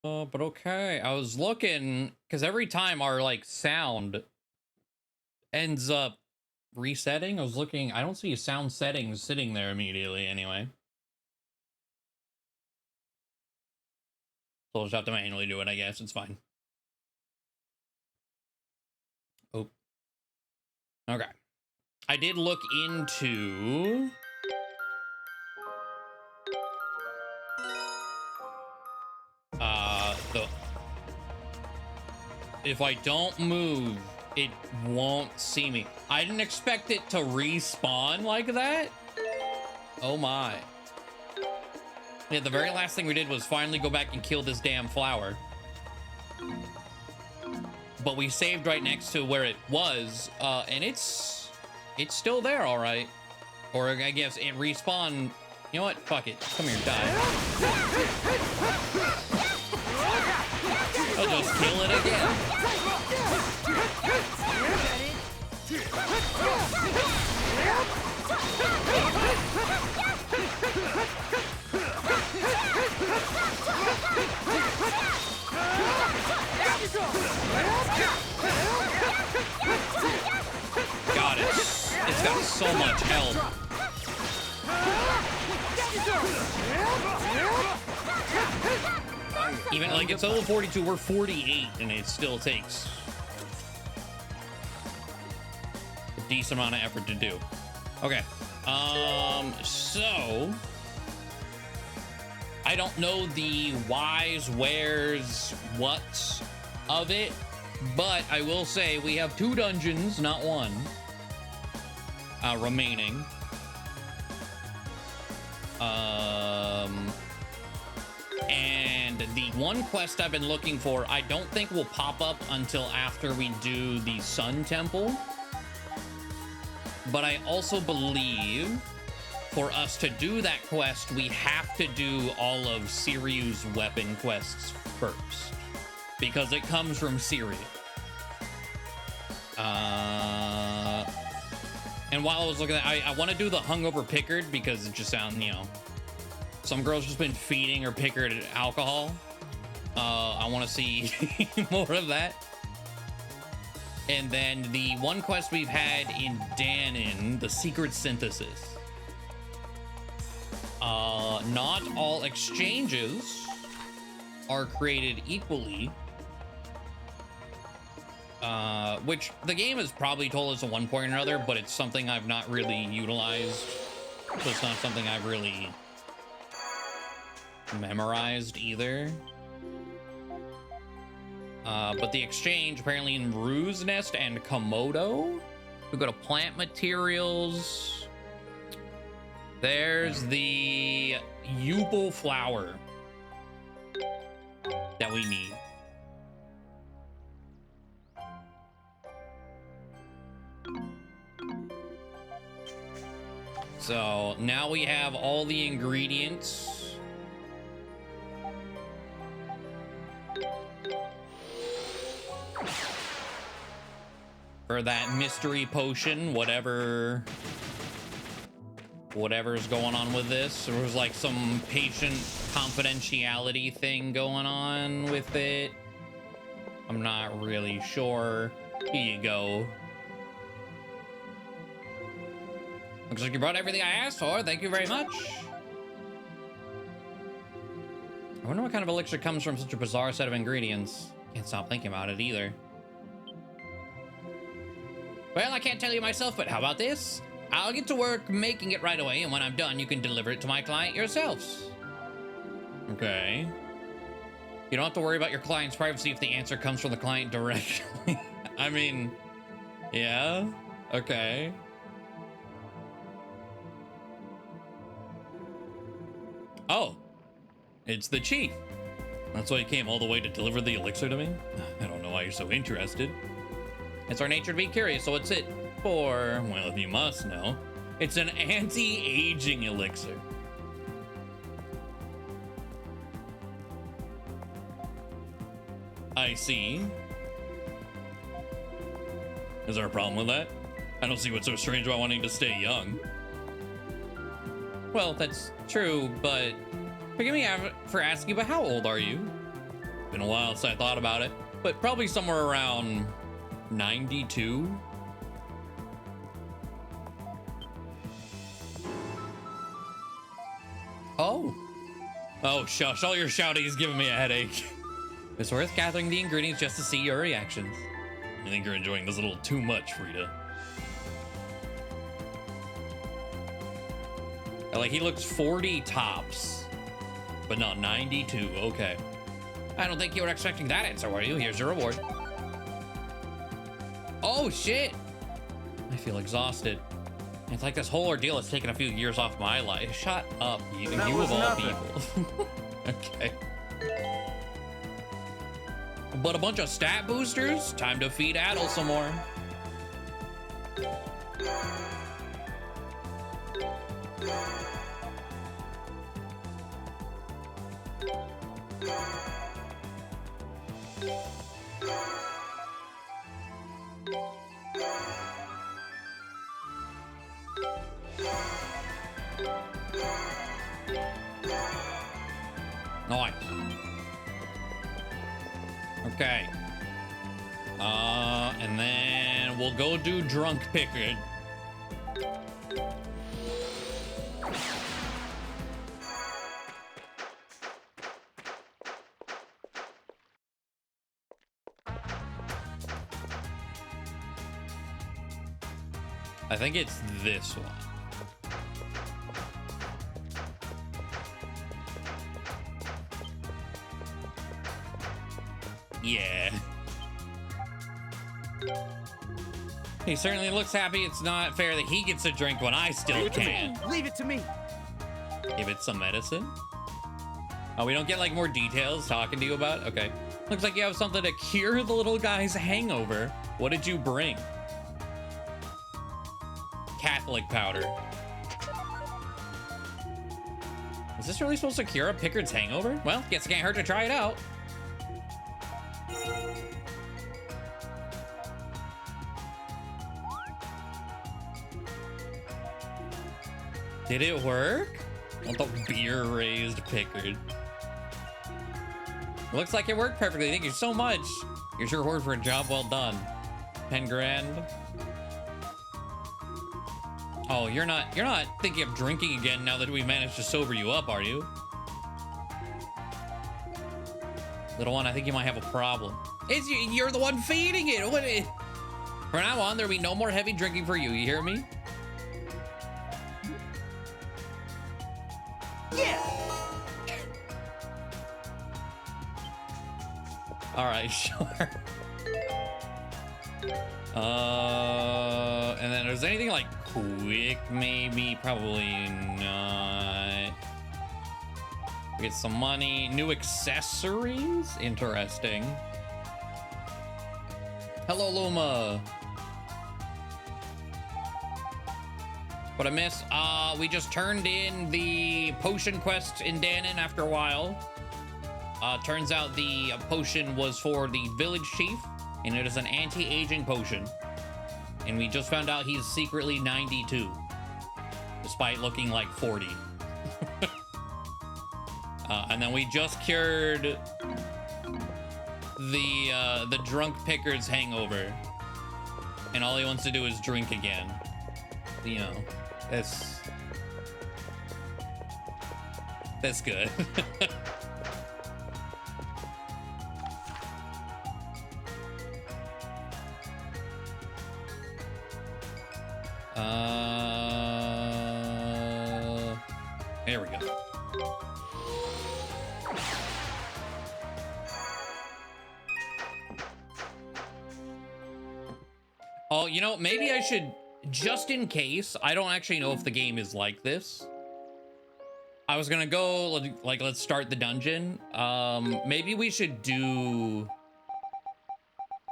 But okay. I was looking because every time our like sound ends up resetting, I was looking. I don't see sound settings sitting there immediately anyway. So I'll just have to manually do it, I guess. It's fine. Oh. Okay. I did look into... if I don't move, it won't see me. I didn't expect it to respawn like that. Oh my. Yeah, the very last thing we did was finally go back and kill this damn flower. But we saved right next to where it was, and it's still there, all right. Or I guess it respawned. You know what? Fuck it. Come here, die. I'll just kill it again. God, it's got so much health. Even like it's level 42, we're 48, and it still takes a decent amount of effort to do. Okay, so I don't know the whys, wheres, whats of it, but I will say we have 2 dungeons, not 1, remaining. And the one quest I've been looking for, I don't think will pop up until after we do the Sun Temple. But I also believe for us to do that quest, we have to do all of Siryu's weapon quests first, because it comes from Siryu. And while I was looking at it, I want to do the hungover Pickard because it just sounds, you know, some girl's just been feeding her Pickard alcohol. I want to see more of that. And then the one quest we've had in Danon, the secret synthesis. Not all exchanges are created equally. Which the game has probably told us at one point or another, but it's something I've not really utilized. So it's not something I've really memorized either. But the exchange apparently in Rue's Nest and Komodo. We go to plant materials. There's the Yupal flower that we need. So now we have all the ingredients. For that mystery potion, whatever's going on with this. There was like some patient confidentiality thing going on with it. I'm not really sure. Here you go. Looks like you brought everything I asked for. Thank you very much. I wonder what kind of elixir comes from such a bizarre set of ingredients. Can't stop thinking about it either. Well, I can't tell you myself, but how about this? I'll get to work making it right away, and when I'm done, you can deliver it to my client yourselves. Okay. You don't have to worry about your client's privacy if the answer comes from the client directly. I mean, yeah, okay. Oh, it's the chief. That's why he came all the way to deliver the elixir to me? I don't know why you're so interested. It's our nature to be curious, so what's it for? Well, if you must know, it's an anti-aging elixir. I see. Is there a problem with that? I don't see what's so strange about wanting to stay young. Well, that's true, but forgive me for asking, but how old are you? while since I thought about it, but probably somewhere around 92. Oh, shush. All your shouting is giving me a headache. It's worth gathering the ingredients just to see your reactions. I think you're enjoying this a little too much, Frida. Like, he looks 40 tops, but not 92. Okay. I don't think you were expecting that answer, were you? Here's your reward. Oh, shit. I feel exhausted. It's like this whole ordeal has taken a few years off my life. Shut up, you of all people. Okay. But a bunch of stat boosters? Time to feed Adel some more. Nice. Okay. And then we'll go do Drunk Pickard. I think it's this one. Yeah. He certainly looks happy. It's not fair that he gets a drink when I still can't. Leave it to me. Give it some medicine. Oh, we don't get like more details talking to you about? Okay. Looks like you have something to cure the little guy's hangover. What did you bring? Catholic powder. Is this really supposed to cure a Pickard's hangover? Well, guess it can't hurt to try it out. Did it work? I want the beer-raised Pickard. Looks like it worked perfectly. Thank you so much. Here's your reward for a job well done. 10 grand. Oh, you're not thinking of drinking again now that we managed to sober you up, are you? Little one, I think you might have a problem. You're the one feeding it. From now on, there'll be no more heavy drinking for you. You hear me? Yeah. All right, sure. And then is there anything like quick? Maybe, probably not. Get some money, new accessories. Interesting. Hello, Luma. What I missed? We just turned in the potion quest in Danon after a while. Turns out the potion was for the village chief, and it is an anti-aging potion. And we just found out he's secretly 92, despite looking like 40. And then we just cured the drunk Pickard's hangover, and all he wants to do is drink again. You know, that's good. There we go. Oh, you know, maybe I should, just in case, I don't actually know if the game is like this. I was gonna go, like, let's start the dungeon. Maybe we should do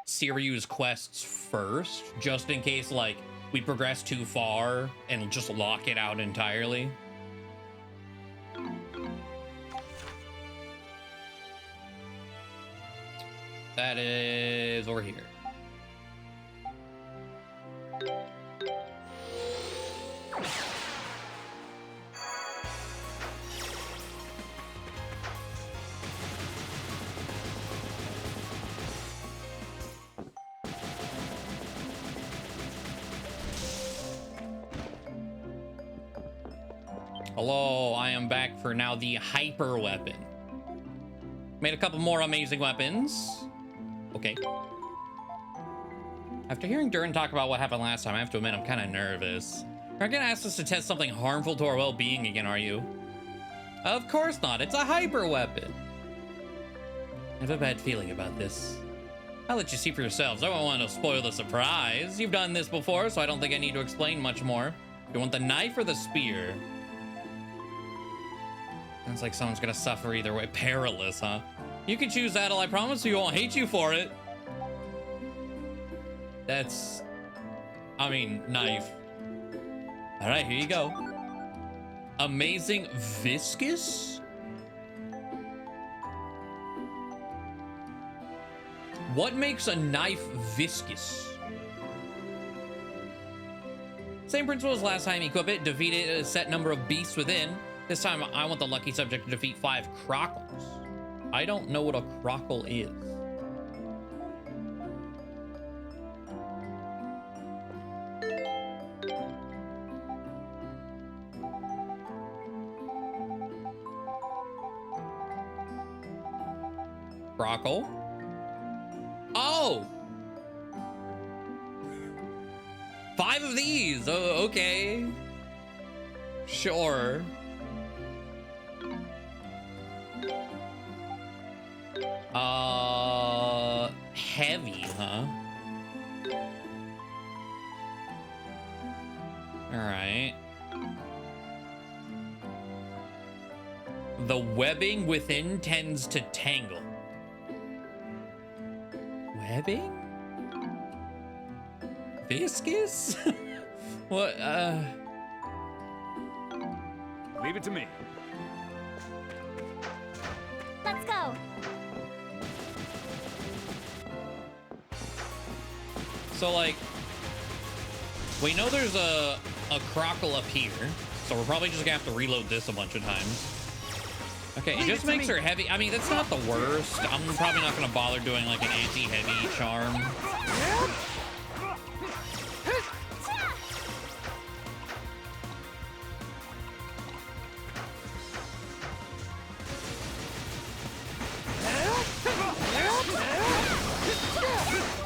Siryu's quests first, just in case, like, we progress too far and just lock it out entirely. That is over here. Hello, I am back for now the hyper weapon. Made a couple more amazing weapons. Okay. After hearing Durin talk about what happened last time, I have to admit I'm kind of nervous. You're not gonna ask us to test something harmful to our well-being again, are you? Of course not. It's a hyper weapon. I have a bad feeling about this. I'll let you see for yourselves. I don't want to spoil the surprise. You've done this before, so I don't think I need to explain much more. You want the knife or the spear? Sounds like someone's gonna suffer either way. Perilous, huh? You can choose Adel. I promise we won't hate you for it. That's... I mean, knife. All right, here you go. Amazing viscous? What makes a knife viscous? Same principle as last time. Equip it, defeat it a set number of beasts within. This time, I want the lucky subject to defeat 5 crockles. I don't know what a crockle is. Crockle. Oh! 5 of these. Oh, okay. Sure. Heavy, huh? All right. The webbing within tends to tangle. Webbing? Viscous? What, Leave it to me. Let's go. So, like, we know there's a crockle up here, so we're probably just gonna have to reload this a bunch of times. Okay, it just makes her heavy. I mean, that's not the worst. I'm probably not gonna bother doing like an anti-heavy charm.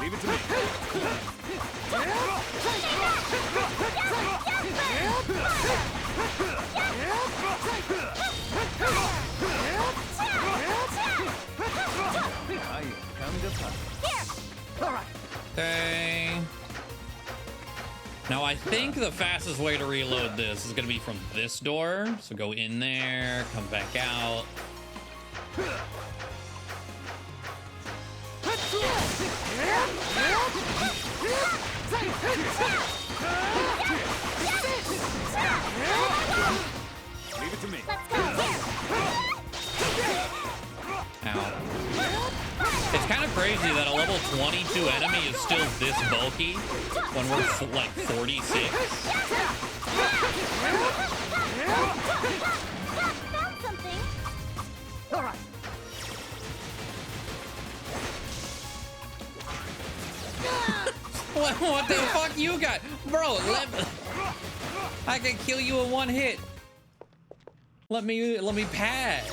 Leave it to me. I come to fight. All right. Okay. Now I think the fastest way to reload this is gonna be from this door. So go in there, come back out. Leave it to me. Let's go. Ow. It's kind of crazy that a level 22 enemy is still this bulky when we're like 46. Found something. All right. What the fuck you got? Bro, I can kill you in one hit. Let me pass.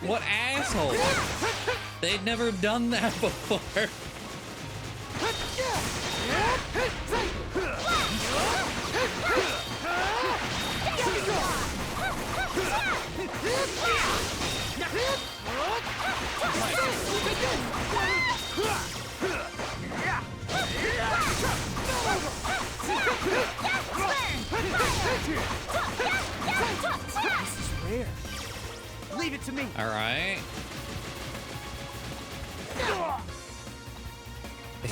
What asshole? They'd never done that before. This is rare. Leave it to me. All right. They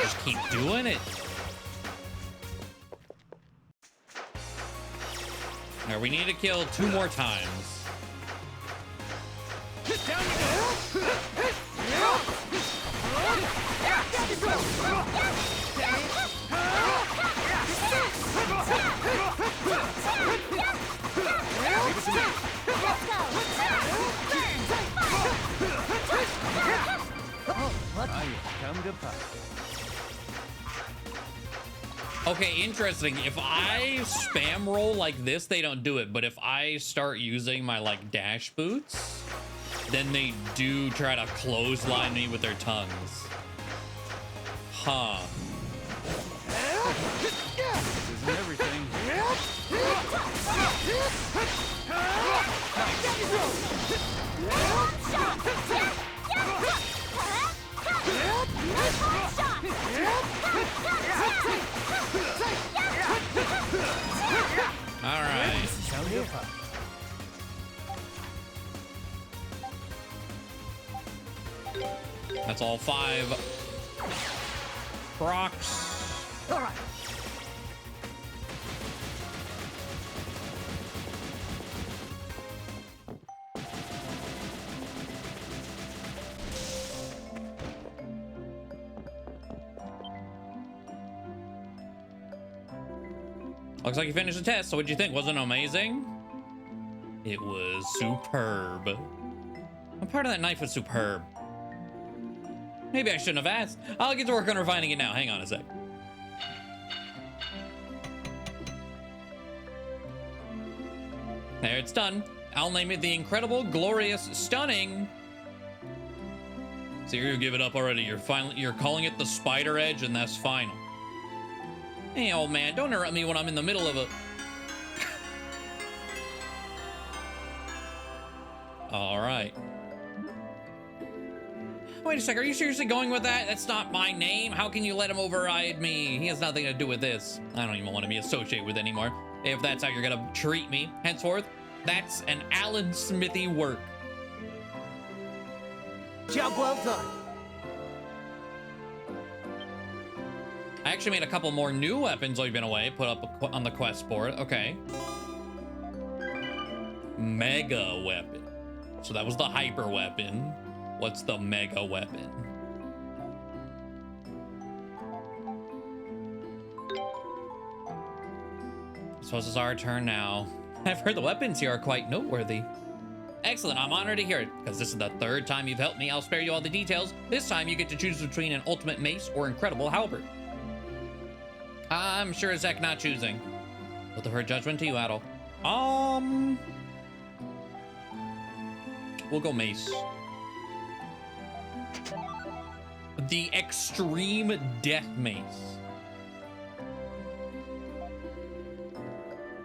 just keep doing it. Now we need to kill 2 more times. Down you go. I come to fight. Okay, interesting. If I spam roll like this, they don't do it. But if I start using my like dash boots, then they do try to clothesline me with their tongues. Huh. This isn't everything. All right. This is how you fight. That's all 5 Crocs. All right. Looks like you finished the test. So what'd you think? Wasn't it amazing? It was superb. What part of that knife was superb? Maybe I shouldn't have asked. I'll get to work on refining it now. Hang on a sec. There, it's done. I'll name it the Incredible, Glorious, Stunning. So you give it up already. You're calling it the Spider Edge, and that's final. Hey, old man, don't interrupt me when I'm in the middle of a... All right. Wait a sec, are you seriously going with that? That's not my name. How can you let him override me? He has nothing to do with this. I don't even want to be associated with anymore. If that's how you're gonna treat me henceforth, that's an Alan Smithy work. Job well done. I actually made a couple more new weapons while you've been away, put up on the quest board. Okay. Mega weapon. So that was the hyper weapon. What's the mega weapon? I suppose it's our turn now. I've heard the weapons here are quite noteworthy. Excellent, I'm honored to hear it, because this is the 3rd time you've helped me. I'll spare you all the details. This time you get to choose between an ultimate mace or incredible halberd. I'm sure as heck not choosing. We'll defer judgment to you, Adel. We'll go mace. The extreme death mace.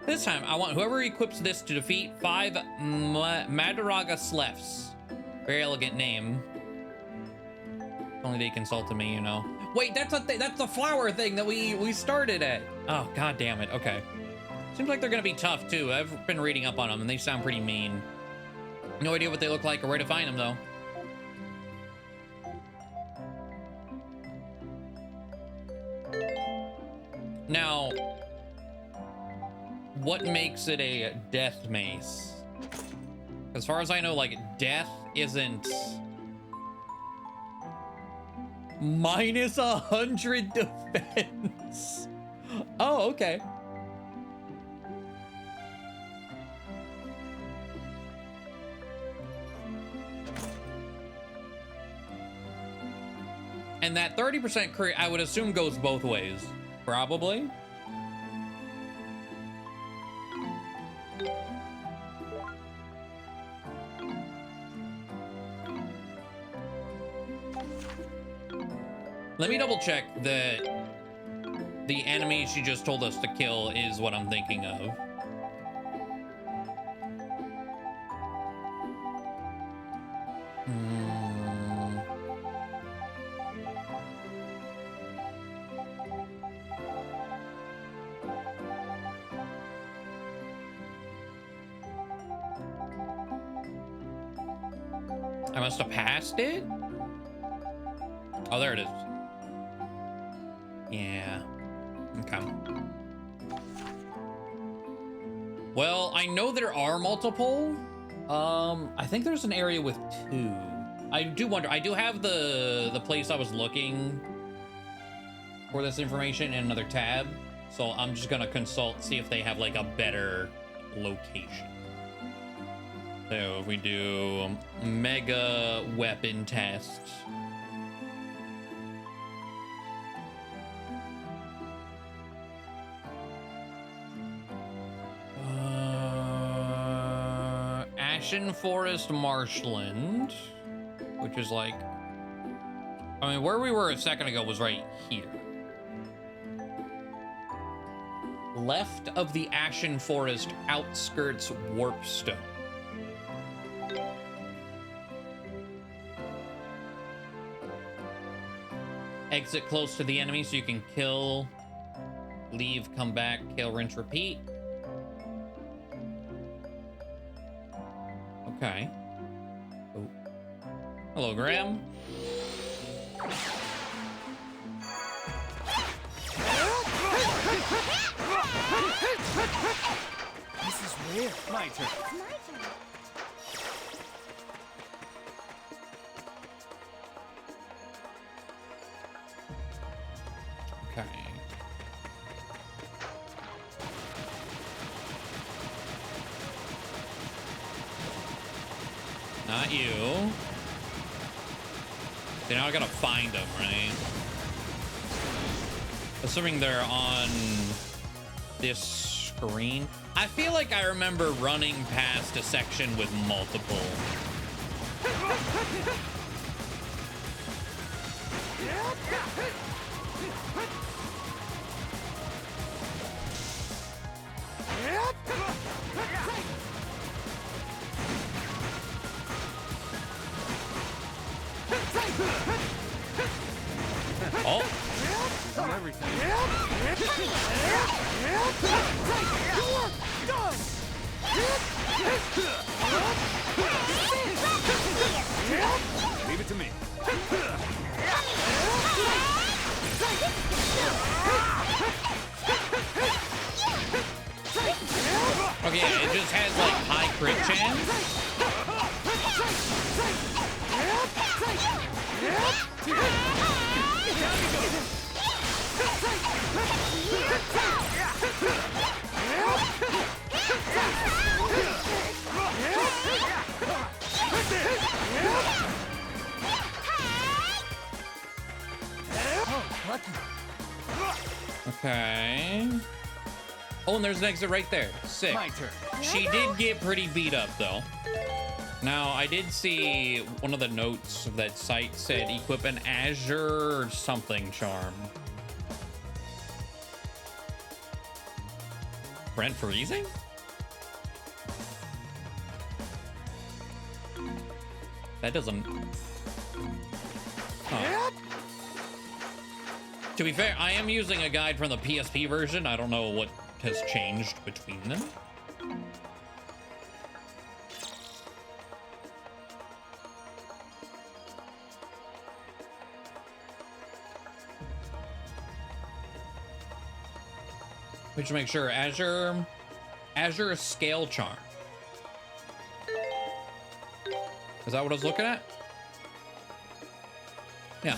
This time, I want whoever equips this to defeat 5 Madaraga Slefs. Very elegant name. Only they consulted me, you know. Wait, that's the flower thing that we started at. Oh, god damn it. Okay. Seems like they're gonna be tough too. I've been reading up on them and they sound pretty mean. No idea what they look like or where to find them though. Now, what makes it a death mace? As far as I know, like, death isn't minus 100 defense. Oh, okay. And that 30% crit, I would assume, goes both ways. Probably. Let me double check that the enemy she just told us to kill is what I'm thinking of. I must have passed it? Oh, there it is. Yeah. Okay. Well, I know there are multiple. I think there's an area with 2. I do wonder. I do have the place I was looking for this information in another tab. So I'm just gonna consult, see if they have like a better location. So if we do mega weapon test. Ashen Forest Marshland, which is like, I mean, where we were a second ago was right here. Left of the Ashen Forest outskirts Warpstone. Exit close to the enemy so you can kill, leave, come back, kill, rinse, repeat. Okay. Oh. Hello, Graham. This is rare. My turn. It's my turn. Okay. Not you. So now I gotta find them, right? Assuming they're on this screen. I feel like I remember running past a section with multiple. Oh. Everything. Leave it to me. Okay, it just has like high crit chance. Okay. Oh, and there's an exit right there. Sick. My turn. She did get pretty beat up, though. Now, I did see one of the notes of that site said equip an Azure something charm. Brent freezing? That doesn't... Huh. To be fair, I am using a guide from the PSP version. I don't know what has changed between them. We should make sure Azure scale charm. Is that what I was looking at? Yeah.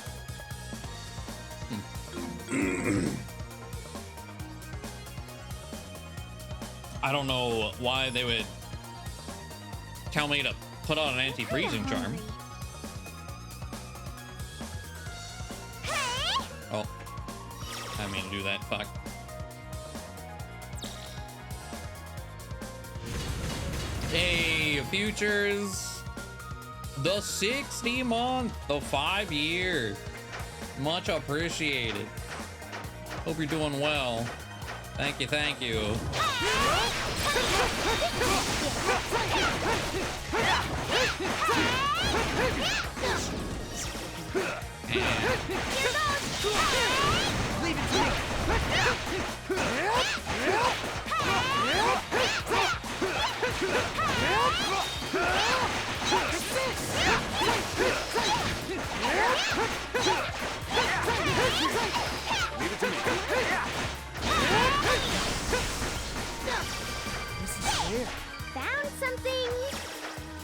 I don't know why they would tell me to put on an anti-freezing charm. Oh, I didn't mean to do that. Fuck. Hey, futures. The 60 month, the 5 year. Much appreciated. Hope you're doing well. Thank you, thank you. Leave it to me. Leave it to me. This is weird. Found something.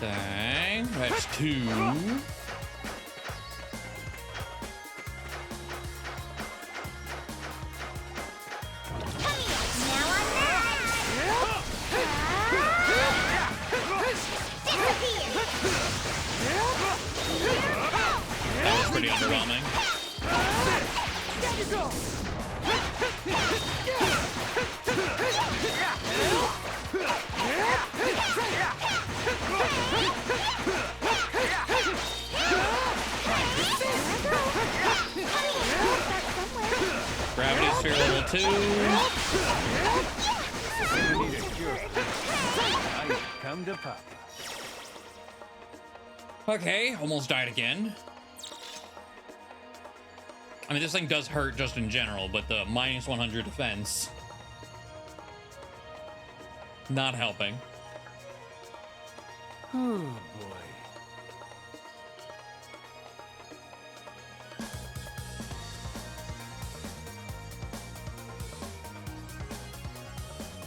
Dang, that's 2. That was pretty underwhelming. Gravity sphere level 2. Come to Papa. Okay, almost died again. I mean, this thing does hurt just in general, but the minus 100 defense not helping. Oh boy.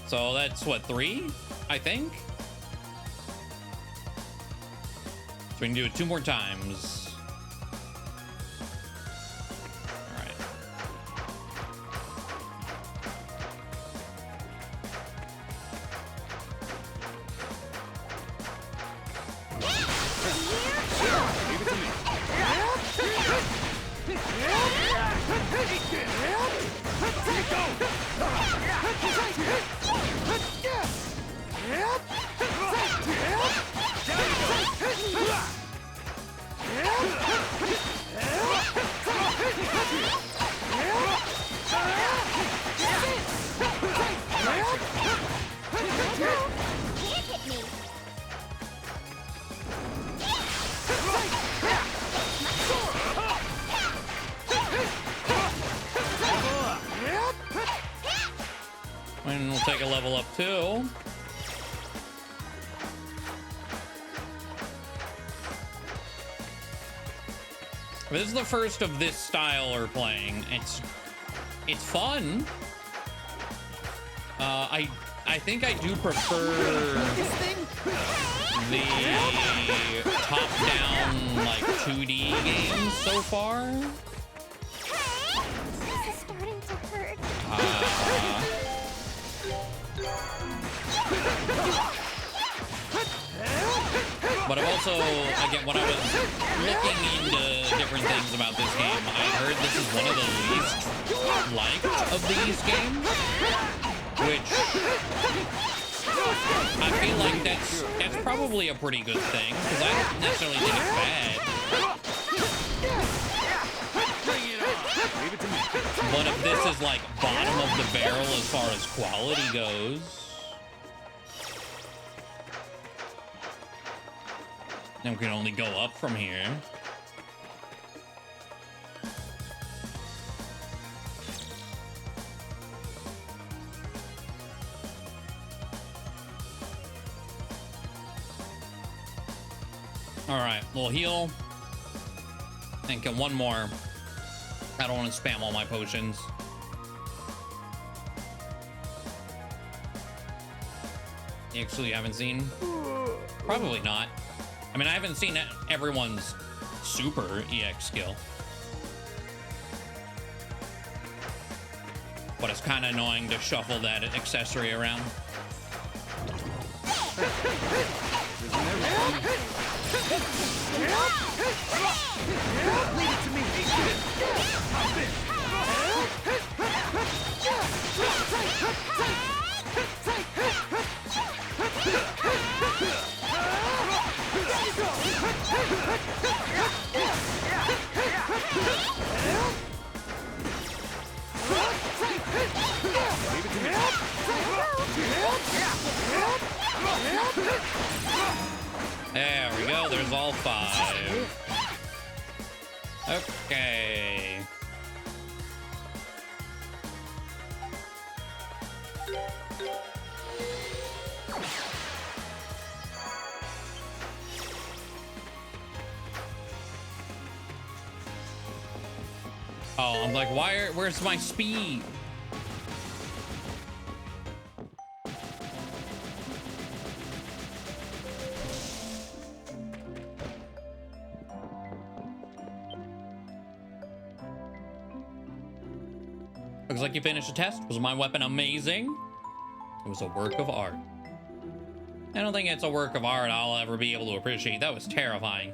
So that's what, 3, I think? So we can do it 2 more times. All right. Leave it to me. Can't hit me. And we'll take a level up too. This is the first of this style we're playing. It's fun. I think I do prefer the top-down like 2D games so far. This is starting to hurt. But I've also, again, when I was looking into different things about this game, I heard this is one of the least liked of these games, which I feel like that's probably a pretty good thing, because I don't necessarily think it's bad. But if this is like bottom of the barrel as far as quality goes, then we can only go up from here. All right, we'll heal and get one more. I don't want to spam all my potions. Actually, you haven't seen? Probably not. I mean, I haven't seen everyone's super EX skill. But it's kind of annoying to shuffle that accessory around. Leave it to me. There we go. There's all 5. Okay. Oh, I'm like, where's my speed? Looks like you finished the test. Was my weapon amazing? It was a work of art. I don't think it's a work of art I'll ever be able to appreciate. That was terrifying.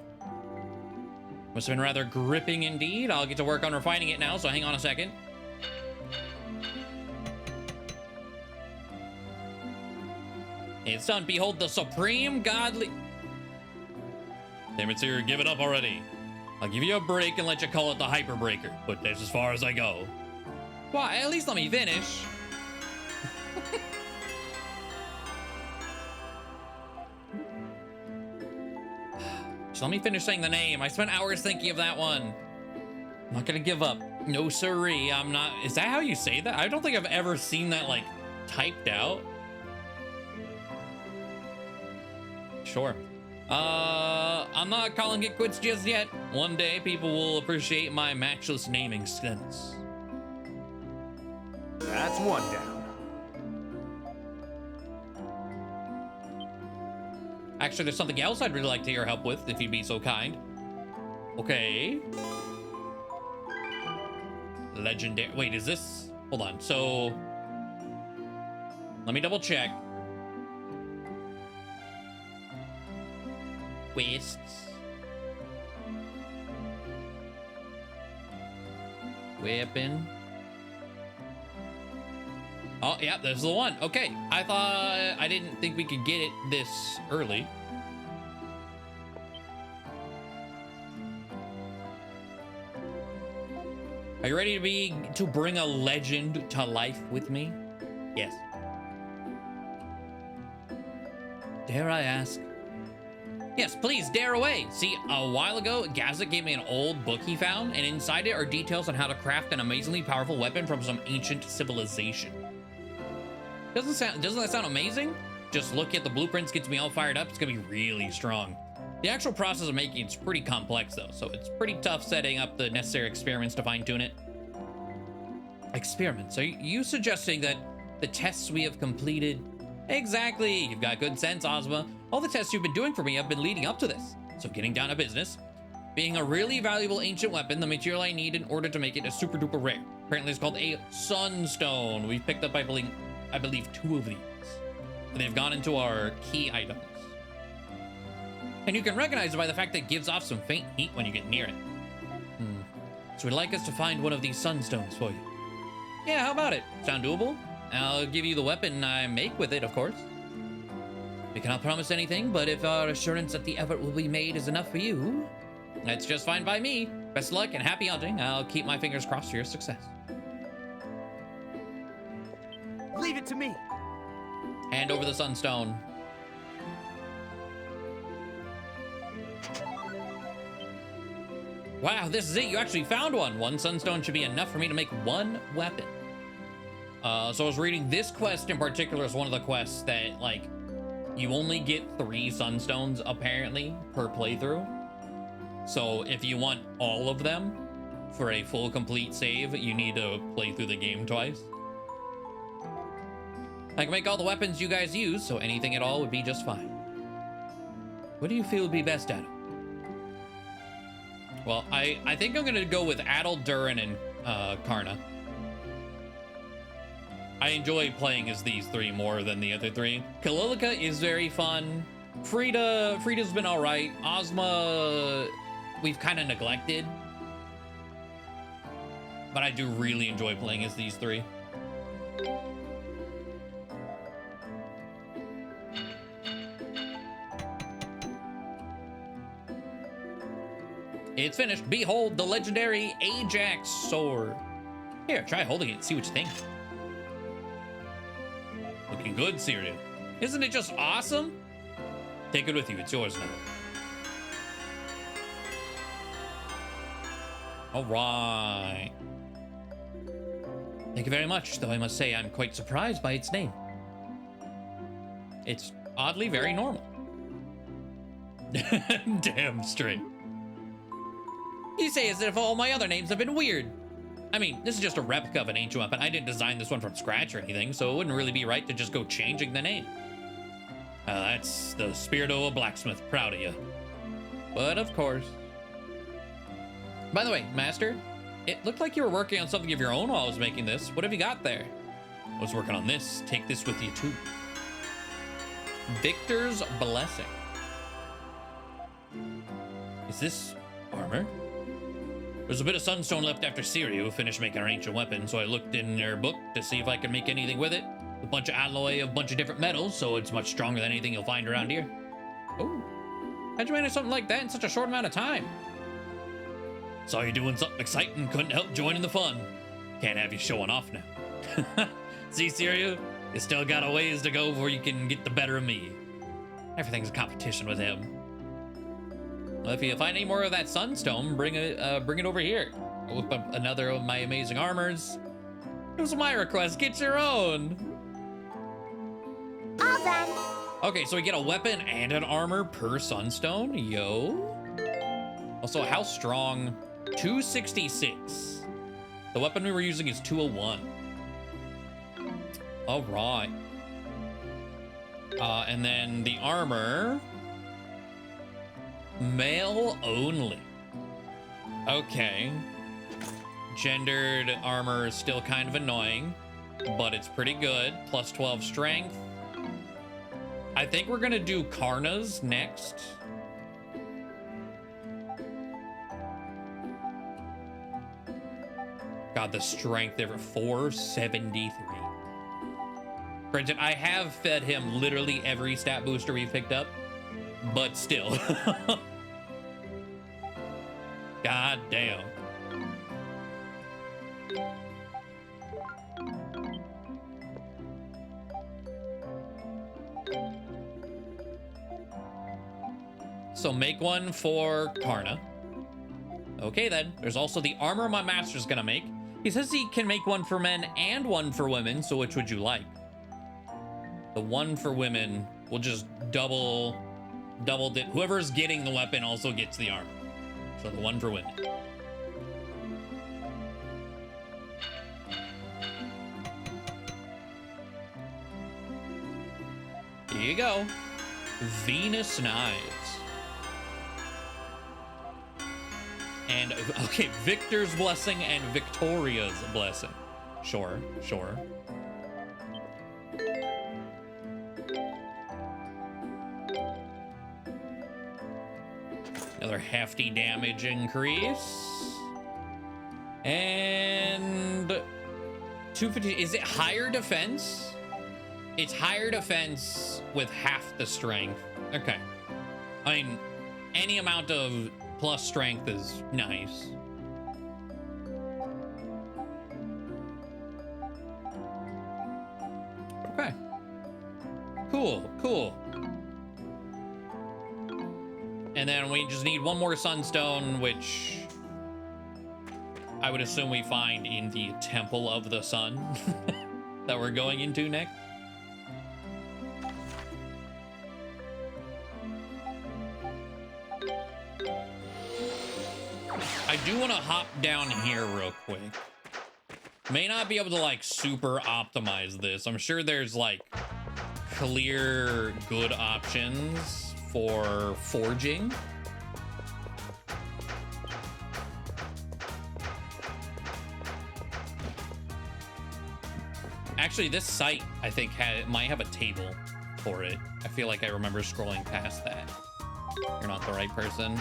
Must have been rather gripping indeed. I'll get to work on refining it now, so hang on a second. It's done. Behold the supreme godly. Damn it, sir, give it up already. I'll give you a break and let you call it the hyper breaker, but that's as far as I go. Well, at least let me finish. Just let me finish saying the name. I spent hours thinking of that one. I'm not gonna give up. No siree, I'm not. Is that how you say that? I don't think I've ever seen that like typed out. Sure. I'm not calling it quits just yet. One day people will appreciate my matchless naming sense. That's one down. Actually, there's something else I'd really like to hear help with, if you'd be so kind. Okay. Legendary. Wait, is this? Hold on. So, let me double check. Quests. Weapon. Oh, yeah, there's the one. Okay, I didn't think we could get it this early. Are you ready to bring a legend to life with me? Yes. Dare I ask? Yes, please, dare away. See, a while ago, Gazet gave me an old book he found, and inside it are details on how to craft an amazingly powerful weapon from some ancient civilization. Doesn't that sound amazing? Just look at the blueprints, gets me all fired up. It's gonna be really strong. The actual process of making it's pretty complex though, so it's pretty tough setting up the necessary experiments to fine tune it. Experiments? Are you suggesting that the tests we have completed? Exactly. You've got good sense, Ozma. All the tests you've been doing for me have been leading up to this. So getting down to business. Being a really valuable ancient weapon, the material I need in order to make it is super duper rare. Apparently it's called a sunstone. We've picked up, I believe 2 of these. They've gone into our key items. And you can recognize it by the fact that it gives off some faint heat when you get near it. So we'd like us to find one of these sunstones for you. Yeah, how about it? Sound doable? I'll give you the weapon I make with it, of course. We cannot promise anything, but if our assurance that the effort will be made is enough for you, that's just fine by me. Best of luck and happy hunting. I'll keep my fingers crossed for your success. Leave it to me. Hand over the sunstone. Wow, this is it. You actually found one. 1 sunstone should be enough for me to make 1 weapon. So I was reading this quest in particular is one of the quests that, like, you only get 3 sunstones apparently per playthrough. So if you want all of them for a full complete save, you need to play through the game twice. I can make all the weapons you guys use, so anything at all would be just fine. What do you feel would be best at? Well, I think I'm gonna go with Adel, Durin, and Karna. I enjoy playing as these 3 more than the other 3. Kalilica is very fun. Frida's been all right. Ozma, we've kind of neglected. But I do really enjoy playing as these 3. It's finished. Behold the legendary Ajax sword. Here, try holding it and see what you think. Looking good, Syria. Isn't it just awesome? Take it with you. It's yours now. All right. Thank you very much, though I must say I'm quite surprised by its name. It's oddly very normal. Damn straight. You say as if all my other names have been weird. I mean, this is just a replica of an ancient weapon. I didn't design this one from scratch or anything, so it wouldn't really be right to just go changing the name. That's the spirit of a blacksmith. Proud of you. But of course. By the way, Master, it looked like you were working on something of your own while I was making this. What have you got there? I was working on this. Take this with you too. Victor's Blessing. Is this armor? There's a bit of sunstone left after Syria finished making her ancient weapon, so I looked in her book to see if I could make anything with it. A bunch of alloy, a bunch of different metals, so it's much stronger than anything you'll find around here. Oh, how'd you manage something like that in such a short amount of time? Saw you doing something exciting, couldn't help joining the fun. Can't have you showing off now. See, Siryu, you still got a ways to go before you can get the better of me. Everything's a competition with him. Well, if you find any more of that sunstone, bring it over here. I'll whip up another of my amazing armors. It was my request. Get your own. All done. Okay, so we get a weapon and an armor per sunstone. Yo. Also, how strong? 266. The weapon we were using is 201. All right. And then the armor, male only. Okay. Gendered armor is still kind of annoying, but it's pretty good. Plus 12 strength. I think we're gonna do Karna's next. God, the strength there, 473. Granted, I have fed him literally every stat booster we've picked up, but still. God damn. So make one for Karna. Okay then, there's also the armor my master's gonna make. He says he can make one for men and one for women, so which would you like? The one for women will just double dip. Whoever's getting the weapon also gets the armor. So the one for women. Here you go. Venus Knives. And, okay, Victor's Blessing and Victoria's Blessing. Sure, sure. Another hefty damage increase. And 250. Is it higher defense? It's higher defense with half the strength. Okay. I mean, any amount of plus strength is nice. Okay. Cool, cool. And then we just need one more sunstone, which I would assume we find in the Temple of the Sun that we're going into next. I do want to hop down here real quick. May not be able to like super optimize this. I'm sure there's like clear good options for forging. Actually, this site I think might have a table for it. I feel like I remember scrolling past that. You're not the right person.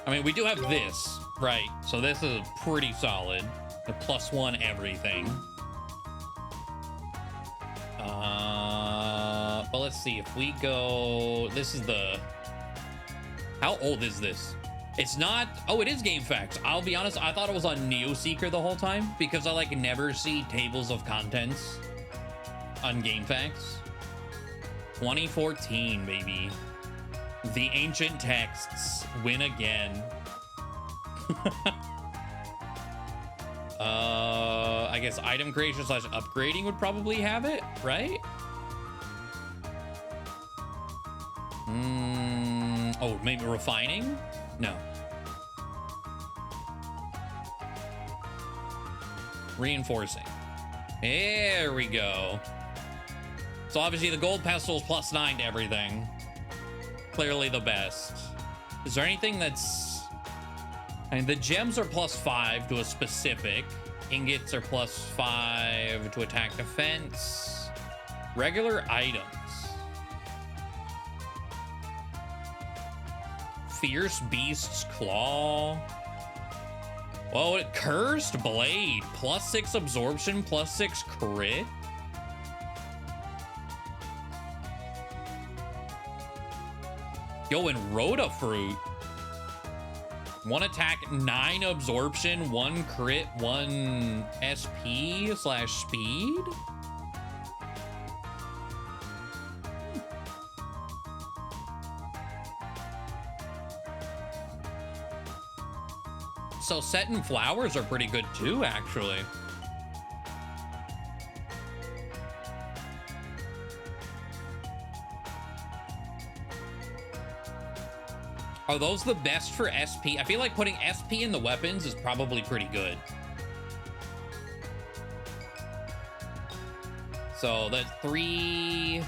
I mean, we do have this, right? So this is pretty solid. The +1 everything. But let's see if we go. This is the. How old is this? It's not. Oh, it is Game Facts. I'll be honest. I thought it was on NeoSeeker the whole time because I like never see tables of contents on Game Facts. 2014, baby. The ancient texts win again. I guess item creation / upgrading would probably have it, right? Oh, maybe refining? No. Reinforcing. There we go. So obviously the gold pestle is +9 to everything. Clearly the best. Is there anything that's... I mean, the gems are +5 to a specific. Ingots are +5 to attack defense. Regular items. Fierce Beast's Claw. Well, Cursed Blade. +6 absorption, +6 crit. Yo, and Rotafruit. 1 attack, 9 absorption, 1 crit, 1 SP/speed. Celceta and Flowers are pretty good too, actually. Are those the best for SP? I feel like putting SP in the weapons is probably pretty good. So that's 3.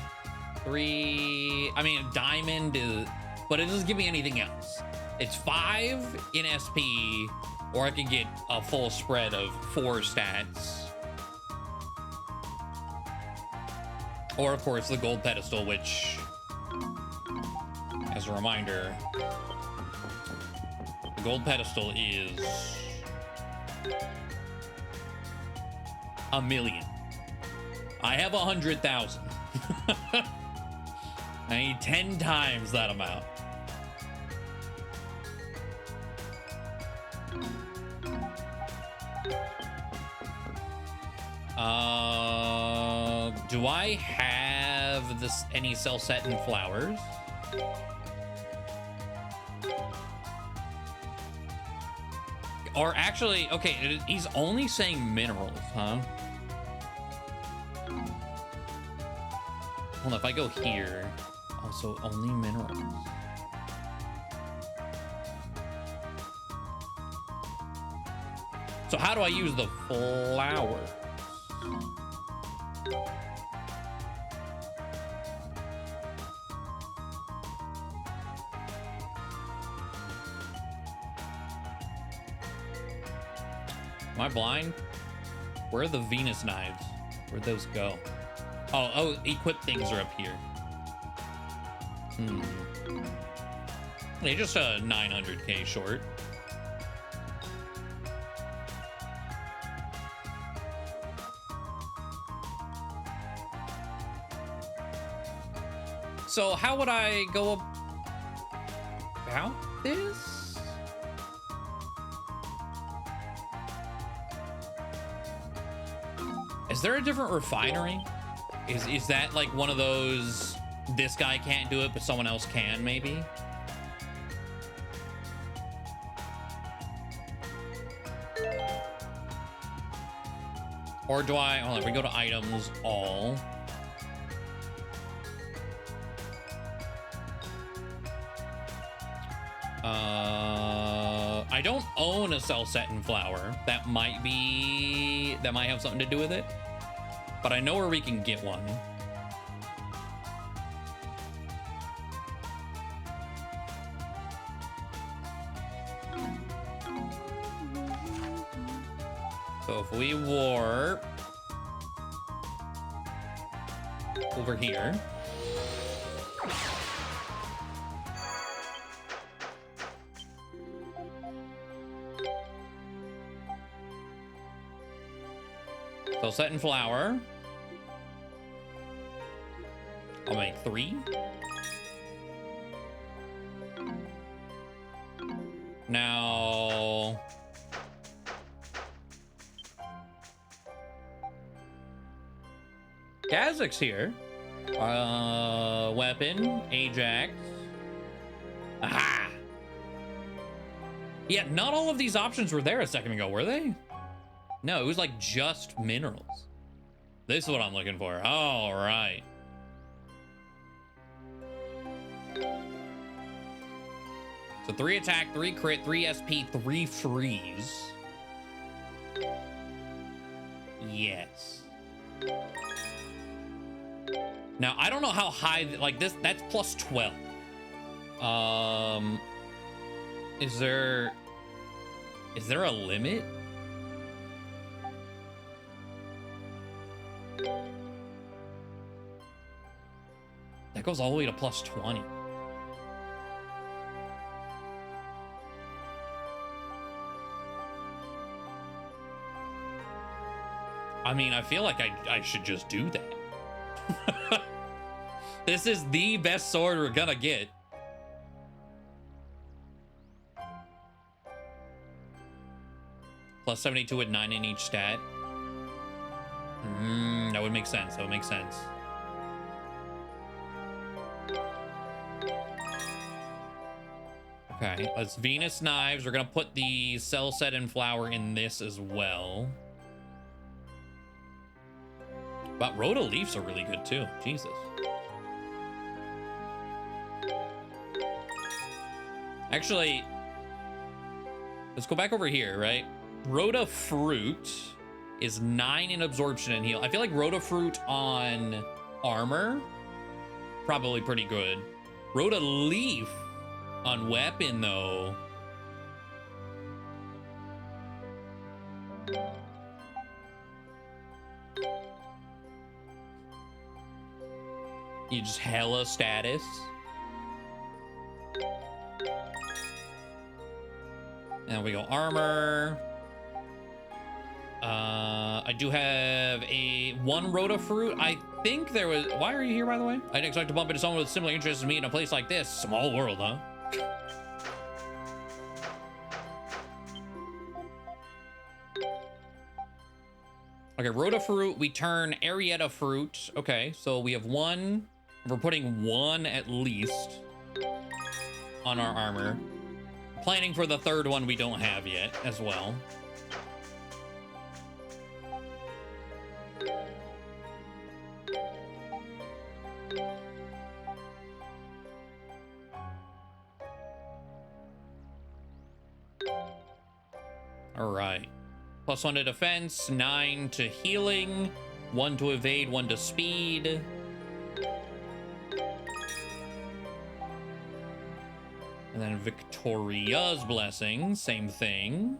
I mean, diamond is, but it doesn't give me anything else. It's 5 in SP, or I can get a full spread of 4 stats. Or, of course, the gold pedestal, which, as a reminder, the gold pedestal is 1,000,000. I have 100,000. I need 10 times that amount. Do I have this any Celceta and Flowers? Or actually, okay, he's only saying minerals, huh? Hold on, if I go here, also only minerals. So how do I use the flower? Am I blind? Where are the Venus knives? Where'd those go? Oh, equip things are up here. They just 900k short. So how would I go about this? Is there a different refinery? Is that like one of those, this guy can't do it, but someone else can, maybe? Or do I, hold on, if we go to items, all. I don't own a Celceta and Flower. That might have something to do with it. But I know where we can get one. So if we warp over here. Celceta and Flower. I'll make 3. Now, Kazak's here. Weapon, Ajax. Aha! Yeah, not all of these options were there a second ago, were they? No, it was like just minerals. This is what I'm looking for. All right. So 3 attack, 3 crit, 3 SP, 3 freeze. Yes. Now, I don't know how high, like this, that's plus 12. Is there a limit? That goes all the way to plus 20. I mean, I feel like I should just do that. This is the best sword we're gonna get. Plus 72 with 9 in each stat. That would make sense. That would make sense. Okay, let's Venus knives. We're gonna put the Celceta and flower in this as well. But Rhoda leaves are really good too. Jesus. Actually, let's go back over here, right? Rhoda fruit is 9 in absorption and heal. I feel like Rhoda fruit on armor, probably pretty good. Rhoda leaf on weapon though. You just hella status. And we go armor. I do have one Rhoda fruit. I think there was. Why are you here, by the way? I didn't expect to bump into someone with similar interests as me in a place like this. Small world, huh? Okay, Rhoda fruit. We turn Arietta fruit. Okay, so we have one. We're putting one at least on our armor. Planning for the third one we don't have yet as well. All right. +1 to defense, 9 to healing, 1 to evade, 1 to speed. And then Victoria's blessing, same thing.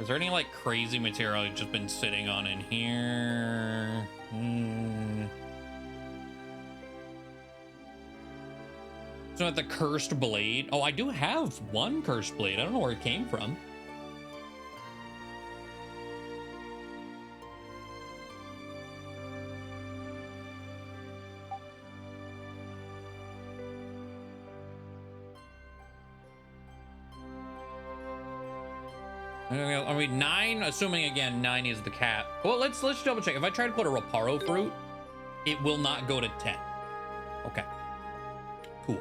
Is there any like crazy material I've just been sitting on in here? So at the cursed blade. Oh, I do have one cursed blade. I don't know where it came from. I mean, 9, assuming again 9 is the cap. Well, let's double check. If I try to put a Reparo fruit, it will not go to 10. Okay. Cool.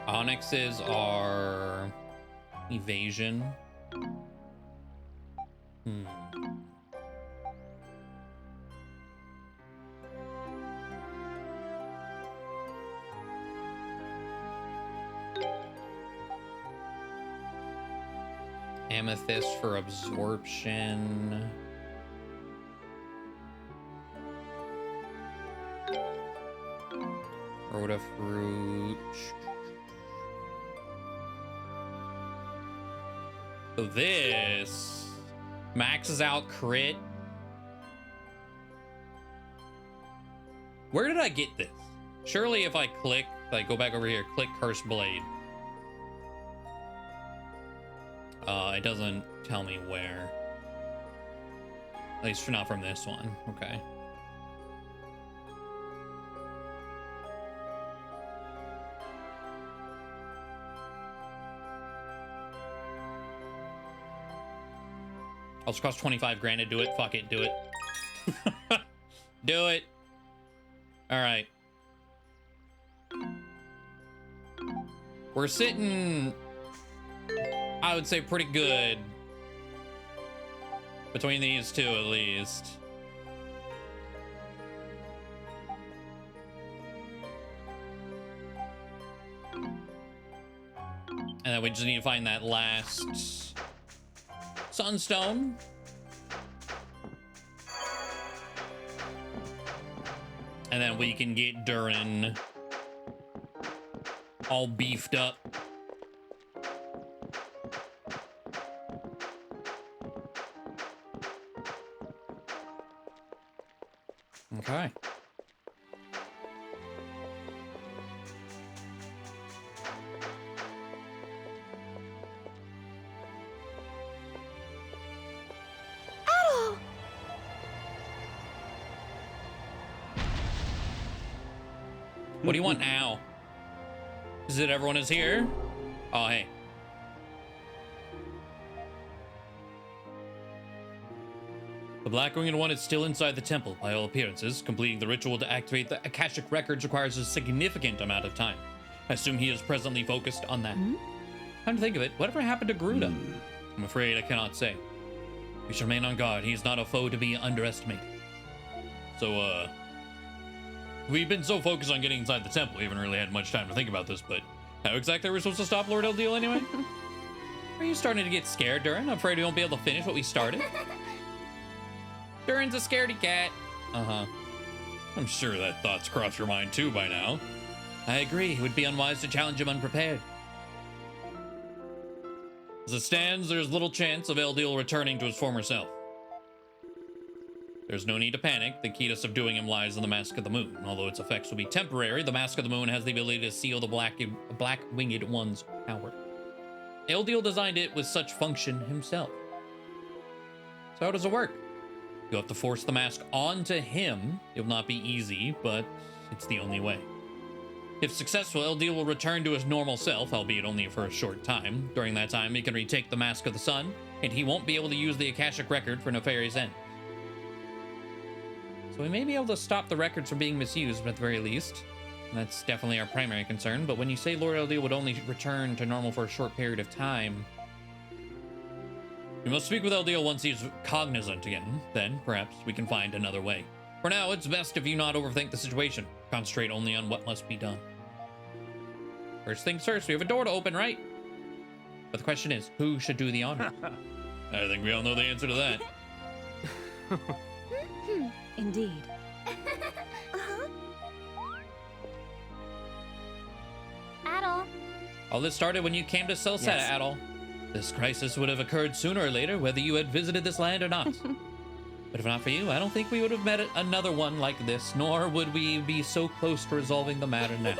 Onyxes are evasion. Amethyst for absorption. Rhoda fruit. So this maxes out crit. Where did I get this? Surely if I click, like go back over here, click Cursed Blade. It doesn't tell me where. At least not from this one. Okay. Also cost 25 grand to do it. Fuck it, do it. Do it. All right. We're sitting, I would say, pretty good between these two at least. And then we just need to find that last Sunstone. And then we can get Durin all beefed up. Okay. Adol! What do you want now? Is it everyone is here? Oh, hey. The Black Winged One is still inside the temple, by all appearances. Completing the ritual to activate the Akashic Records requires a significant amount of time. I assume he is presently focused on that. Time to think of it, whatever happened to Garuda? I'm afraid I cannot say. We should remain on guard. He is not a foe to be underestimated. So, we've been so focused on getting inside the temple, we haven't really had much time to think about this, but how exactly are we supposed to stop Lord Eldeal anyway? Are you starting to get scared, Durin? I'm afraid we won't be able to finish what we started. Durin's a scaredy cat. Uh-huh. I'm sure that thought's crossed your mind too by now. I agree. It would be unwise to challenge him unprepared. As it stands, there's little chance of Eldeal returning to his former self. There's no need to panic. The key to subduing him lies in the Mask of the Moon. Although its effects will be temporary, the Mask of the Moon has the ability to seal the Black Winged One's power. Eldeal designed it with such function himself. So how does it work? You'll have to force the mask onto him. It will not be easy, but it's the only way. If successful, Eldeal will return to his normal self, albeit only for a short time. During that time, he can retake the Mask of the Sun, and he won't be able to use the Akashic Record for nefarious ends. So we may be able to stop the records from being misused, but at the very least. And that's definitely our primary concern. But when you say Lord Eldeal would only return to normal for a short period of time, we must speak with Eldeal once he's cognizant again. Then, perhaps, we can find another way. For now, it's best if you not overthink the situation. Concentrate only on what must be done. First things first, we have a door to open, right? But the question is, who should do the honor? I think we all know the answer to that. Indeed. Adol. All this started when you came to Celceta, Yes. Adol. This crisis would have occurred sooner or later, whether you had visited this land or not. But if not for you, I don't think we would have met another one like this, nor would we be so close to resolving the matter now.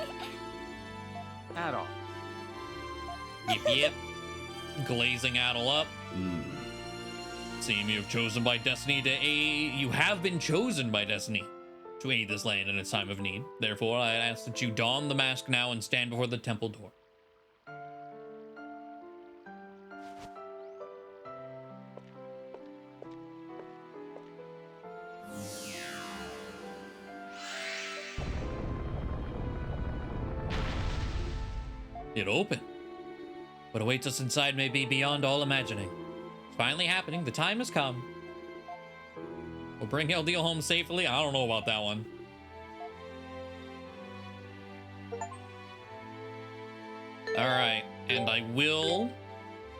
Adol. Yep. Glazing Adol up. Seeing you have chosen by destiny to aid, you have been chosen by destiny to aid this land in its time of need. Therefore, I ask that you don the mask now and stand before the temple door. It opened. What awaits us inside may be beyond all imagining. It's finally happening. The time has come. We'll bring Eldeal home safely. I don't know about that one. All right, and I will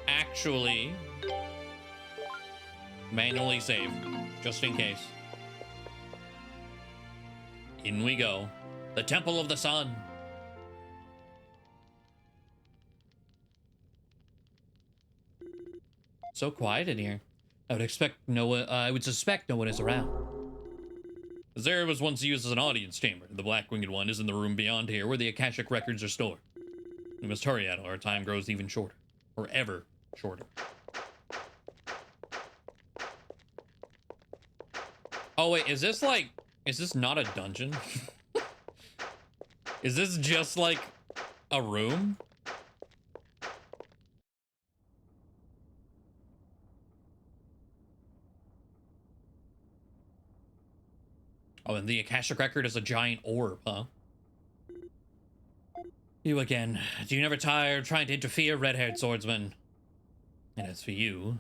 actually manually save, just in case. In we go. The Temple of the Sun. So quiet in here. I would suspect no one is around. This area was once used as an audience chamber. The Black Winged One is in the room beyond here where the Akashic Records are stored. We must hurry, Adol. Our time grows even shorter. Or ever shorter. Oh wait, is this not a dungeon? Is this just like a room? Oh, and the Akashic Record is a giant orb, huh? You again. Do you never tire of trying to interfere, red-haired swordsman? And as for you...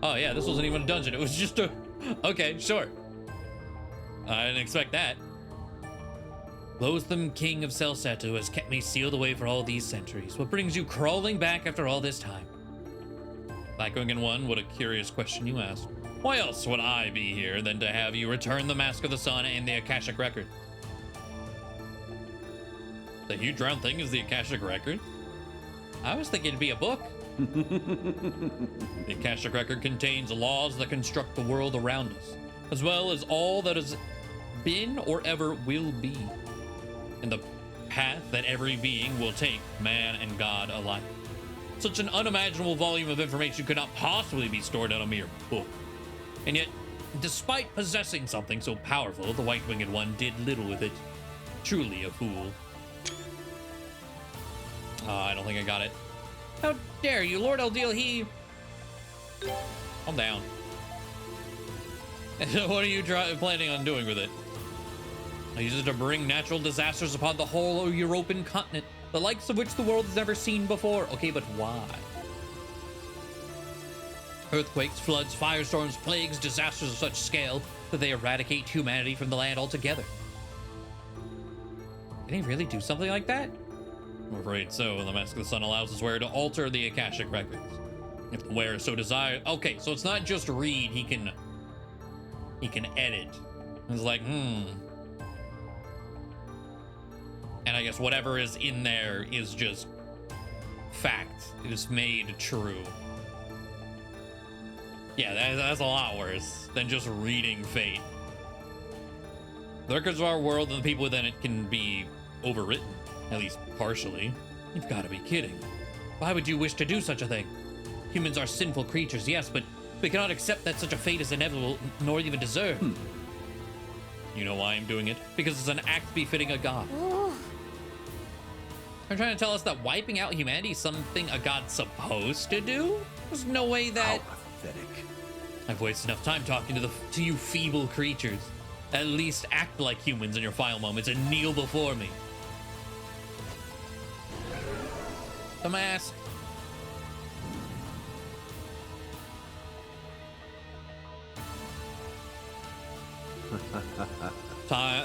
Oh yeah, this wasn't even a dungeon. It was just a... Okay, sure. I didn't expect that. Loathsome King of Celceta, who has kept me sealed away for all these centuries. What brings you crawling back after all this time? Black Winged One, what a curious question you asked. Why else would I be here than to have you return the Mask of the Sun and the Akashic Record? The huge round thing is the Akashic Record? I was thinking it'd be a book. The Akashic Record contains laws that construct the world around us, as well as all that has been or ever will be, and the path that every being will take, man and God alike. Such an unimaginable volume of information could not possibly be stored in a mere book. And yet, despite possessing something so powerful, the White-Winged One did little with it. Truly a fool. I don't think I got it. How dare you, Lord Eldeal, he... Calm down. What are you planning on doing with it? I use it to bring natural disasters upon the whole European continent, the likes of which the world has never seen before. Okay, but why? Earthquakes, floods, firestorms, plagues, disasters of such scale that they eradicate humanity from the land altogether. Did he really do something like that? I'm afraid so. The Mask of the Sun allows its wearer to alter the Akashic Records, if the wearer so desires. Okay, so it's not just read, he can edit. It's like, And I guess whatever is in there is just fact. It is made true. Yeah, that's a lot worse than just reading fate. The records of our world and the people within it can be overwritten, at least partially. You've got to be kidding. Why would you wish to do such a thing? Humans are sinful creatures, yes, but we cannot accept that such a fate is inevitable, nor even deserved. You know why I'm doing it? Because it's an act befitting a god. They're trying to tell us that wiping out humanity is something a god's supposed to do? There's no way that... How pathetic. I've wasted enough time talking to you feeble creatures. At least act like humans in your final moments and kneel before me. The mask.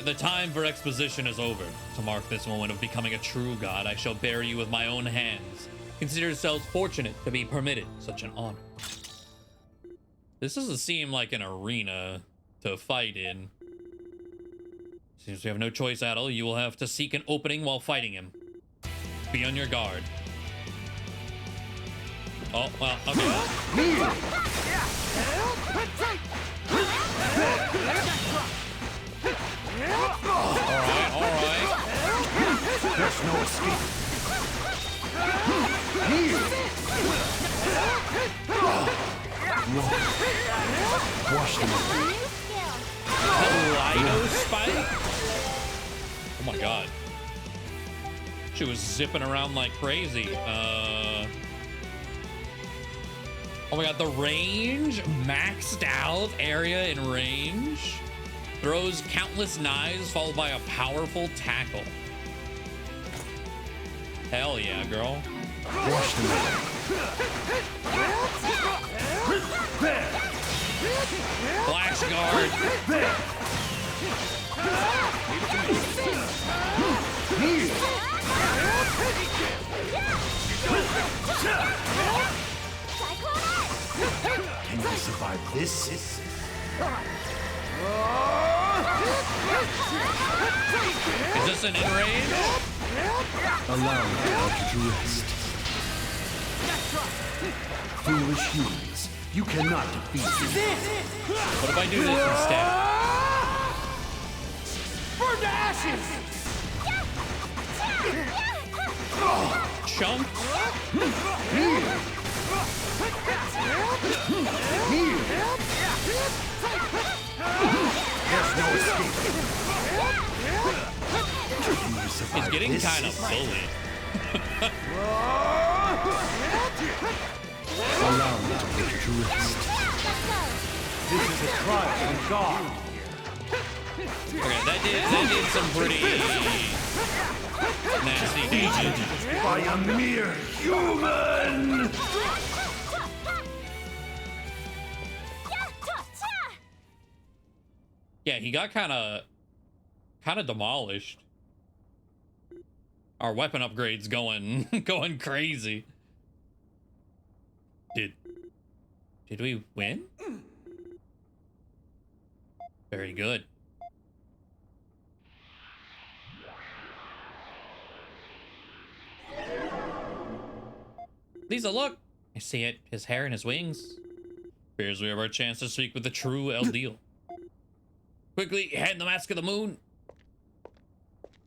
The time for exposition is over. To mark this moment of becoming a true god, I shall bury you with my own hands. Consider yourselves fortunate to be permitted such an honor. This doesn't seem like an arena to fight in. Seems we have no choice, Adel. You will have to seek an opening while fighting him. Be on your guard. Oh, well, okay. Alright. There's no escape. Wash them away. Kaleido spike? Oh my god. She was zipping around like crazy. Oh my god, the range? Maxed out area in range? Throws countless knives followed by a powerful tackle. Hell yeah, girl. Wash them away. Flash guard. Can I survive this? Is this an in-range? Allow me to rest. Foolish humans, you cannot defeat me. What if I do this instead? Burn to ashes! Chunk? There's no escape. He's getting kind of bullied. Allow me to put you to rest. This is a trial from God. Okay, that did some pretty nasty damage. By a mere human! Yeah, he got kind of demolished. Our weapon upgrade's going going crazy. Did we win? Very good. Lisa, look! I see it. His hair and his wings. Appears we have our chance to speak with the true El Deal. Quickly, hand the mask of the moon.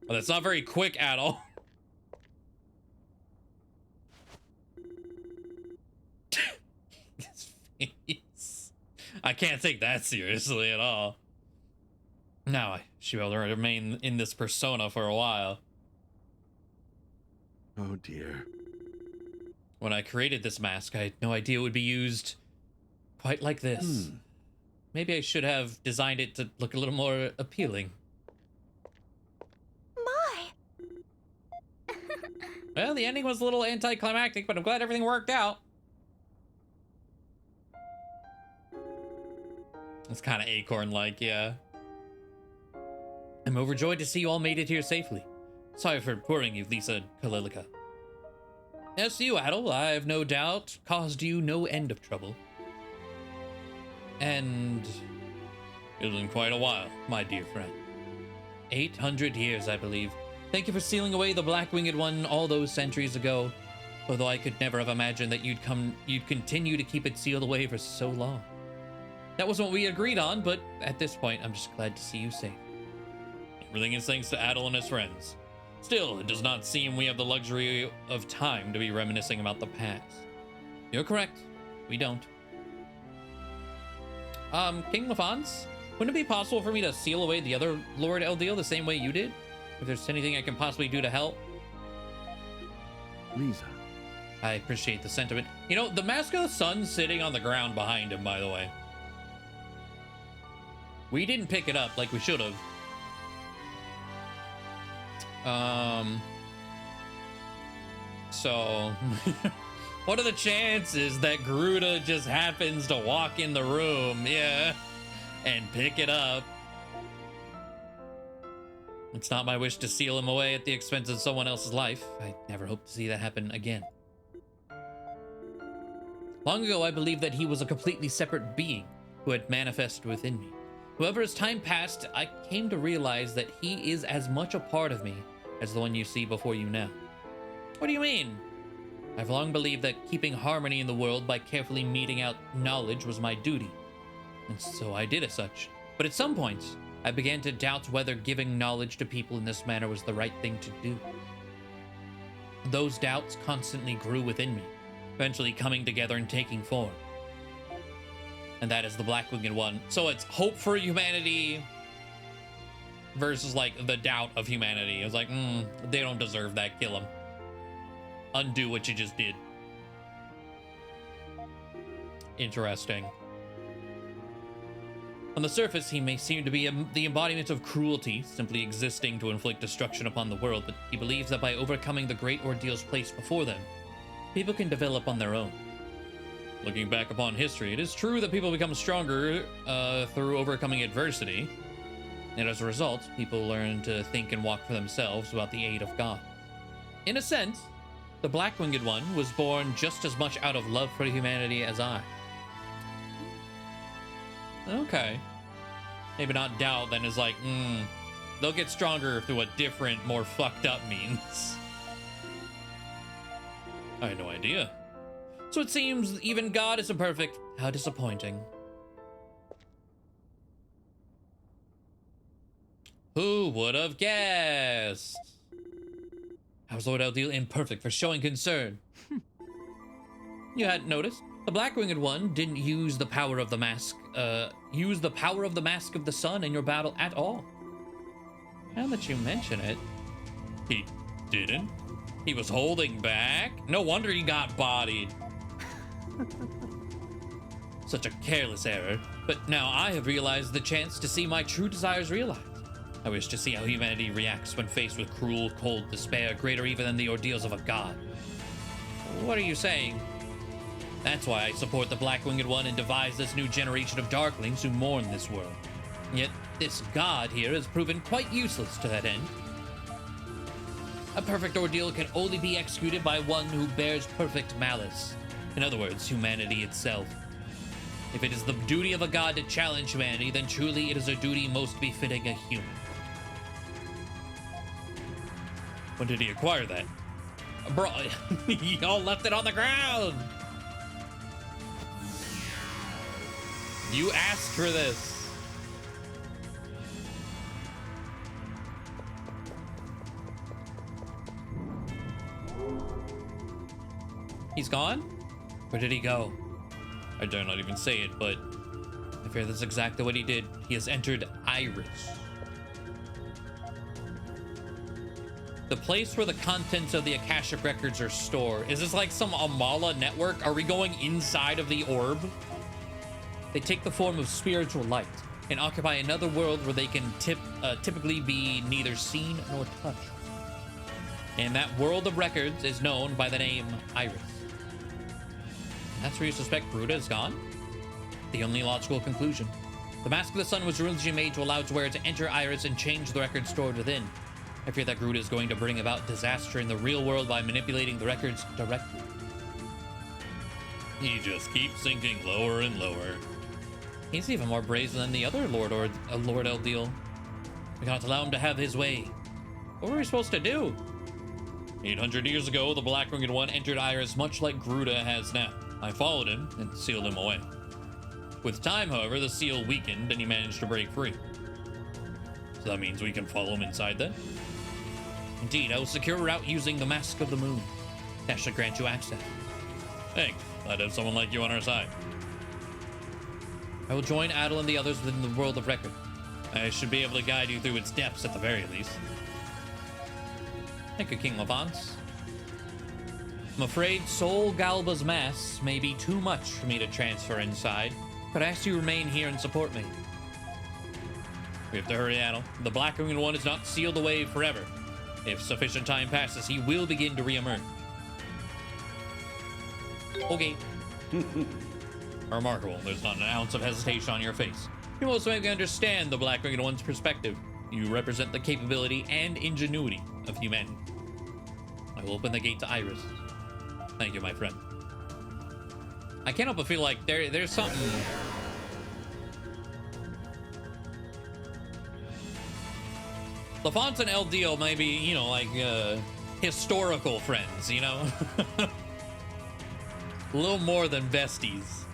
Oh, that's not very quick at all. His face. I can't take that seriously at all. Now I should be able to remain in this persona for a while. Oh dear. When I created this mask, I had no idea it would be used quite like this. Maybe I should have designed it to look a little more appealing. My. Well, the ending was a little anticlimactic, but I'm glad everything worked out. It's kind of Acorn-like, yeah. I'm overjoyed to see you all made it here safely. Sorry for boring you, Lisa and Kalilika. As to you, Adel, I've no doubt caused you no end of trouble. And it's been quite a while, my dear friend. 800 years, I believe. Thank you for sealing away the Black-Winged One all those centuries ago. Although I could never have imagined that you'd continue to keep it sealed away for so long. That wasn't what we agreed on, but at this point, I'm just glad to see you safe. Everything is thanks to Adel and his friends. Still, it does not seem we have the luxury of time to be reminiscing about the past. You're correct. We don't. King Lafons, wouldn't it be possible for me to seal away the other Lord Eldeal the same way you did? If there's anything I can possibly do to help? Lisa. I appreciate the sentiment. You know, the Mask of the Sun's sitting on the ground behind him, by the way. We didn't pick it up like we should have. So what are the chances that Gruda just happens to walk in the room, yeah, and pick it up? It's not my wish to seal him away at the expense of someone else's life. I never hope to see that happen again. Long ago, I believed that he was a completely separate being who had manifested within me. However, as time passed, I came to realize that he is as much a part of me as the one you see before you now. What do you mean? I've long believed that keeping harmony in the world by carefully meting out knowledge was my duty, and so I did as such. But at some points, I began to doubt whether giving knowledge to people in this manner was the right thing to do. Those doubts constantly grew within me, eventually coming together and taking form. And that is the Black-Winged One. So it's hope for humanity versus like the doubt of humanity. It was like, they don't deserve that, kill them. Undo what you just did. Interesting. On the surface, he may seem to be the embodiment of cruelty, simply existing to inflict destruction upon the world, but he believes that by overcoming the great ordeals placed before them, people can develop on their own. Looking back upon history, it is true that people become stronger through overcoming adversity, and as a result, people learn to think and walk for themselves without the aid of God. In a sense, the Black-Winged One was born just as much out of love for humanity as I. Okay. Maybe not doubt, then is like, they'll get stronger through what different, more fucked up means. I had no idea. So it seems even God isn't perfect. How disappointing. Who would have guessed? How was Lord Eldeal imperfect for showing concern? You hadn't noticed? The Black-Winged One didn't use the power of the mask, of the sun in your battle at all. Now that you mention it, he didn't? He was holding back? No wonder he got bodied. Such a careless error, but now I have realized the chance to see my true desires realized. I wish to see how humanity reacts when faced with cruel, cold despair, greater even than the ordeals of a god. What are you saying? That's why I support the Black-Winged One and devise this new generation of Darklings who mourn this world. Yet this god here has proven quite useless to that end. A perfect ordeal can only be executed by one who bears perfect malice. In other words, humanity itself. If it is the duty of a god to challenge humanity, then truly it is a duty most befitting a human. When did he acquire that? Bro, y'all left it on the ground. You asked for this. He's gone? Where did he go? I dare not even say it, but I fear that's exactly what he did. He has entered Iris. The place where the contents of the Akashic records are stored. Is this like some Amala network? Are we going inside of the orb? They take the form of spiritual light and occupy another world where they can typically be neither seen nor touched. And that world of records is known by the name Iris. That's where you suspect Bruta is gone? The only logical conclusion. The Mask of the Sun was originally made to allow its wearer to enter Iris and change the records stored within. I fear that Gruta is going to bring about disaster in the real world by manipulating the records directly. He just keeps sinking lower and lower. He's even more brazen than the other Lord Eldiel. We cannot allow him to have his way. What were we supposed to do? 800 years ago, the Black Winged One entered Iris much like Gruta has now. I followed him and sealed him away. With time, however, the seal weakened and he managed to break free. So that means we can follow him inside then? Indeed, I will secure a route using the Mask of the Moon. That should grant you access. Thanks. Glad to have someone like you on our side. I will join Adel and the others within the world of record. I should be able to guide you through its depths at the very least. Thank you, King Levance. I'm afraid Sol Galba's mass may be too much for me to transfer inside. Could I ask you to remain here and support me? We have to hurry, Adel. The Black Winged One is not sealed away forever. If sufficient time passes, he will begin to re-emerge. Okay. Remarkable. There's not an ounce of hesitation on your face. You most make me understand the Black Winged One's perspective. You represent the capability and ingenuity of humanity. I will open the gate to Iris. Thank you, my friend. I can't help but feel like there's something... Lafont and Eldiel may be, you know, like, historical friends, you know? A little more than besties.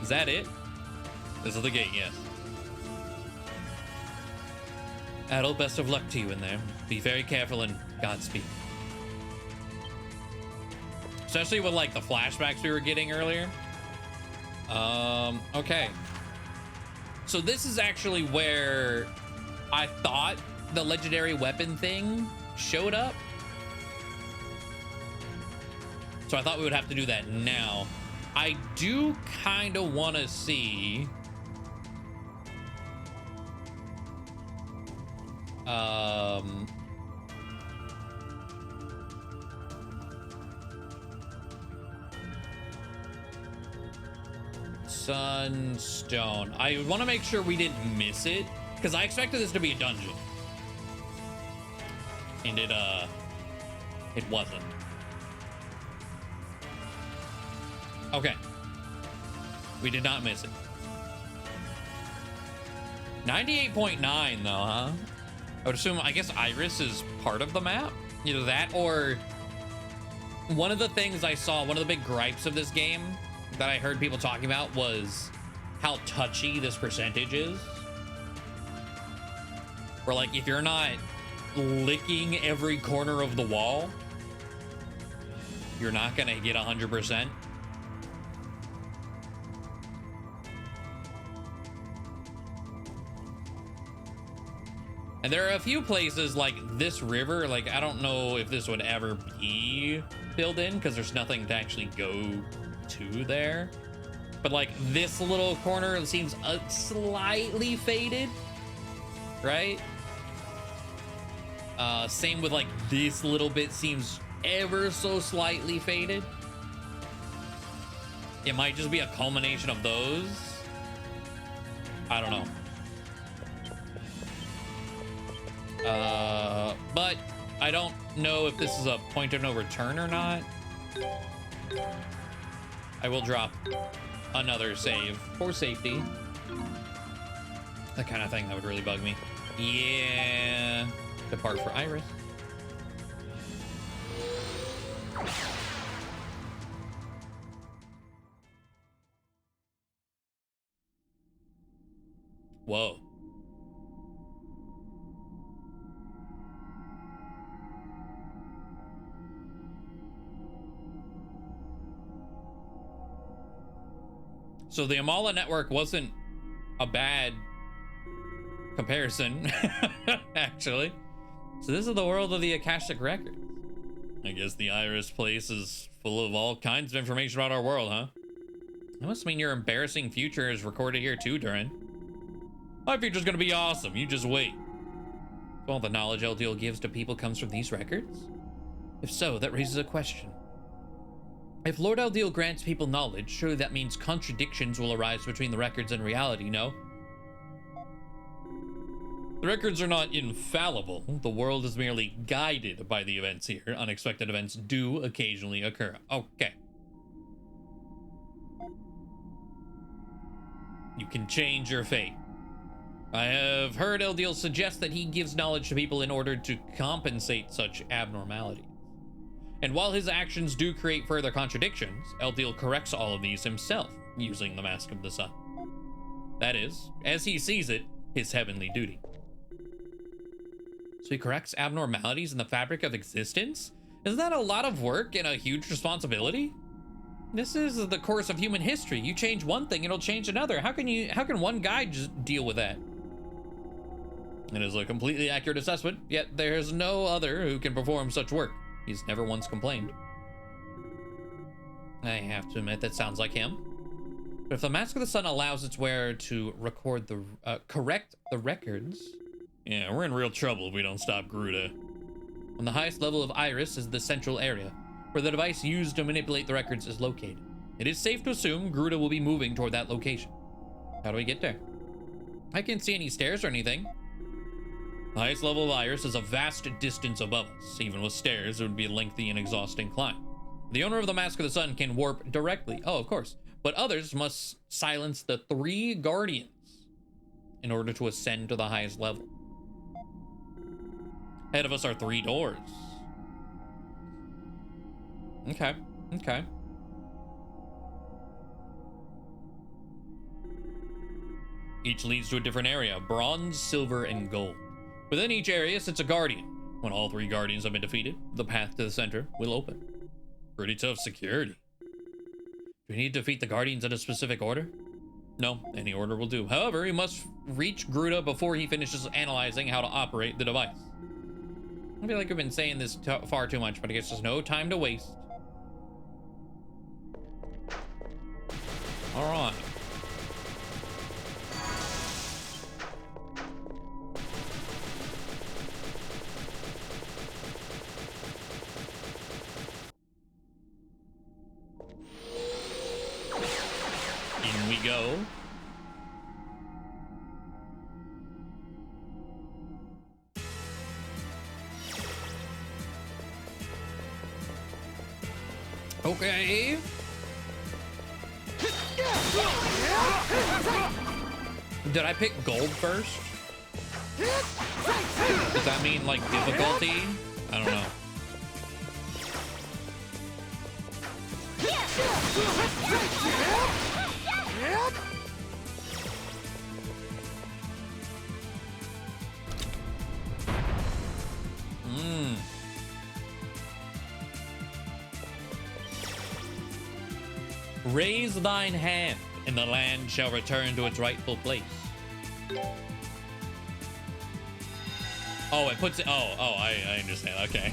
Is that it? This is the gate, yes. Adel, best of luck to you in there. Be very careful and Godspeed. Especially with, like, the flashbacks we were getting earlier. Okay. So this is actually where I thought the legendary weapon thing showed up. So I thought we would have to do that now. I do kind of want to see... Sunstone. I want to make sure we didn't miss it, because I expected this to be a dungeon. And it wasn't. Okay. We did not miss it. 98.9 though, huh? I would assume, I guess Iris is part of the map. Either that or one of the things I saw, one of the big gripes of this game that I heard people talking about was how touchy this percentage is. Where, like, if you're not licking every corner of the wall, you're not gonna get 100%. And there are a few places like this river, like, I don't know if this would ever be filled in because there's nothing to actually go to there. But like this little corner seems slightly faded, right? Same with like this little bit seems ever so slightly faded. It might just be a culmination of those. I don't know. But I don't know if this is a point of no return or not. I will drop another save for safety. That kind of thing that would really bug me. Yeah. Depart for Iris. Whoa. So the Amala network wasn't a bad comparison, actually. So this is the world of the Akashic Records. I guess the Iris place is full of all kinds of information about our world, huh? That must mean your embarrassing future is recorded here too, Durin. My future's gonna be awesome, you just wait. So all the knowledge LDL gives to people comes from these records? If so, that raises a question. If Lord Eldiel grants people knowledge, surely that means contradictions will arise between the records and reality, no? The records are not infallible. The world is merely guided by the events here. Unexpected events do occasionally occur. Okay. You can change your fate. I have heard Eldiel suggest that he gives knowledge to people in order to compensate such abnormalities. And while his actions do create further contradictions, Eldiel corrects all of these himself, using the Mask of the Sun. That is, as he sees it, his heavenly duty. So he corrects abnormalities in the fabric of existence? Isn't that a lot of work and a huge responsibility? This is the course of human history. You change one thing, it'll change another. How can one guy just deal with that? It is a completely accurate assessment, yet there is no other who can perform such work. He's never once complained. I have to admit that sounds like him. But if the Mask of the Sun allows its wearer to record the correct the records, yeah, we're in real trouble if we don't stop Gruda. On the highest level of Iris is the central area, where the device used to manipulate the records is located. It is safe to assume Gruda will be moving toward that location. How do we get there? I can't see any stairs or anything. The highest level of Iris is a vast distance above us. Even with stairs, it would be a lengthy and exhausting climb. The owner of the Mask of the Sun can warp directly. Oh, of course. But others must silence the 3 guardians in order to ascend to the highest level. Ahead of us are 3 doors. Okay. Each leads to a different area: bronze, silver, and gold. Within each area sits a guardian. When all 3 guardians have been defeated, the path to the center will open. Pretty tough security. Do we need to defeat the guardians in a specific order? No, any order will do. However, he must reach Gruda before he finishes analyzing how to operate the device. I feel like I've been saying this far too much, but I guess there's no time to waste. All right. In we go. Okay. Did I pick gold first? Does that mean like difficulty? I don't know. Raise thine hand, and the land shall return to its rightful place. Oh, it puts it. Oh, I understand. Okay.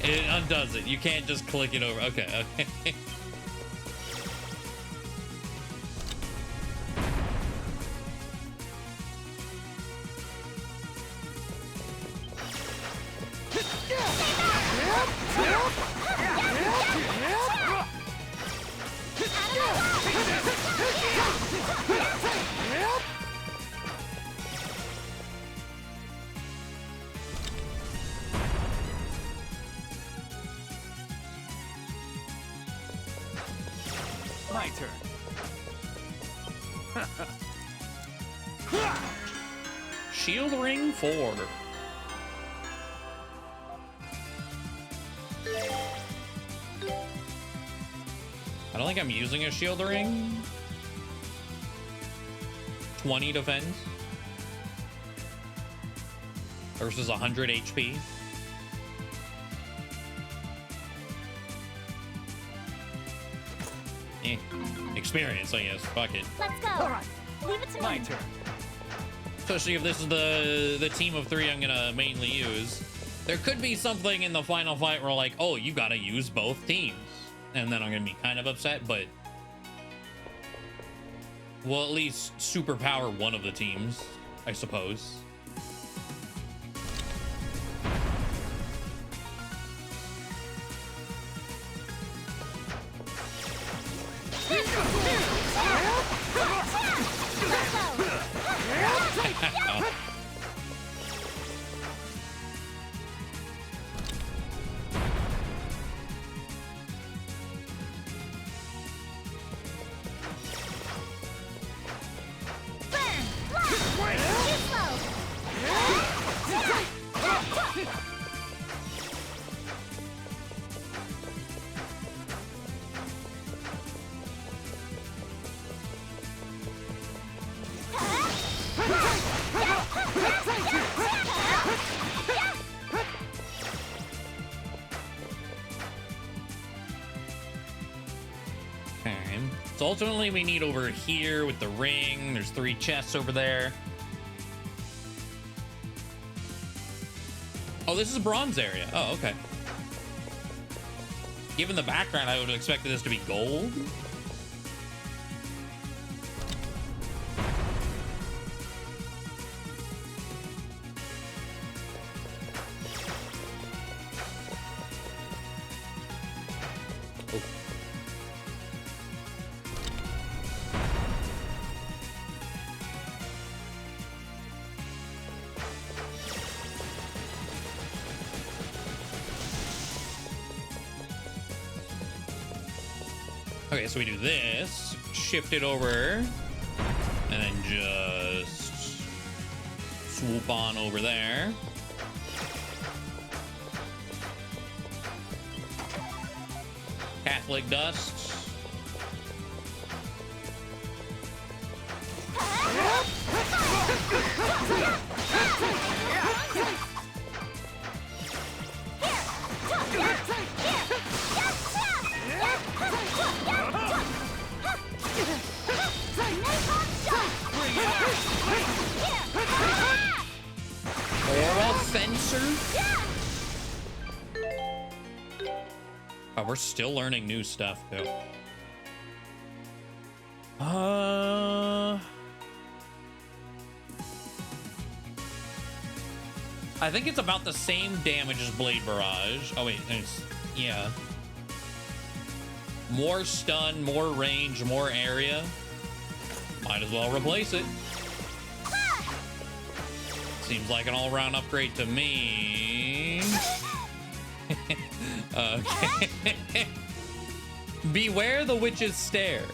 It undoes it. You can't just click it over. Okay. My turn. Shield ring 4. don't think I'm using a shield ring. 20 defense versus 100 HP. Experience, I guess. Fuck it. Let's go. All right, Leave it to my me. turn. Especially if this is the team of 3 I'm gonna mainly use. There could be something in the final fight where like, oh, you gotta use both teams, and then I'm gonna be kind of upset, but we'll at least superpower one of the teams, I suppose. So ultimately we need over here with the ring. There's 3 chests over there. Oh, this is a bronze area. Oh, okay. Given the background, I would have expected this to be gold. Okay, so we do this, shift it over, and then just swoop on over there. Catholic dust. Oh, we're still learning new stuff, too. I think it's about the same damage as Blade Barrage. Oh, wait, it's, yeah. More stun, more range, more area. Might as well replace it. Seems like an all-around upgrade to me. Okay. Beware the witch's stare.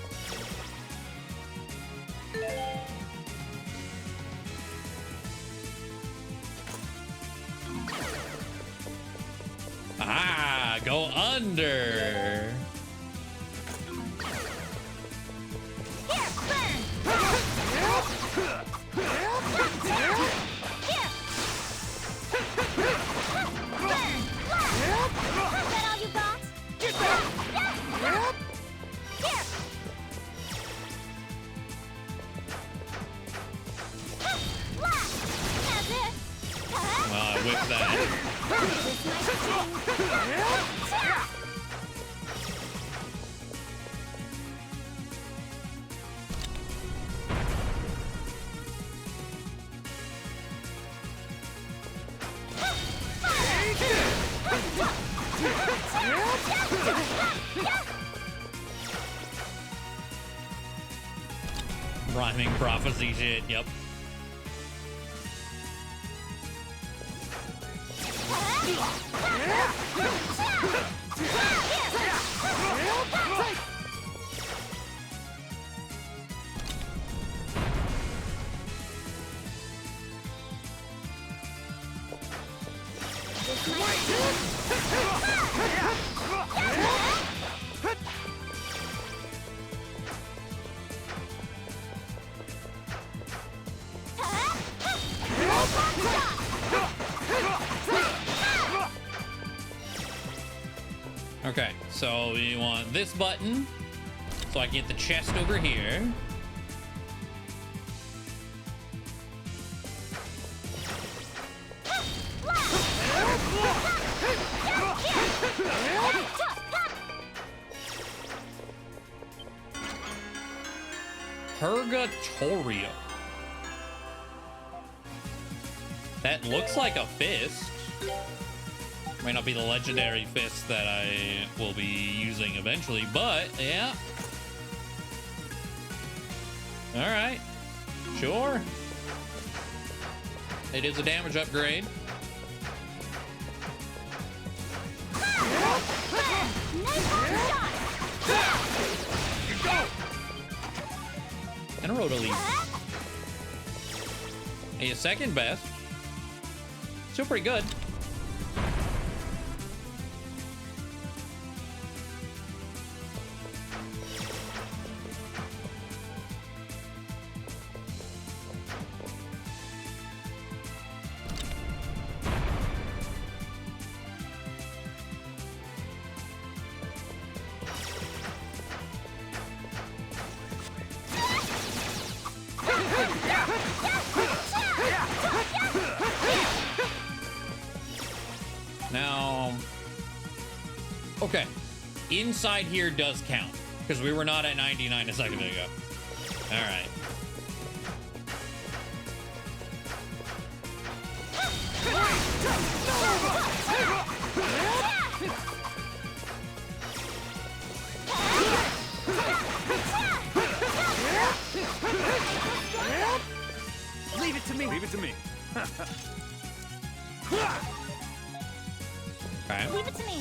Ah, go under. With that. Rhyming prophecy shit, yep. Okay, so we want this button so I can get the chest over here. Purgatorio. That looks like a fist. Might not be the legendary fist that I will be using eventually, but yeah. All right, sure. It is a damage upgrade. And a Rotoleaf. A second best. Still pretty good. Now, okay, inside here does count because we were not at 99 a second ago. All right. Leave it to me. Leave it to me. Okay. Leave it to me.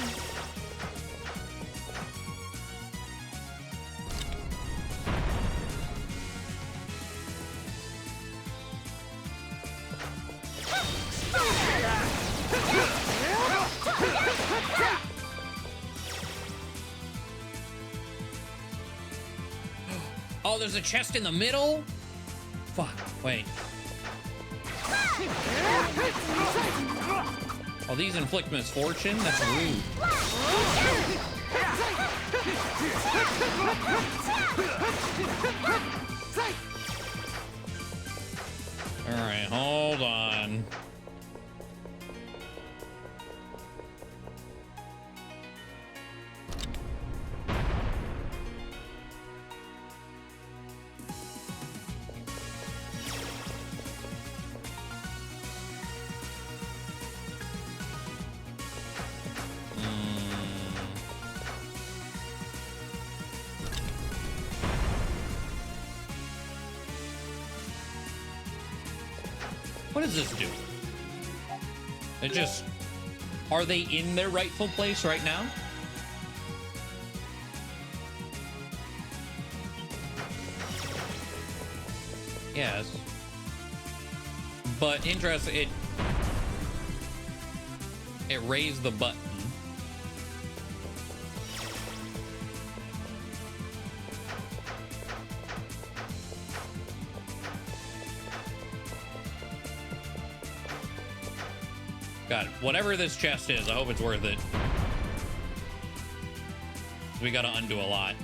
Oh, there's a chest in the middle? Fuck, wait. Oh, these inflict misfortune? That's rude. All right, hold on. What does this do? It just... Are they in their rightful place right now? Yes. But interesting, it raised the button. God, whatever this chest is, I hope it's worth it. We gotta undo a lot.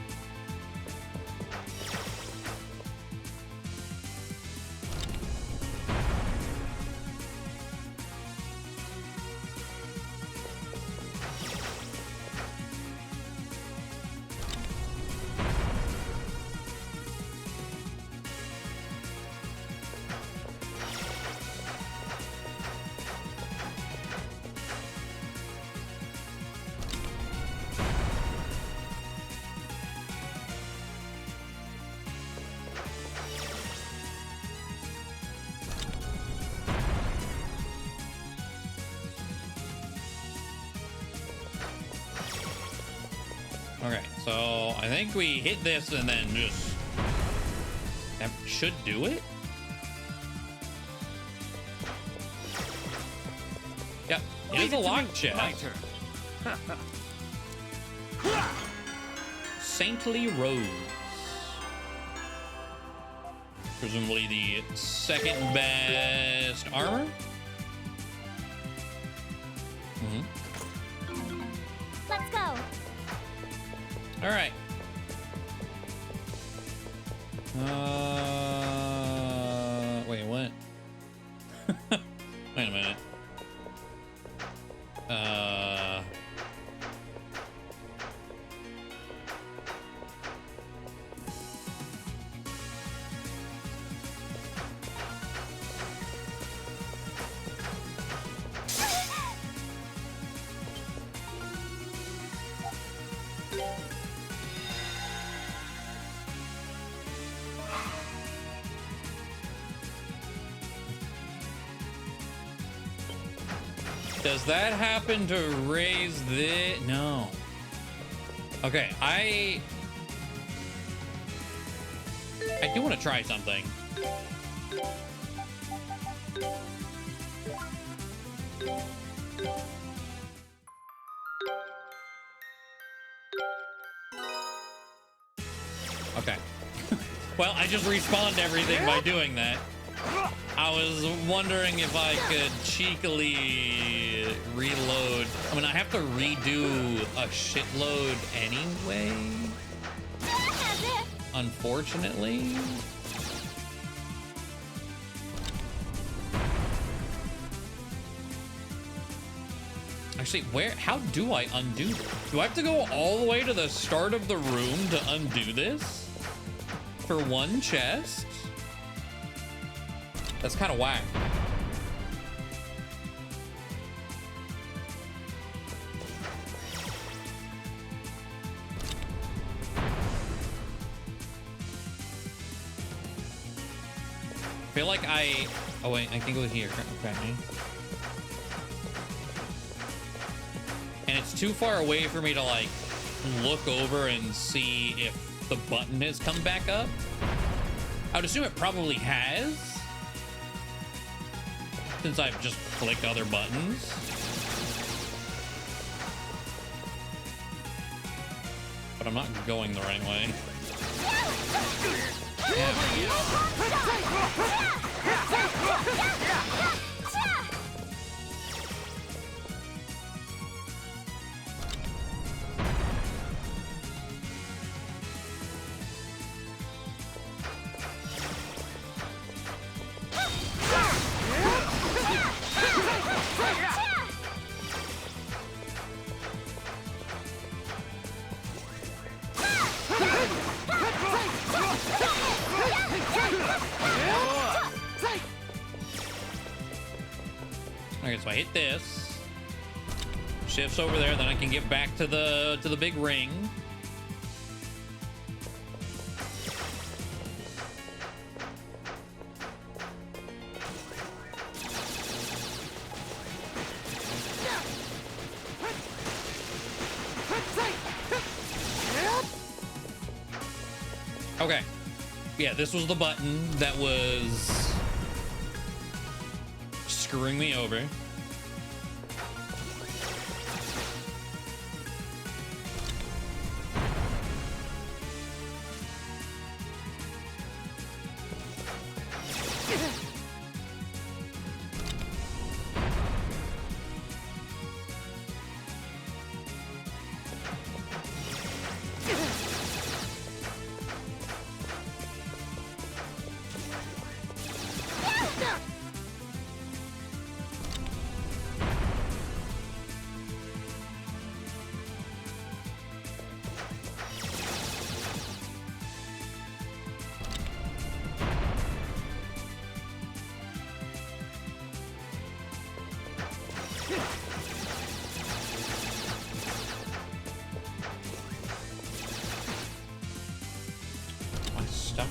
Okay, so I think we hit this and then just... That should do it? Yep, it is a lock chest. Saintly Rose. Presumably the second best armor? Let's go. All right. Wait, what? Wait a minute. Does that happen to raise the... No. Okay, I do want to try something. Okay. Well, I just respawned everything by doing that. I was wondering if I could cheekily reload. I mean, I have to redo a shitload anyway. Unfortunately. Actually, how do I undo this? Do I have to go all the way to the start of the room to undo this? For one chest? That's kind of whack. I feel like oh wait, I can go here. Okay. And it's too far away for me to like look over and see if the button has come back up. I would assume it probably has, since I've just clicked other buttons. But I'm not going the right way. Yeah. Okay, so I hit this. Shifts over there, then I can get back to the big ring. Okay. Yeah, this was the button that was screwing me over.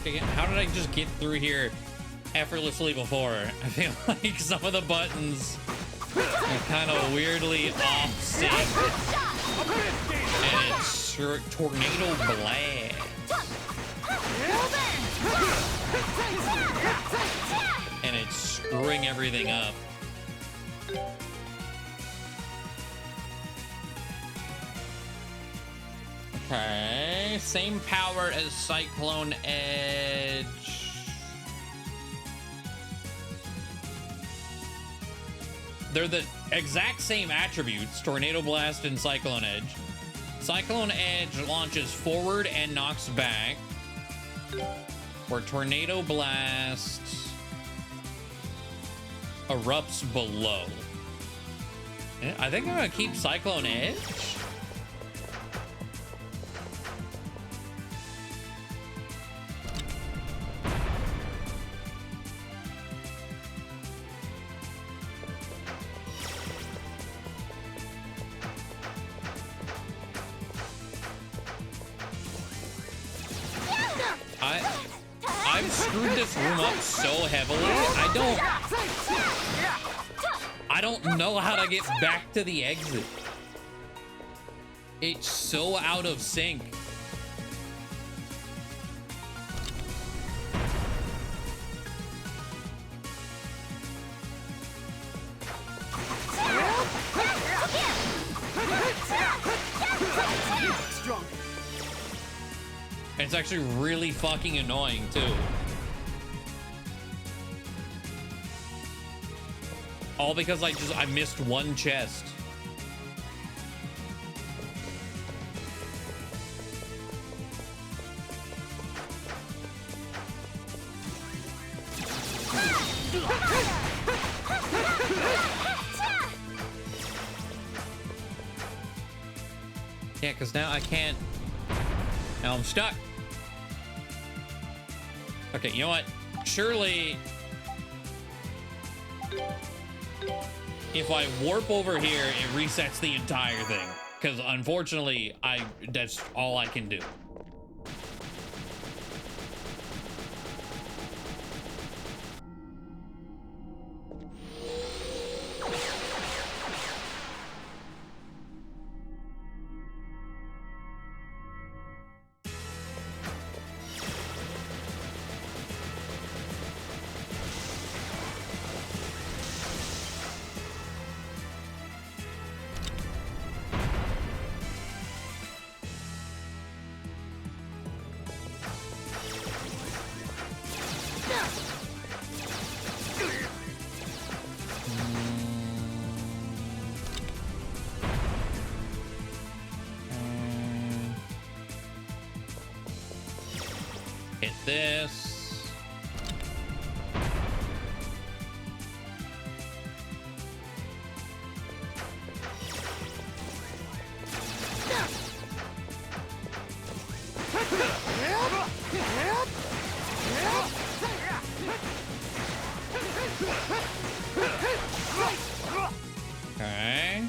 Again. How did I just get through here effortlessly before? I feel like some of the buttons are kind of weirdly off sync. And it's tornado blast. And it's screwing everything up. Okay, same power as Cyclone Edge. They're the exact same attributes, Tornado Blast and Cyclone Edge. Cyclone Edge launches forward and knocks back. Where Tornado Blast erupts below. Yeah, I think I'm gonna keep Cyclone Edge. I've screwed this room up so heavily. I don't know how to get back to the exit. It's so out of sync. It's actually really fucking annoying too. All because I missed one chest. Yeah, because now I can't. Now I'm stuck. Okay, you know what? Surely, if I warp over here, it resets the entire thing. Because unfortunately, that's all I can do. Hit this. Okay.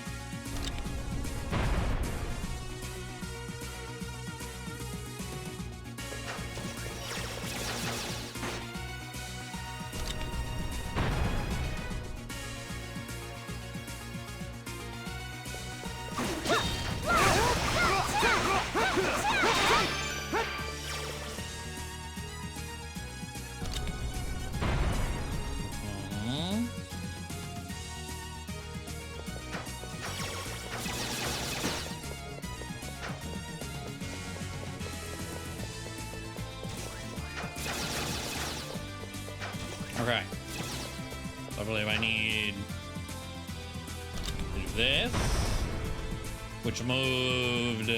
Okay. I believe I need this, which moved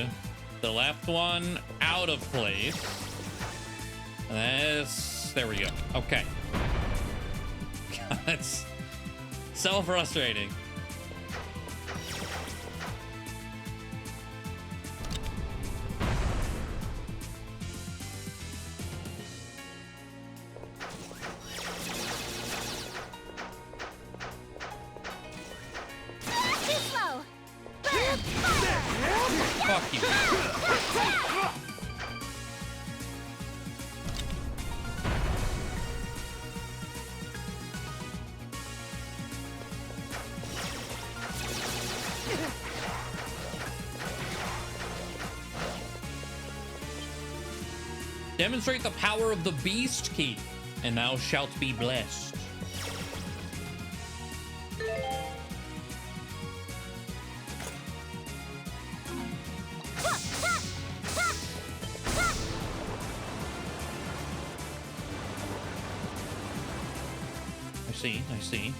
the left one out of place. And this, there we go. Okay. That's so frustrating. Fuck you. Demonstrate the power of the beast key, and thou shalt be blessed. I see.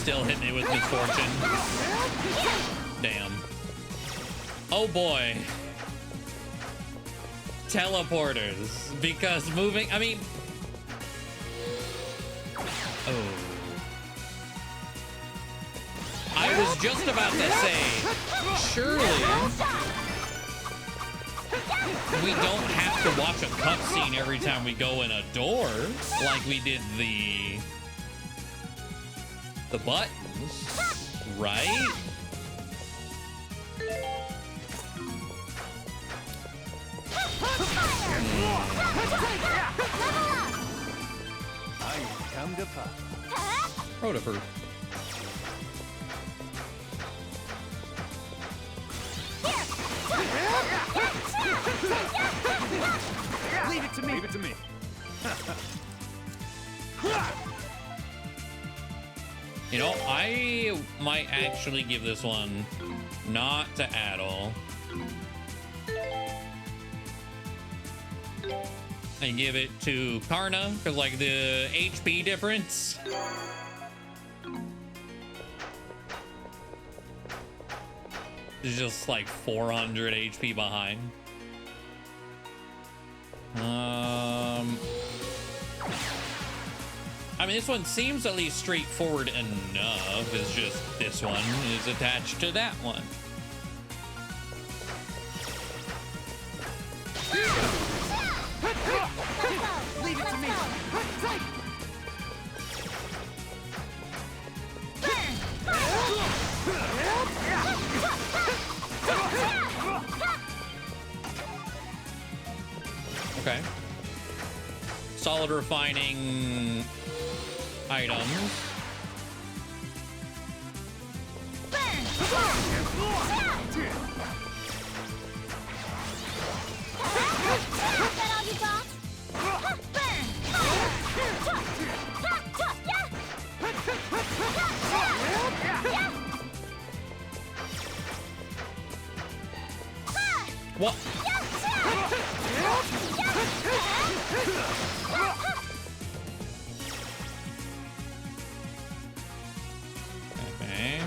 still hit me with misfortune. Damn. Oh boy. Teleporters. Because moving, I mean... Oh. I was just about to say, surely we don't have to watch a cutscene every time we go in a door like we did the buttons, right? Rotafur. Leave it to me. Leave it to me. You know, I might actually give this one not to Adel and give it to Karna, because like the HP difference. Is just like 400 HP behind. I mean, this one seems at least straightforward enough. It's just this one is attached to that one. Leave it to me. Okay. Solid refining items. What? Okay.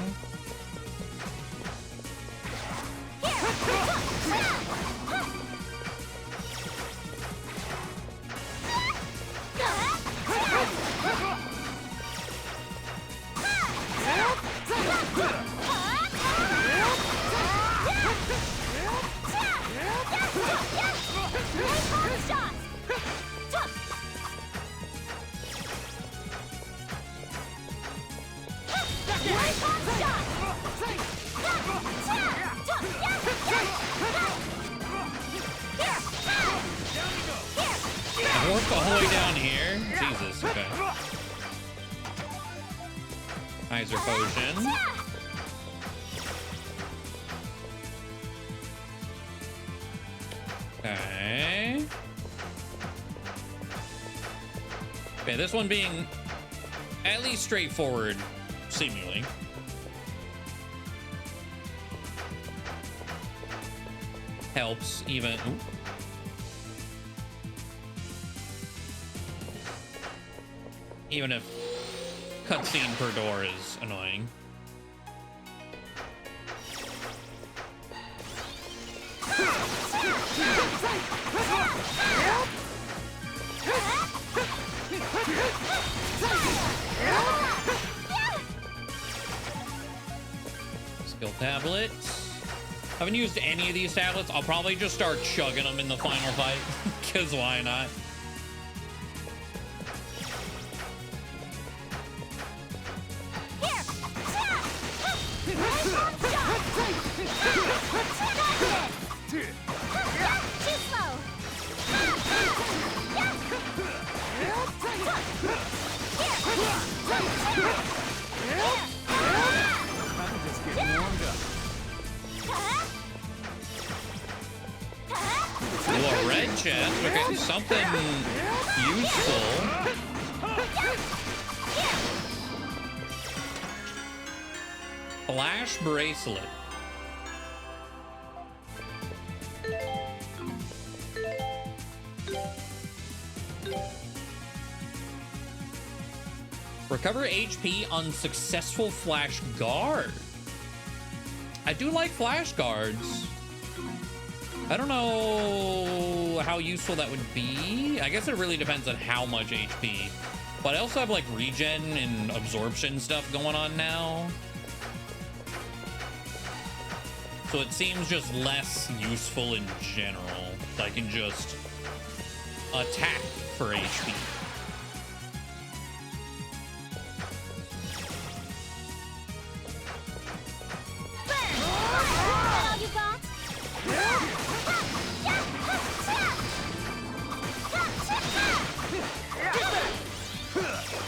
I worked the whole way down here. Jesus, okay. Heiser potion. Okay. Okay, this one being at least straightforward, seemingly. Helps even. Ooh. Even if cutscene per door is annoying. Skill tablets. Haven't used any of these tablets. I'll probably just start chugging them in the final fight, because why not? Ooh, a red chest. Okay, something useful. Flash bracelet. Recover HP on successful flash guard. I do like flash guards. I don't know how useful that would be. I guess it really depends on how much HP. But I also have like regen and absorption stuff going on now. So it seems just less useful in general. I can just attack for HP. All you got?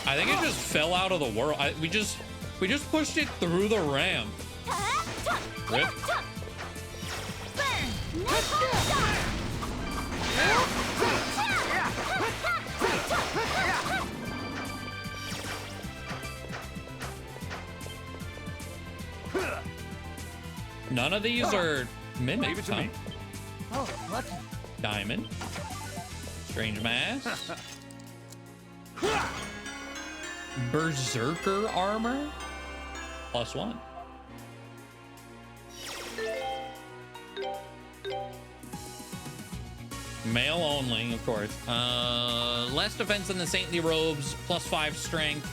I think it just fell out of the world. We just pushed it through the ramp. Rip. None of these are mimics, Leave it to huh? me. Oh, lucky. Diamond. Strange mass. Berserker armor. +1. Male only, of course. Less defense than the saintly robes, +5 strength,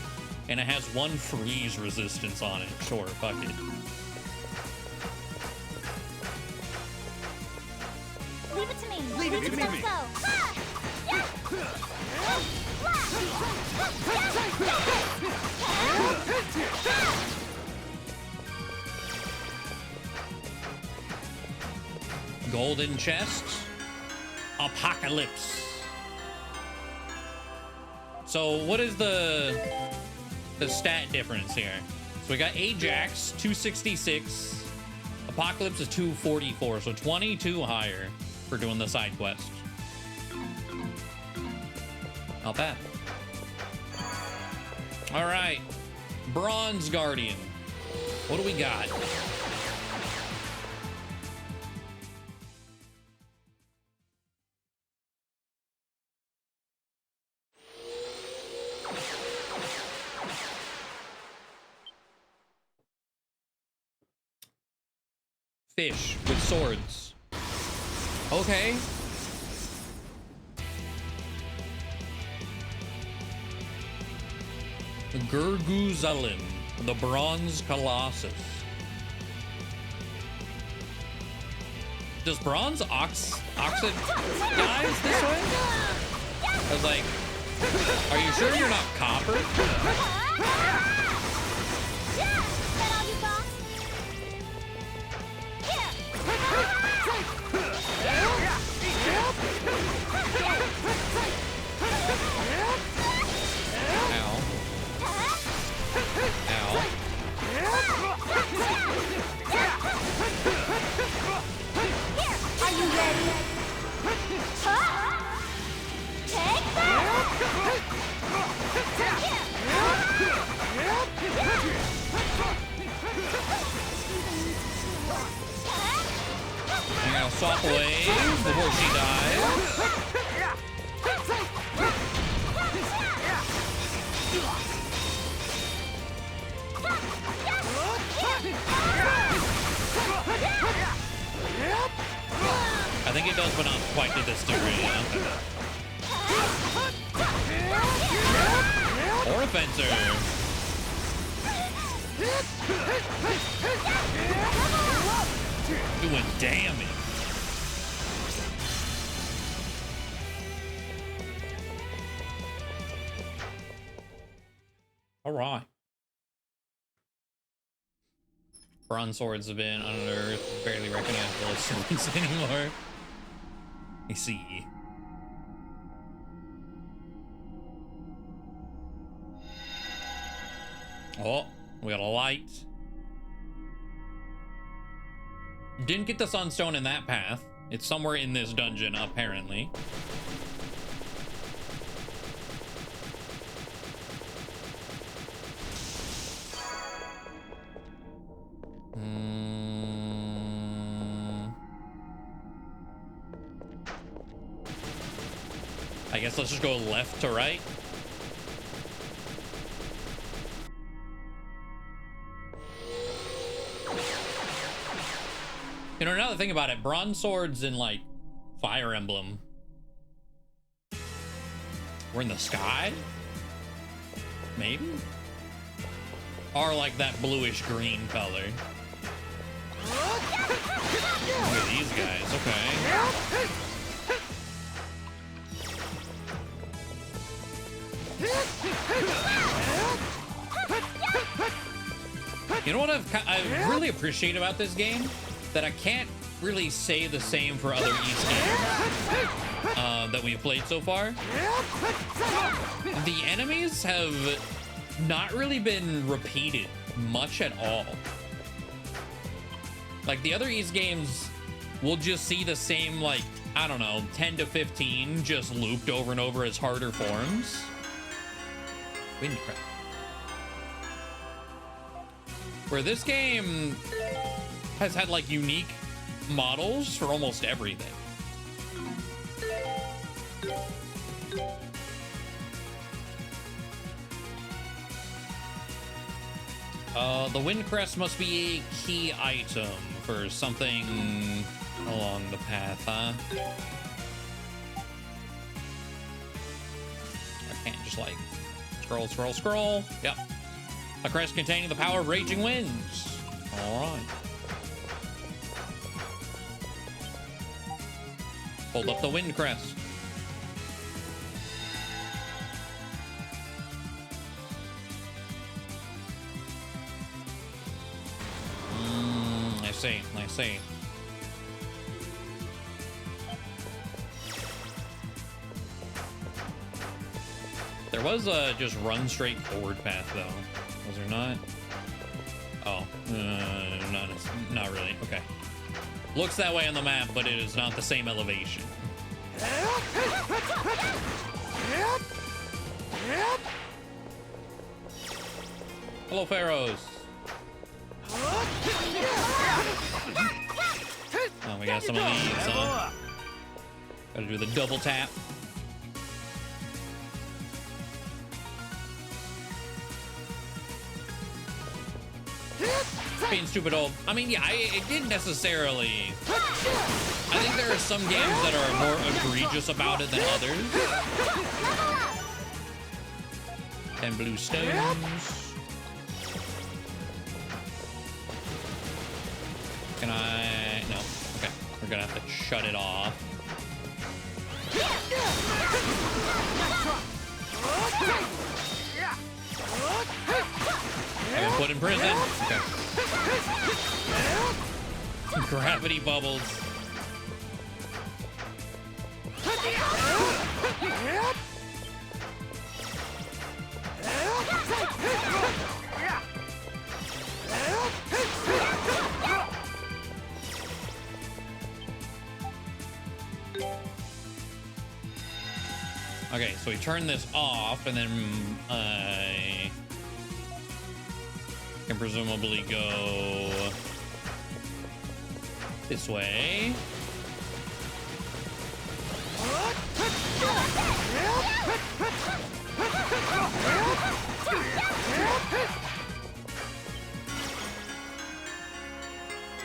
and it has 1 freeze resistance on it. Sure, fuck it. Leave it to me. Leave it to me. Let's go. Golden chest. Apocalypse. So what is the stat difference here? So we got Ajax 266. Apocalypse is 244, so 22 higher for doing the side quest. Not bad. All right, Bronze Guardian. What do we got? Fish with swords. Okay. Gurguzalin, the Bronze Colossus. Does bronze oxidize this way? I was like, are you sure you're not copper? Ow. Ow. Are you ready? Take that! I'm gonna swap away before she dies. I think it does, but not quite to this degree. Or a fencer. Doing damage. All right. Bronze swords have been unearthed, barely recognizable as swords anymore. I see. Oh, we got a light. Didn't get the sunstone in that path. It's somewhere in this dungeon, apparently. I guess let's just go left to right. You know, now that I think about it, bronze swords in like Fire Emblem were in the sky, maybe, or like that bluish green color. Look at these guys. Okay. You know what I really appreciate about this game? That I can't really say the same for other East games that we've played so far. The enemies have not really been repeated much at all. Like the other East games, we'll just see the same, like, I don't know, 10 to 15 just looped over and over as harder forms. Windcraft. Where this game has had like unique models for almost everything. The wind crest must be a key item for something along the path, huh? I can't just like scroll. Yep. A crest containing the power of raging winds. All right. Hold up the wind crest. I see. There was a just run straight forward path though. Was there not? Oh, not really. Okay. Looks that way on the map, but it is not the same elevation. Hello, Pharaohs. Oh, we got some of these, huh? Gotta do the double tap. Being stupid old. I mean, yeah, it didn't necessarily. I think there are some games that are more egregious about it than others. 10 blue stones. Can I? No. Okay. We're gonna have to shut it off. I've been put in prison. Okay. Gravity bubbles. Okay, so we turn this off, and then I can presumably go this way.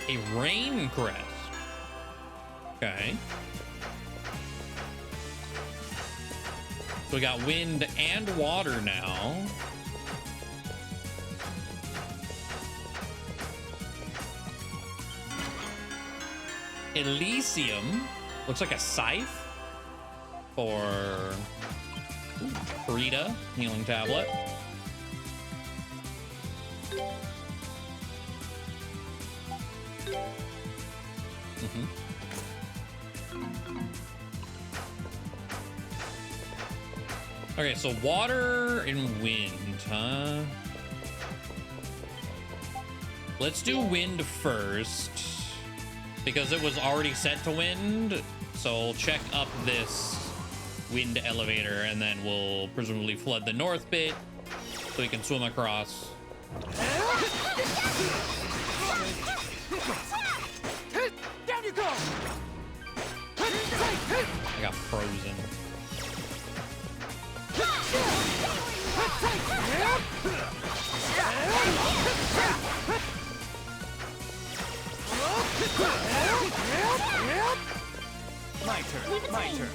A rain crest. Okay. So we got wind and water now. Elysium. Looks like a scythe for Rita. Healing tablet. Okay, so water and wind, huh? Let's do wind first, because it was already set to wind. So we'll check up this wind elevator, and then we'll presumably flood the north bit so we can swim across. Down you go! I got frozen. My turn. Leave it to My me. turn.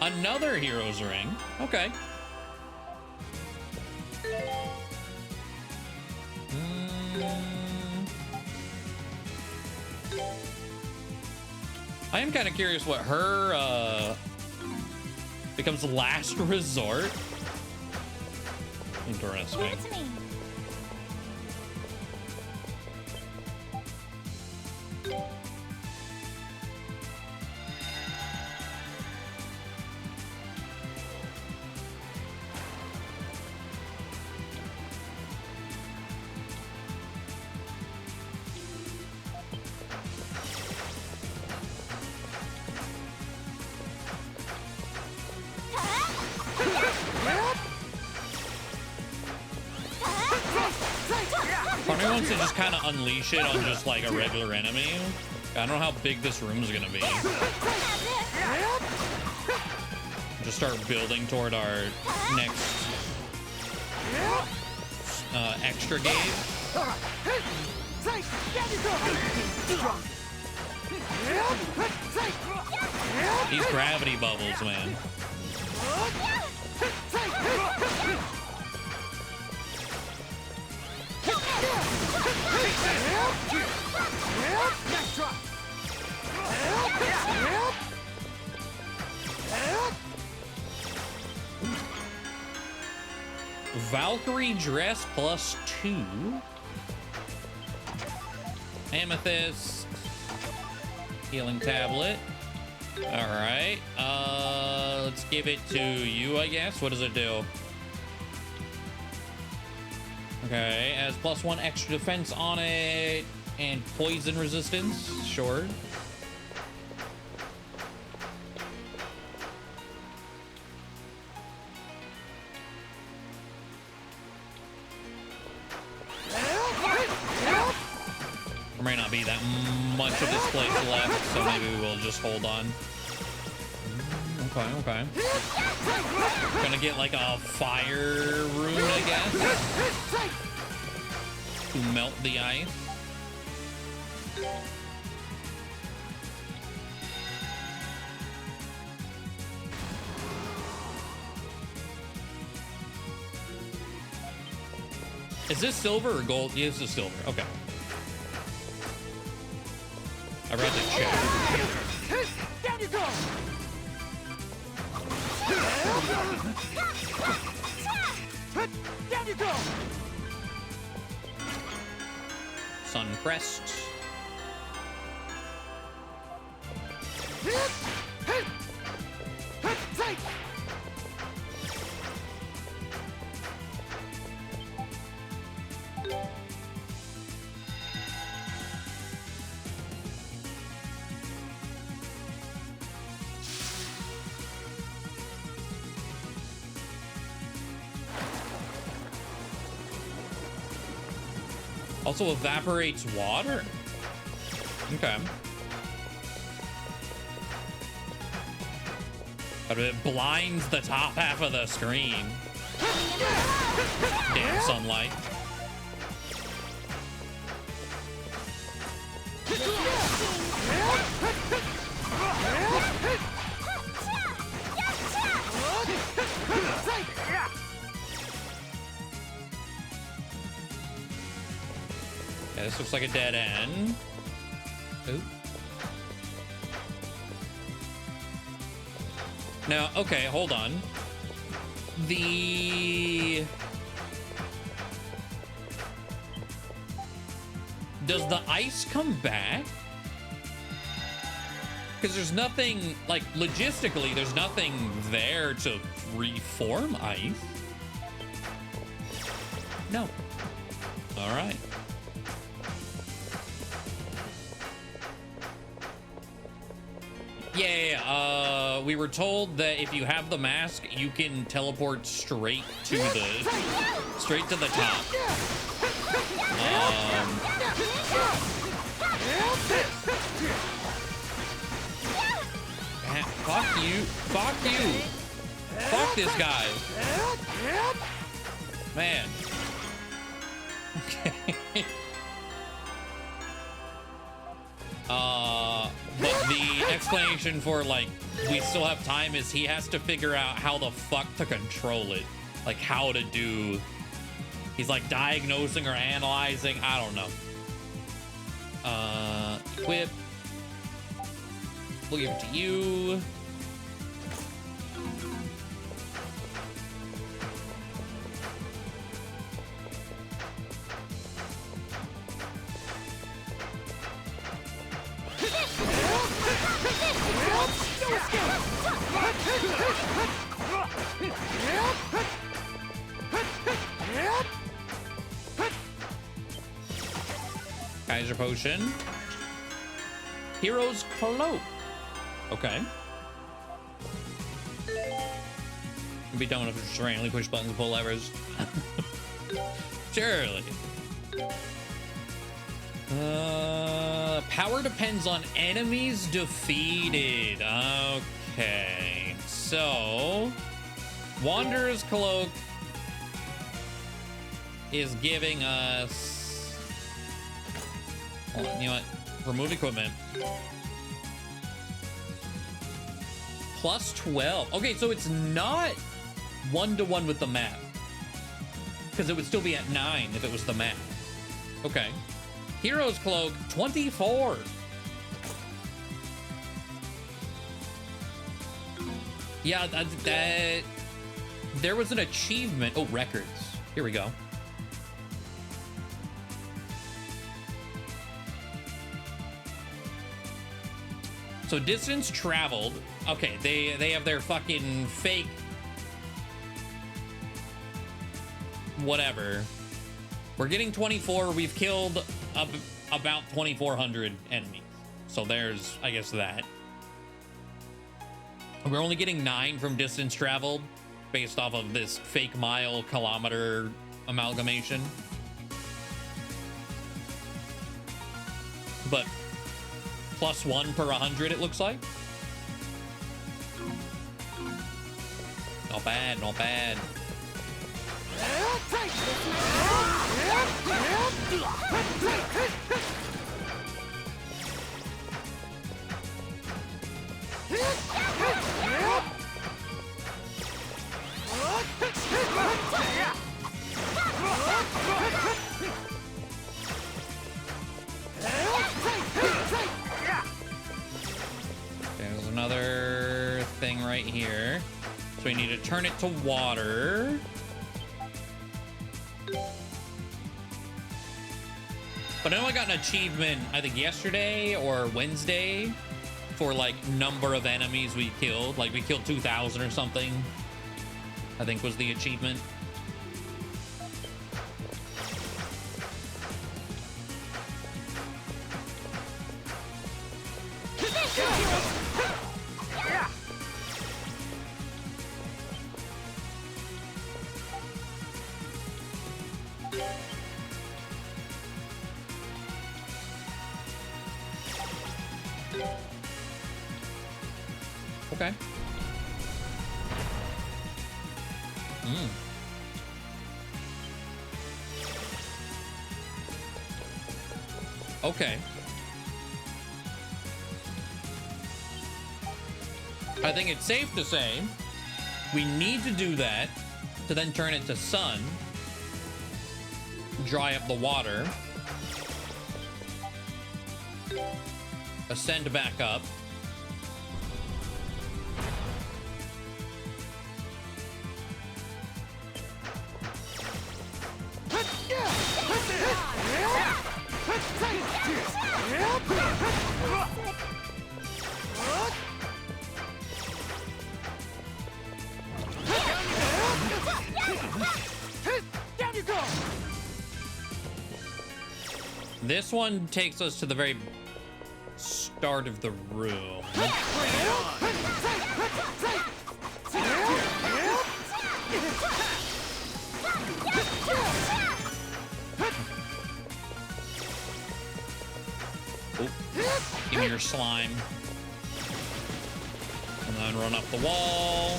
Another hero's ring. Okay. I am kind of curious what her becomes last resort. Interesting. Leave it to me. Part of me wants to just kind of unleash it on just like a regular enemy. I don't know how big this room is gonna be. Just start building toward our next extra game. These gravity bubbles, man. Valkyrie dress +2. Amethyst. Healing tablet. All right. Let's give it to you, I guess. What does it do? Okay, has +1 extra defense on it and poison resistance. Sure. There may not be that much of this place left, so maybe we'll just hold on. Okay, okay. Gonna get like a fire rune, I guess, to melt the ice. Is this silver or gold? Yeah, this is silver. Okay. I read the chat. Down you go. Down you go. Sun crest. Also evaporates water. Okay. But it blinds the top half of the screen. Damn sunlight. Okay, this looks like a dead end. Ooh. Now, okay, hold on. Does the ice come back? Because there's nothing, like, logistically, there's nothing there to reform ice. No. All right. Yeah, we were told that if you have the mask, you can teleport straight to the top. Fuck you. Fuck you. Fuck this guy. Man. But the explanation for, like, we still have time is he has to figure out how the fuck to control it. Like, how to do... He's, like, diagnosing or analyzing. I don't know. Equip. We'll give it to you. Kaiser Potion. Hero's Cloak. Okay. Be done if it's just randomly push buttons and pull levers. Surely. Power depends on enemies defeated. Okay. So, Wanderer's Cloak is giving us... Hold on, you know what? Remove equipment. Plus 12. Okay, so it's not 1-to-1 with the map. Because it would still be at 9 if it was the map. Okay. Hero's Cloak, 24. Yeah, that there was an achievement. Oh, records. Here we go. So distance traveled. Okay, they have their fucking fake whatever. We're getting 24. We've killed about 2,400 enemies. So there's, I guess, that. We're only getting 9 from distance traveled based off of this fake mile kilometer amalgamation. But plus 1 per 100, it looks like. Not bad, not bad. There's another thing right here. So we need to turn it to water. But I know I got an achievement, I think yesterday or Wednesday, for like number of enemies we killed. Like we killed 2,000 or something, I think was the achievement. Okay. Okay. I think it's safe to say we need to do that to then turn it to sun, dry up the water, ascend back up. Down you go. This one takes us to the very start of the room. Oh, give me your slime. And then run up the wall.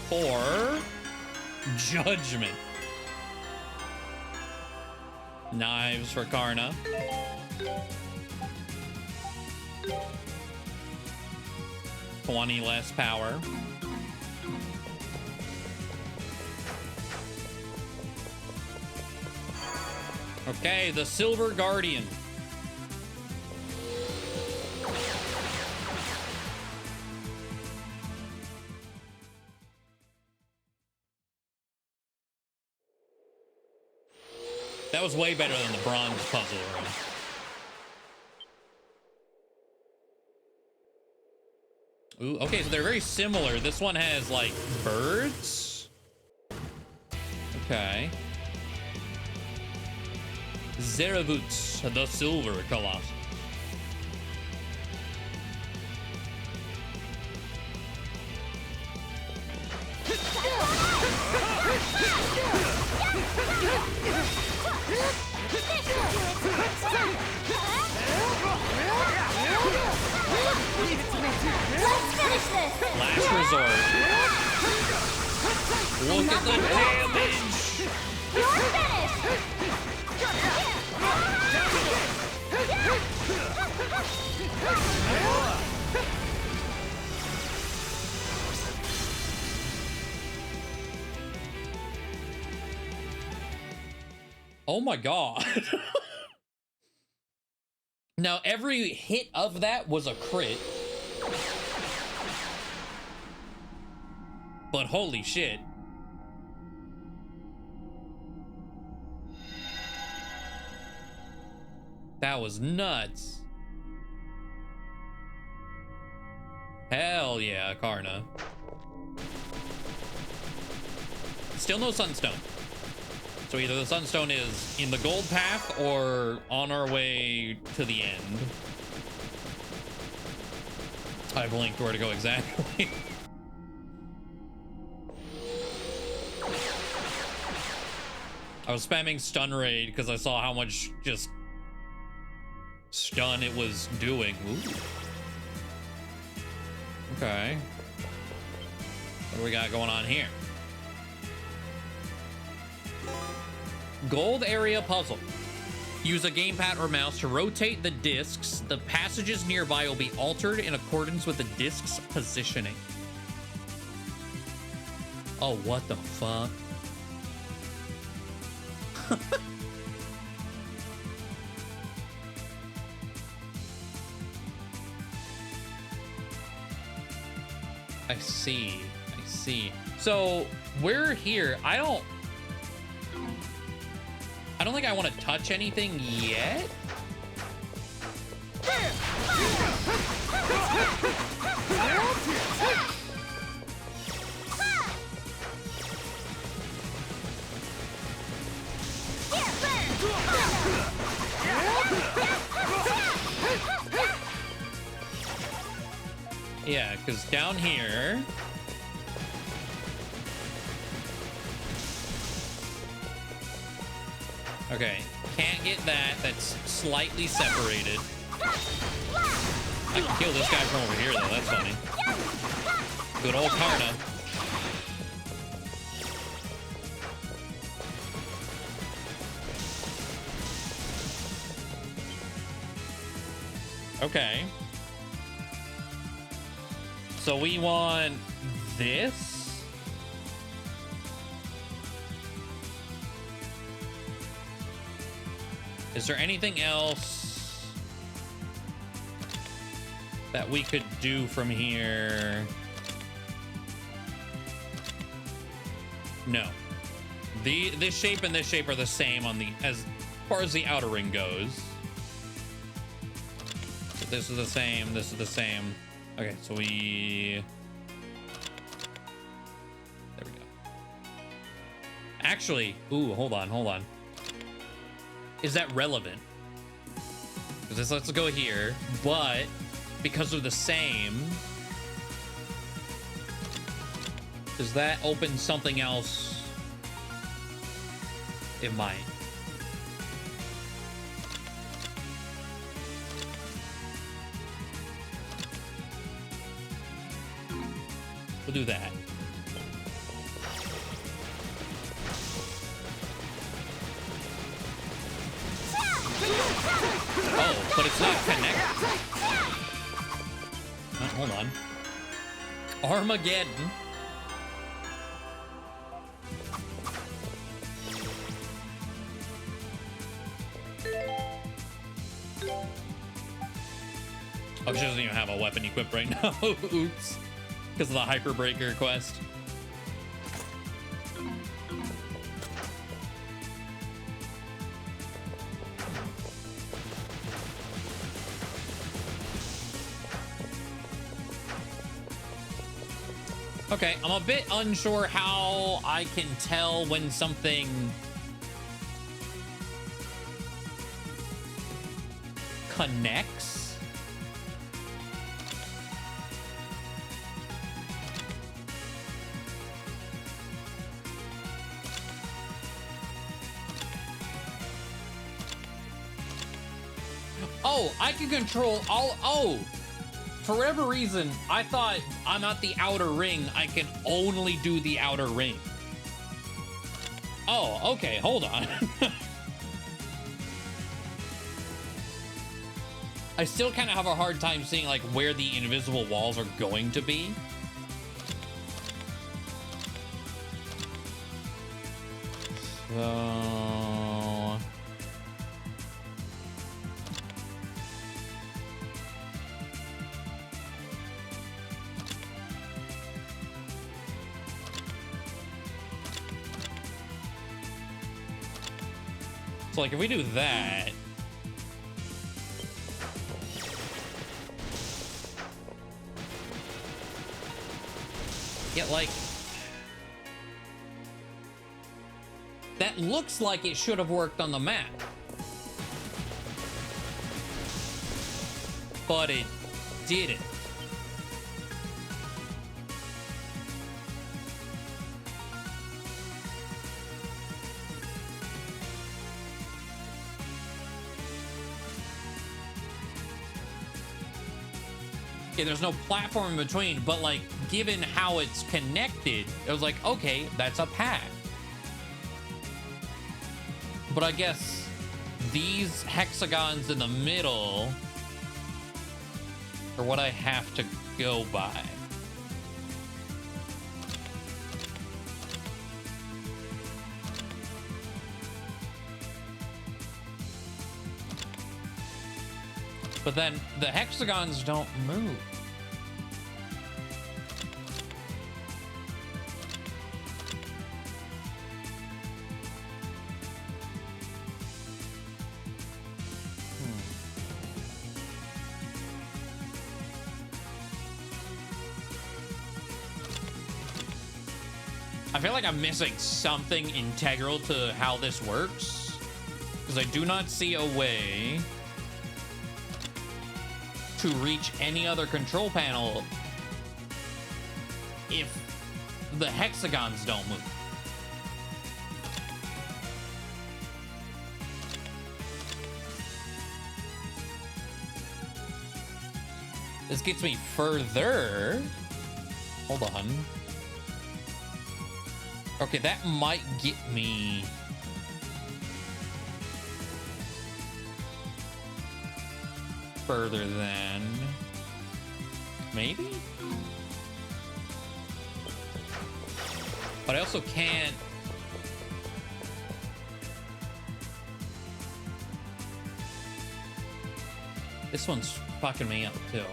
For judgment. Knives for Karna. $20 less power. Okay, the Silver Guardian. That was way better than the bronze puzzle room. Ooh, okay, so they're very similar. This one has, like, birds. Okay. Zeravuts, the Silver Colossus. Let's finish this! Last resort. Look at the damage! You're finished! Oh my god. Now, every hit of that was a crit. But holy shit. That was nuts. Hell yeah, Karna. Still no Sunstone. So either the Sunstone is in the gold path or on our way to the end. I blinked where to go exactly. I was spamming stun raid because I saw how much just stun it was doing. Ooh. Okay. What do we got going on here? Gold area puzzle. Use a gamepad or mouse to rotate the discs. The passages nearby will be altered in accordance with the disc's positioning. Oh, what the fuck? I see. I see. So we're here. I don't think I want to touch anything yet. Yeah, because down here... Okay, can't get that. That's slightly separated. I can kill this guy from over here, though. That's funny. Good old Karna. Okay. So we want this. Is there anything else that we could do from here? No. This shape and this shape are the same on the as far as the outer ring goes. So this is the same. This is the same. Okay, so we... There we go. Actually, ooh, hold on, hold on. Is that relevant? Because let's go here, but because of the same, does that open something else? It might. We'll do that. but it's not connected. Hold on. Armageddon. Oh, she doesn't even have a weapon equipped right now. Oops. Because of the Hyperbreaker quest. Okay, I'm a bit unsure how I can tell when something connects. Oh, I can control all. Oh. For whatever reason, I thought I'm at the outer ring. I can only do the outer ring. Oh, okay, hold on. I still kind of have a hard time seeing like where the invisible walls are going to be. So... So, like, if we do that... Yeah, like... That looks like it should have worked on the map. But it didn't. Okay, there's no platform in between, but like, given how it's connected, it was like, okay, that's a path. But I guess these hexagons in the middle are what I have to go by. But then the hexagons don't move. I feel like I'm missing something integral to how this works, because I do not see a way to reach any other control panel if the hexagons don't move. This gets me further. Hold on. Okay, that might get me further than maybe, but I also can't. This one's fucking me up too.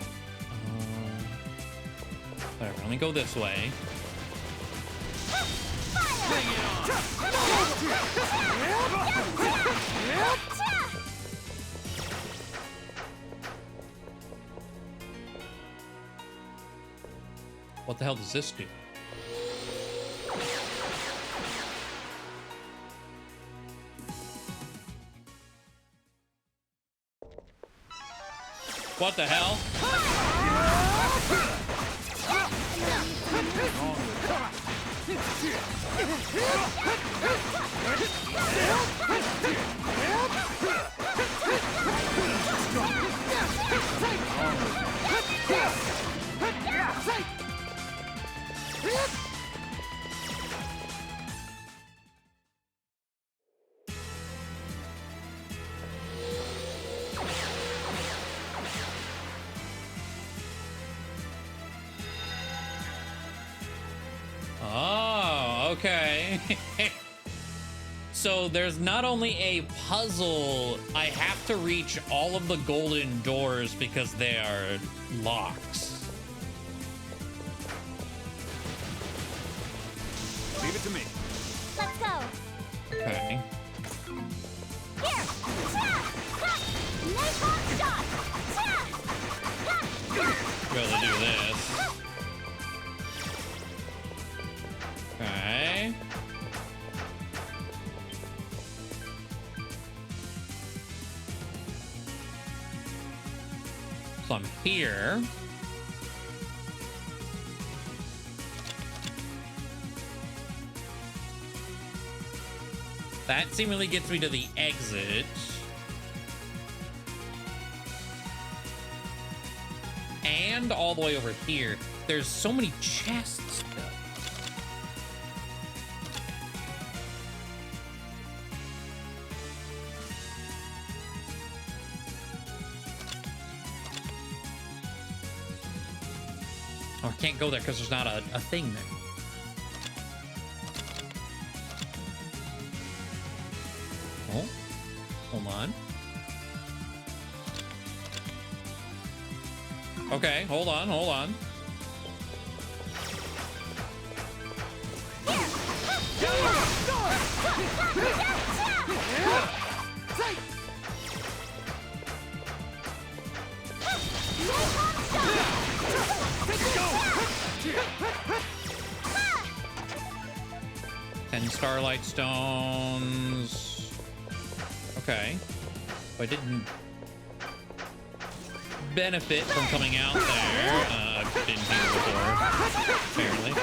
Whatever, let me go this way. What the hell does this do? What the hell? Okay. So there's not only a puzzle, I have to reach all of the golden doors because they are locks. Leave it to me. Let's go. Okay. Here. Cha! Ha! Napalm shot. Cha! Ha! Ha! Be able to do this. Okay. So I'm here. That seemingly gets me to the exit. And all the way over here. There's so many chests still. Oh, I can't go there because there's not a thing there. Oh, hold on. Okay, hold on, hold on. And Starlight Stones. Okay. I didn't benefit from coming out there. I've been here before, apparently.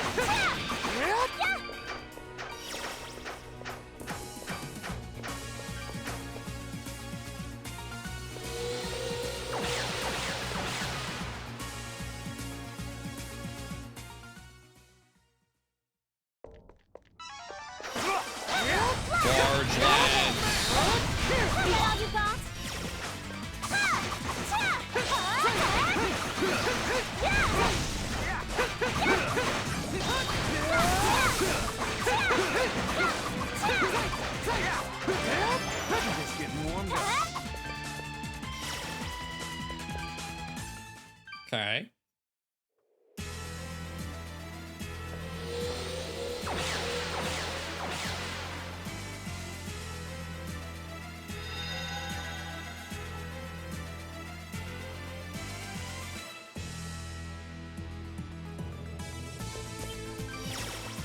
Large lads. Just getting warmed up. Okay.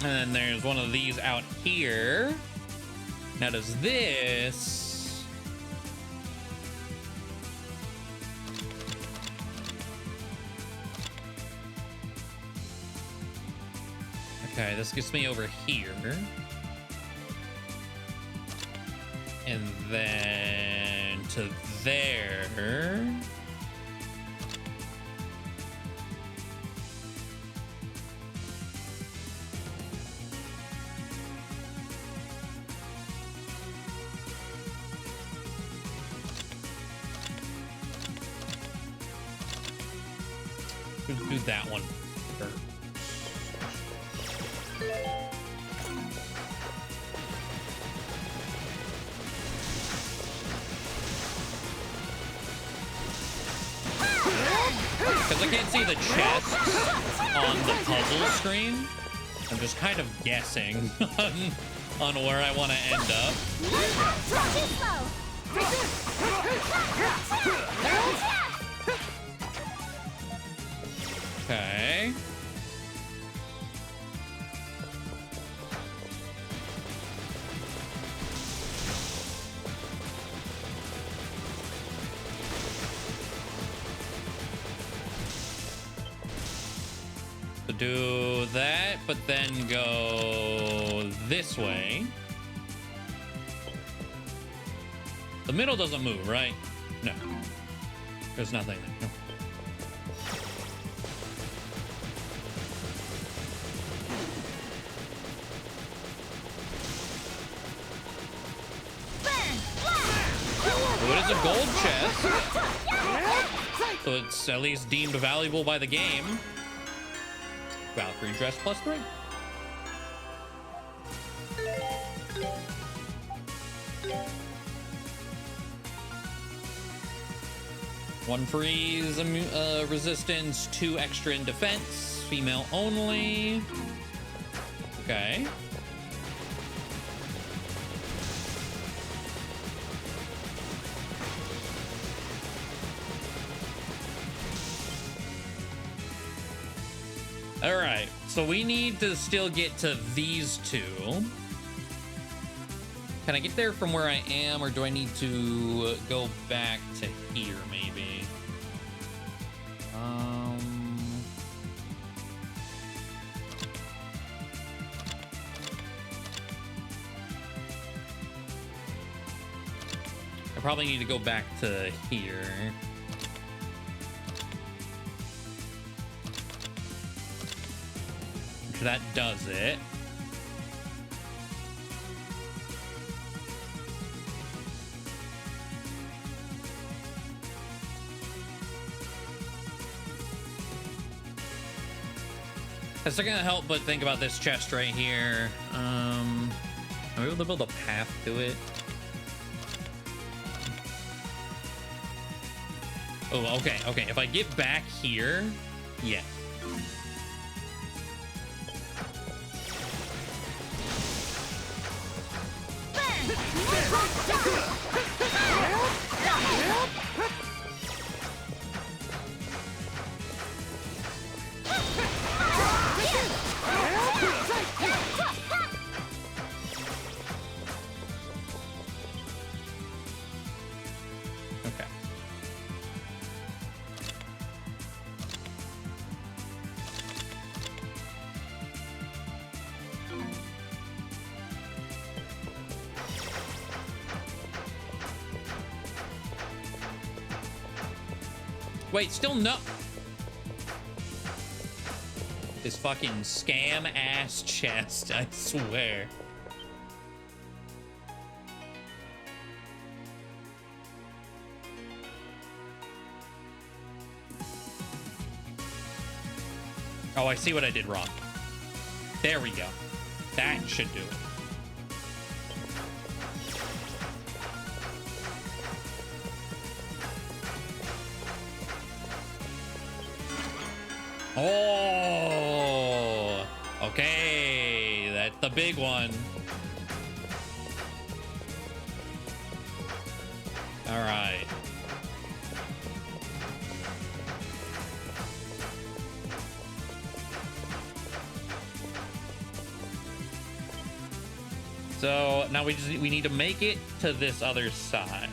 And then there's one of these out here. Now does this... Okay, this gets me over here. And then to there. We'll do that one first. Because I can't see the chests on the puzzle screen. I'm just kind of guessing on where I want to end up. Okay. So do that, but then go this way. The middle doesn't move, right? No. There's nothing there. No. So it is a gold chest. So it's at least deemed valuable by the game. Valkyrie dress +3. One freeze resistance, 2 extra in defense, female only. Okay. All right, so we need to still get to these two. Can I get there from where I am, or do I need to go back to here, maybe? I probably need to go back to here. That does it. It's not gonna help but think about this chest right here. Am I able to build a path to it? Oh, okay, okay. If I get back here, yeah. Okay. Wait, still no. This fucking scam ass chest, I swear. Oh, I see what I did wrong. There we go. That should do it. Oh, okay. That's the big one. All right. So now we need to make it to this other side.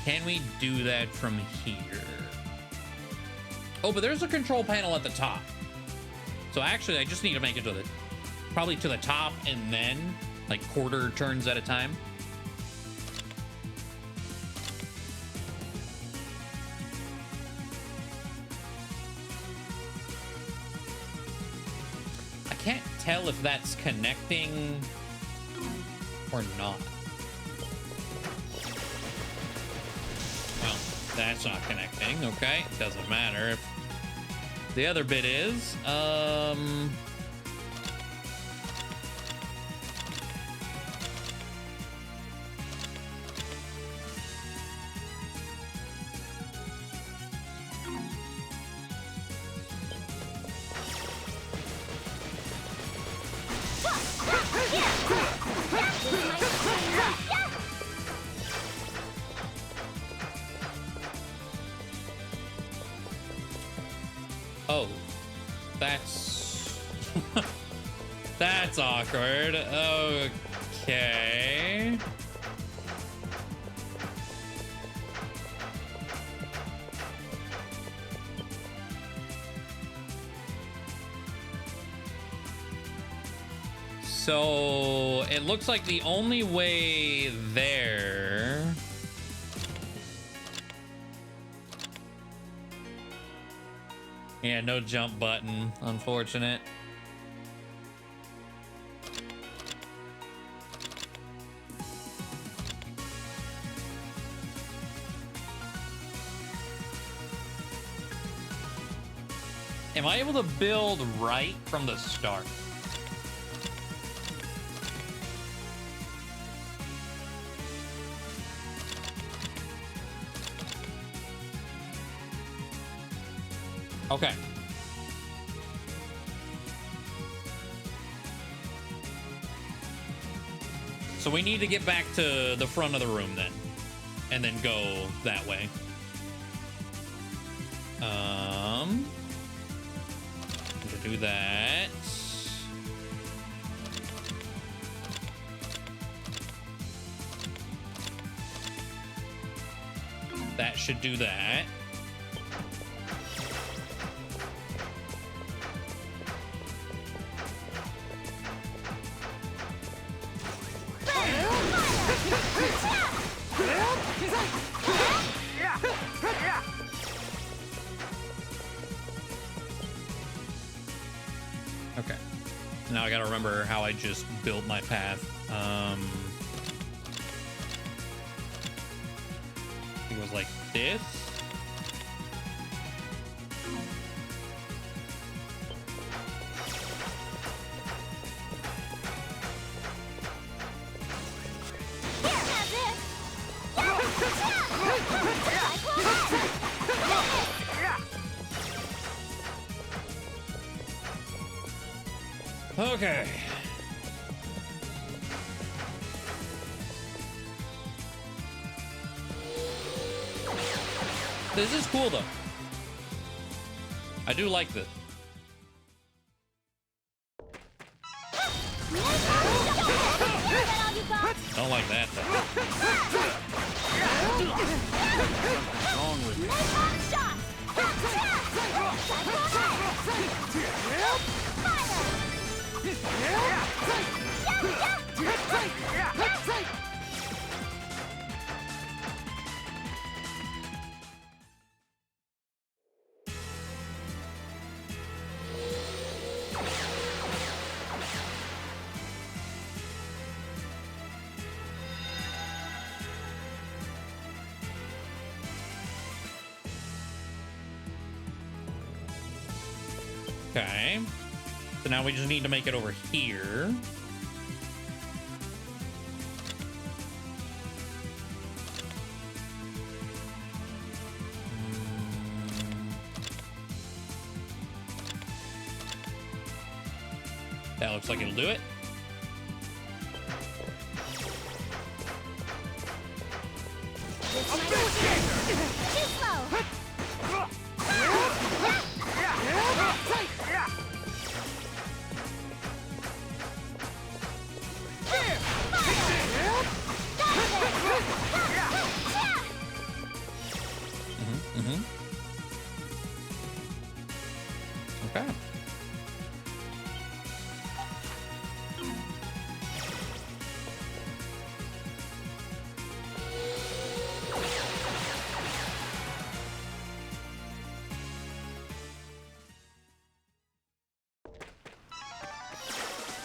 Can we do that from here? Oh, but there's a control panel at the top. So actually, I just need to make it to the, probably to the top and then like quarter turns at a time. I can't tell if that's connecting or not. That's not connecting. Okay, doesn't matter if the other bit is. Oh, that's that's awkward. Okay. So it looks like the only way there. Yeah, no jump button, unfortunate. Am I able to build right from the start? Okay. So we need to get back to the front of the room then, and then go that way. To do that. That should do that. Okay. Now I gotta remember how I just built my path. I think it was like this. Okay. This is cool though. I do like this. Don't like that though. What's wrong with you? Okay. So now we just need to make it over here. That looks like it'll do it. Too slow. Okay.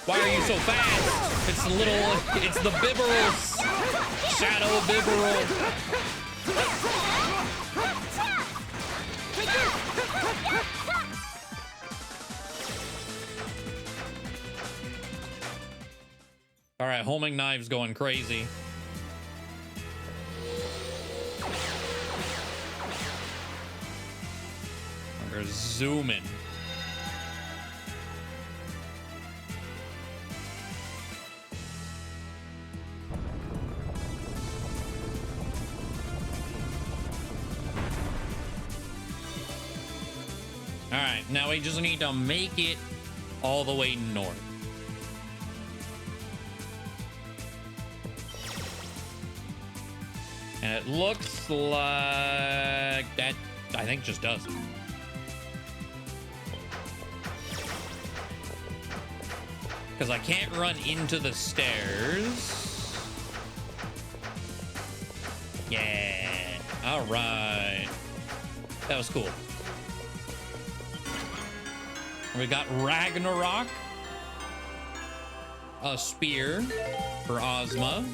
Why are you so fast? It's the Bibberals. Shadow Bibberal. All right, homing knives going crazy. We're zooming. All right, now we just need to make it all the way north. And it looks like that, I think, just does. Because I can't run into the stairs. Yeah. All right. That was cool. We got Ragnarok. A spear for Ozma.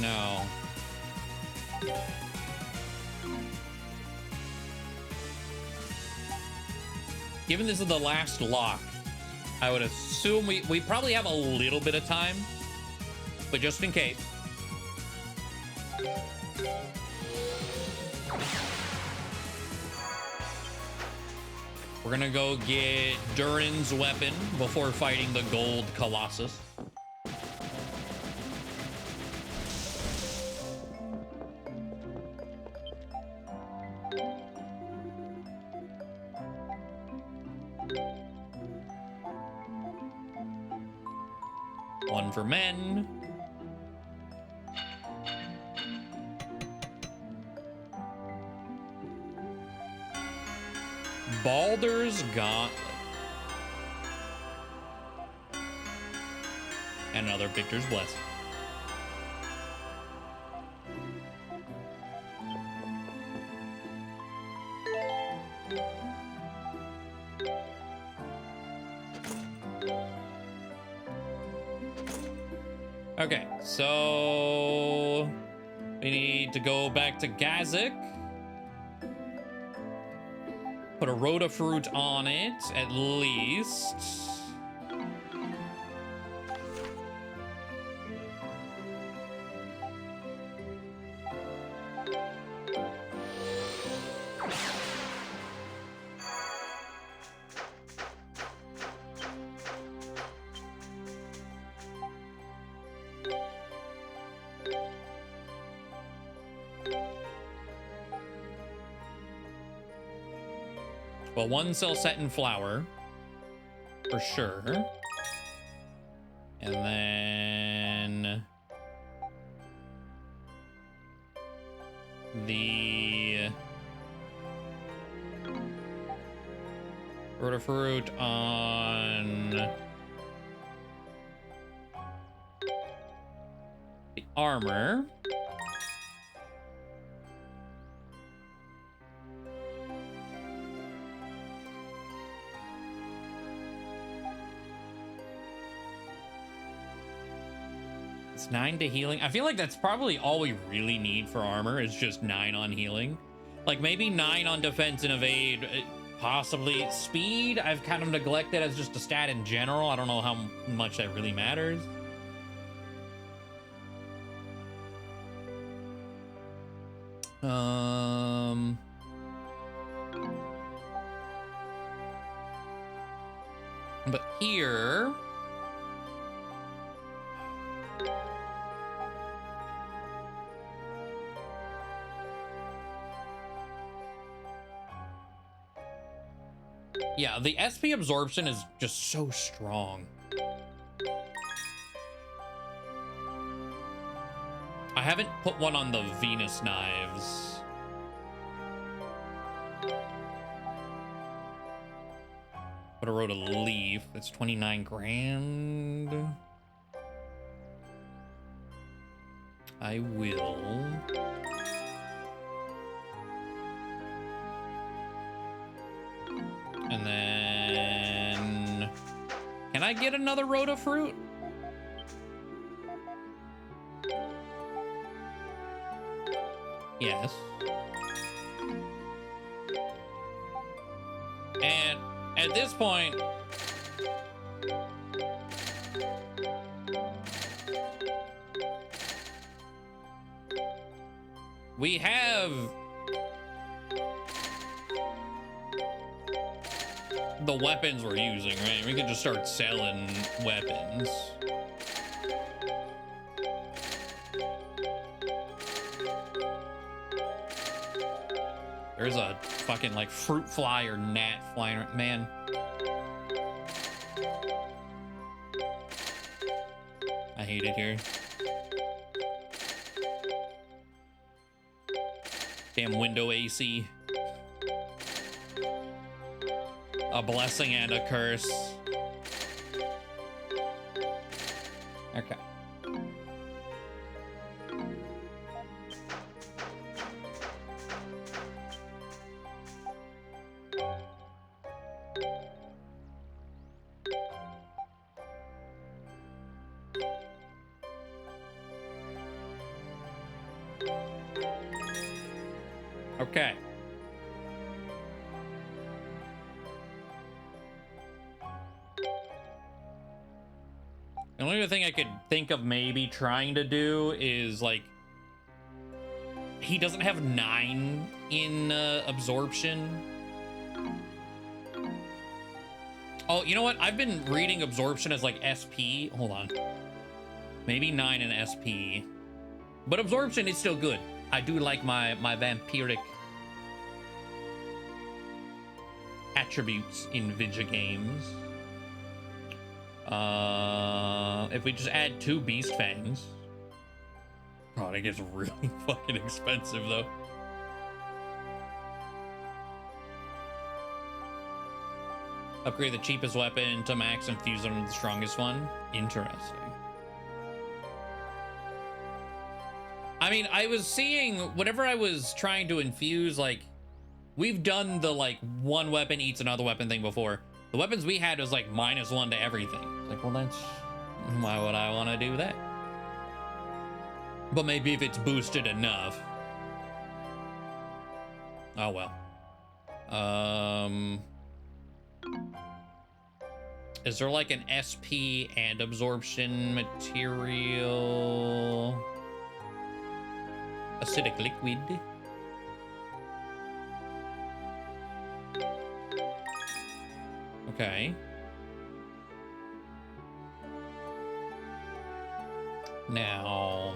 No. Given this is the last lock, I would assume we probably have a little bit of time, but just in case. We're gonna go get Durin's weapon before fighting the gold Colossus. One for men. Baldur's Gauntlet. And another Victor's Blessing. Okay, so we need to go back to Gazik. Put a Rhoda fruit on it, at least. Well, one Celceta flower, for sure. And then the Rotafruit on the armor. It's 9 to healing. I feel like that's probably all we really need for armor is just 9 on healing. Like maybe 9 on defense and evade, possibly speed. I've kind of neglected as just a stat in general. I don't know how much that really matters. But here, yeah, the SP absorption is just so strong. I haven't put one on the Venus knives. But I wrote a leaf. That's 29 grand. I will. And then, can I get another Rhoda fruit? Yes. And at this point, we have the weapons we're using, right? We can just start selling weapons. There's a fucking like fruit fly or gnat flying, man. I hate it here. Damn window AC. A blessing and a curse. Okay. Okay. The only other thing I could think of maybe trying to do is like, he doesn't have 9 in absorption. Oh, you know what? I've been reading absorption as like SP. Hold on. Maybe 9 in SP. But absorption is still good. I do like my vampiric attributes in video games. If we just add 2 beast fangs. God, it gets really fucking expensive though. Upgrade the cheapest weapon to max and fuse it into the strongest one. Interesting. I mean, I was seeing whenever I was trying to infuse, like, we've done the like 1 weapon eats another weapon thing before. The weapons we had was like -1 to everything. It's like, well, that's, why would I want to do that? But maybe if it's boosted enough. Oh well. Is there like an SP and absorption material? Acidic liquid. Okay. Now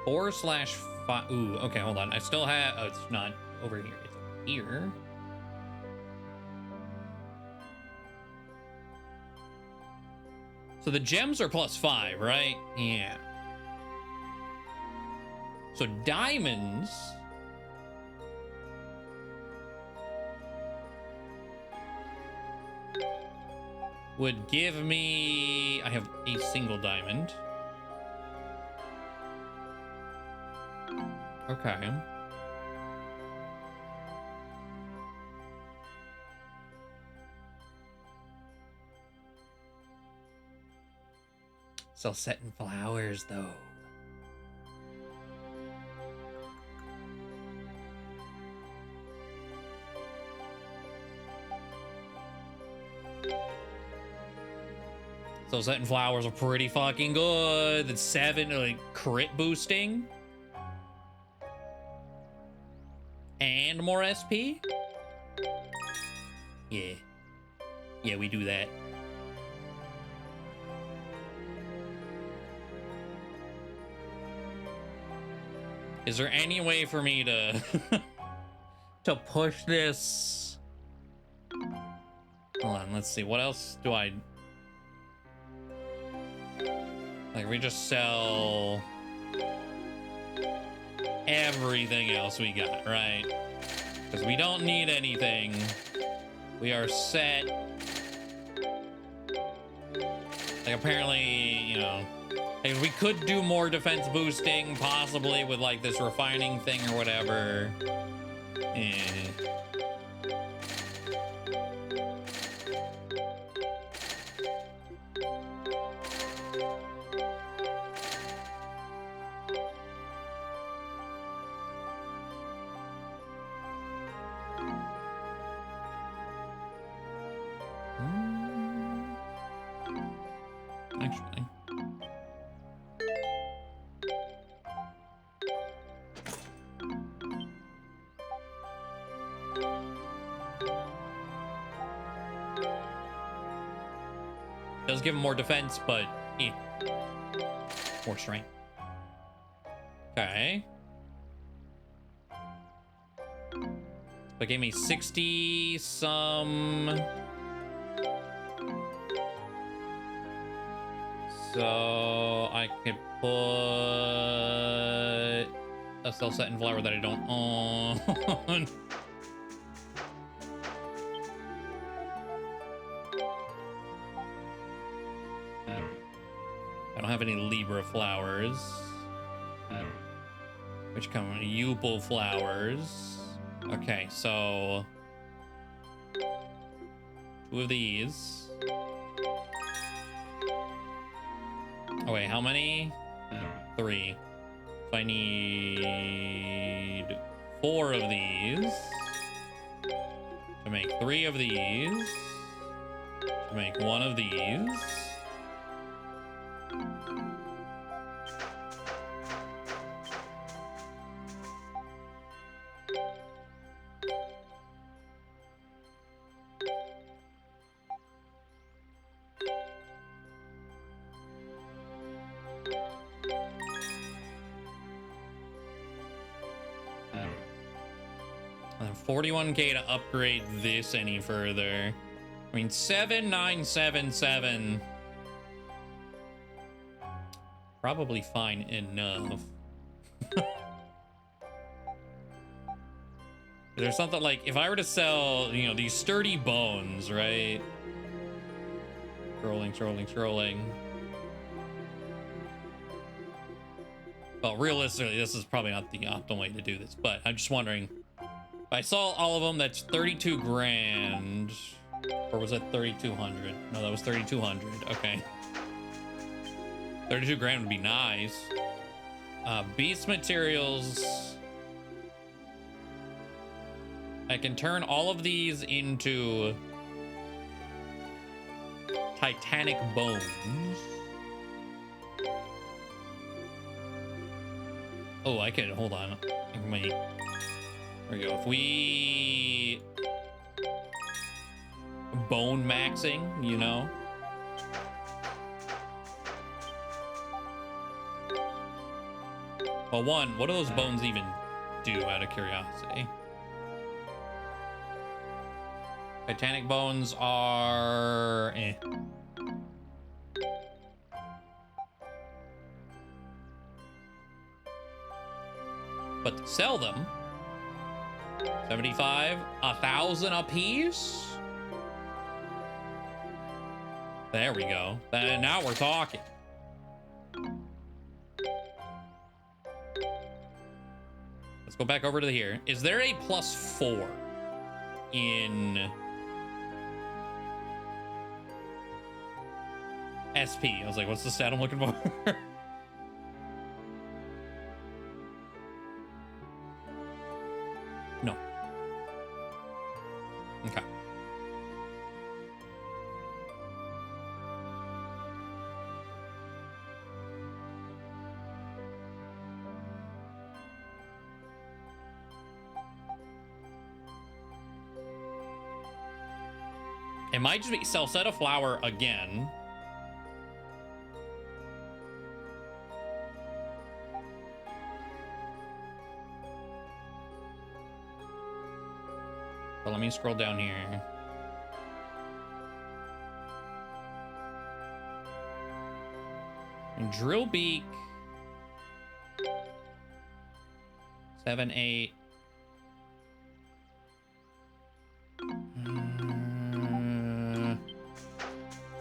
4/5. Ooh, okay, hold on. I still have, oh, it's not over here. It's here. So the gems are +5, right? Yeah. So diamonds would give me, I have a single diamond. Okay. Celceta flowers though. Celceta flowers are pretty fucking good. That's 7 like crit boosting. And more SP? Yeah. Yeah, we do that. Is there any way for me to to push this? Hold on, let's see. What else do I like? We just sell everything else we got, right? Because we don't need anything. We are set. Like apparently, you know, like we could do more defense boosting, possibly with like this refining thing or whatever. Eh. Actually. Does give him more defense, but more strength. Okay. That gave me 60 some. So I could put a Celceta flower that I don't own. I don't have any Libra flowers, which come in Yupal flowers. Okay, so 2 of these. Oh wait, how many? 3. So I need 4 of these to make 3 of these to make 1 of these. And then 41k to upgrade this any further. I mean, 7977. Probably fine enough. There's something like, if I were to sell, you know, these sturdy bones, right? Scrolling. Well, realistically, this is probably not the optimal way to do this, but I'm just wondering. If I saw all of them, that's 32 grand. Or was that 3,200? No, that was 3,200. Okay. 32 grand would be nice. Beast materials. I can turn all of these into Titanic bones. Oh, I could, hold on. Wait. There we go. If we bone maxing, you know. Well, one, what do those bones even do, out of curiosity? Titanic bones are But to sell them, 75, 1,000 a piece. There we go. Now we're talking. Let's go back over to here. Is there a +4 in SP? I was like, what's the stat I'm looking for? No. Okay. It might just be Celceta flour again. But let me scroll down here. And drill beak. 7, 8.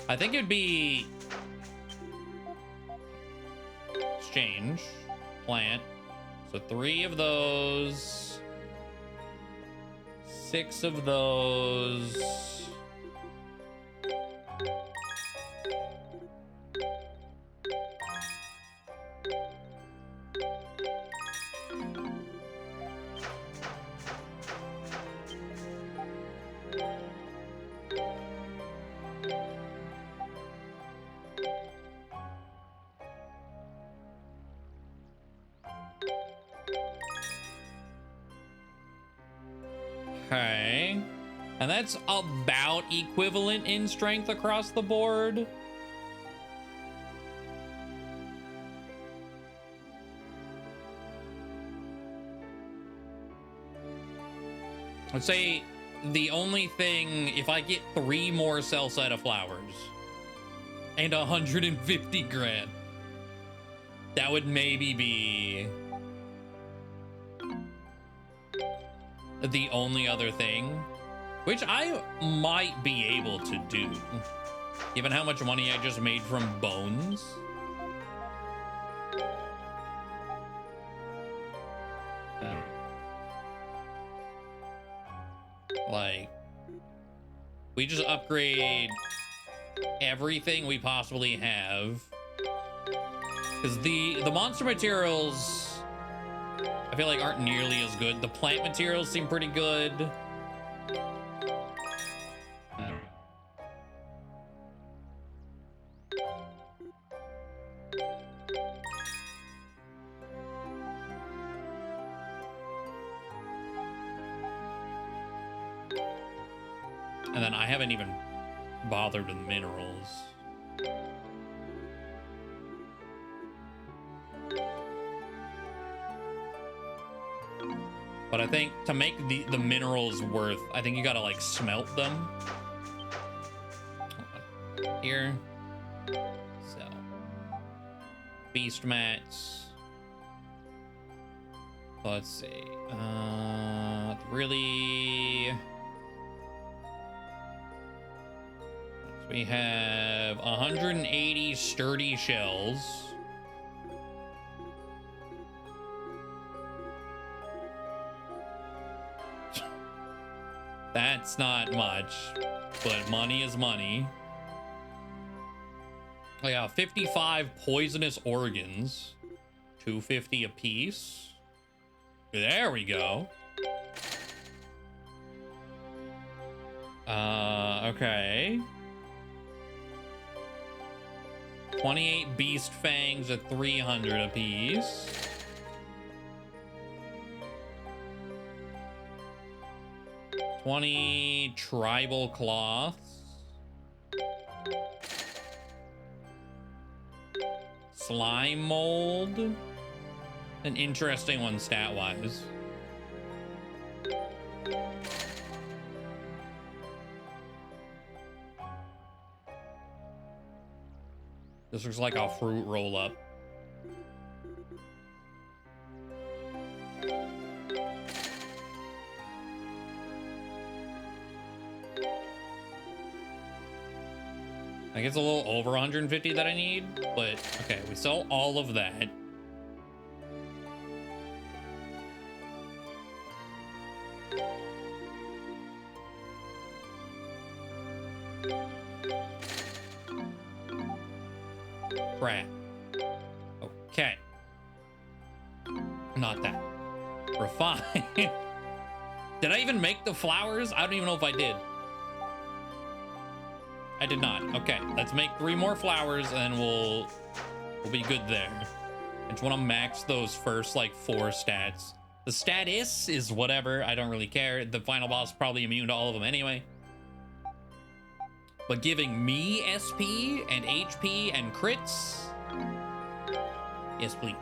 I think it'd be exchange, plant. So 3 of those, 6 of those. Okay. And that's about equivalent in strength across the board. I'd say the only thing, if I get 3 more Celceta flowers and 150 grand, that would maybe be the only other thing, which I might be able to do, given how much money I just made from bones. Like, we just upgrade everything we possibly have, because the monster materials feel like aren't nearly as good. The plant materials seem pretty good. And then I haven't even bothered with minerals. But I think to make the minerals worth, I think you gotta like smelt them. Here. So. Beast mats. Let's see. Really. So we have 180 sturdy shells. That's not much, but money is money. I got 55 poisonous organs, 250 a piece. There we go. Okay. 28 beast fangs at 300 a piece. $20 tribal cloths. Slime mold. An interesting one stat-wise. This looks like a fruit roll-up. I guess a little over 150 that I need, but okay, we sell all of that. Crap. Okay. Not that. Refine. Did I even make the flowers? I don't even know if I did. I did not. Okay, let's make 3 more flowers and then we'll be good there. I just want to max those first like 4 stats. The status is whatever. I don't really care. The final boss is probably immune to all of them anyway. But giving me SP and HP and crits. Yes, please.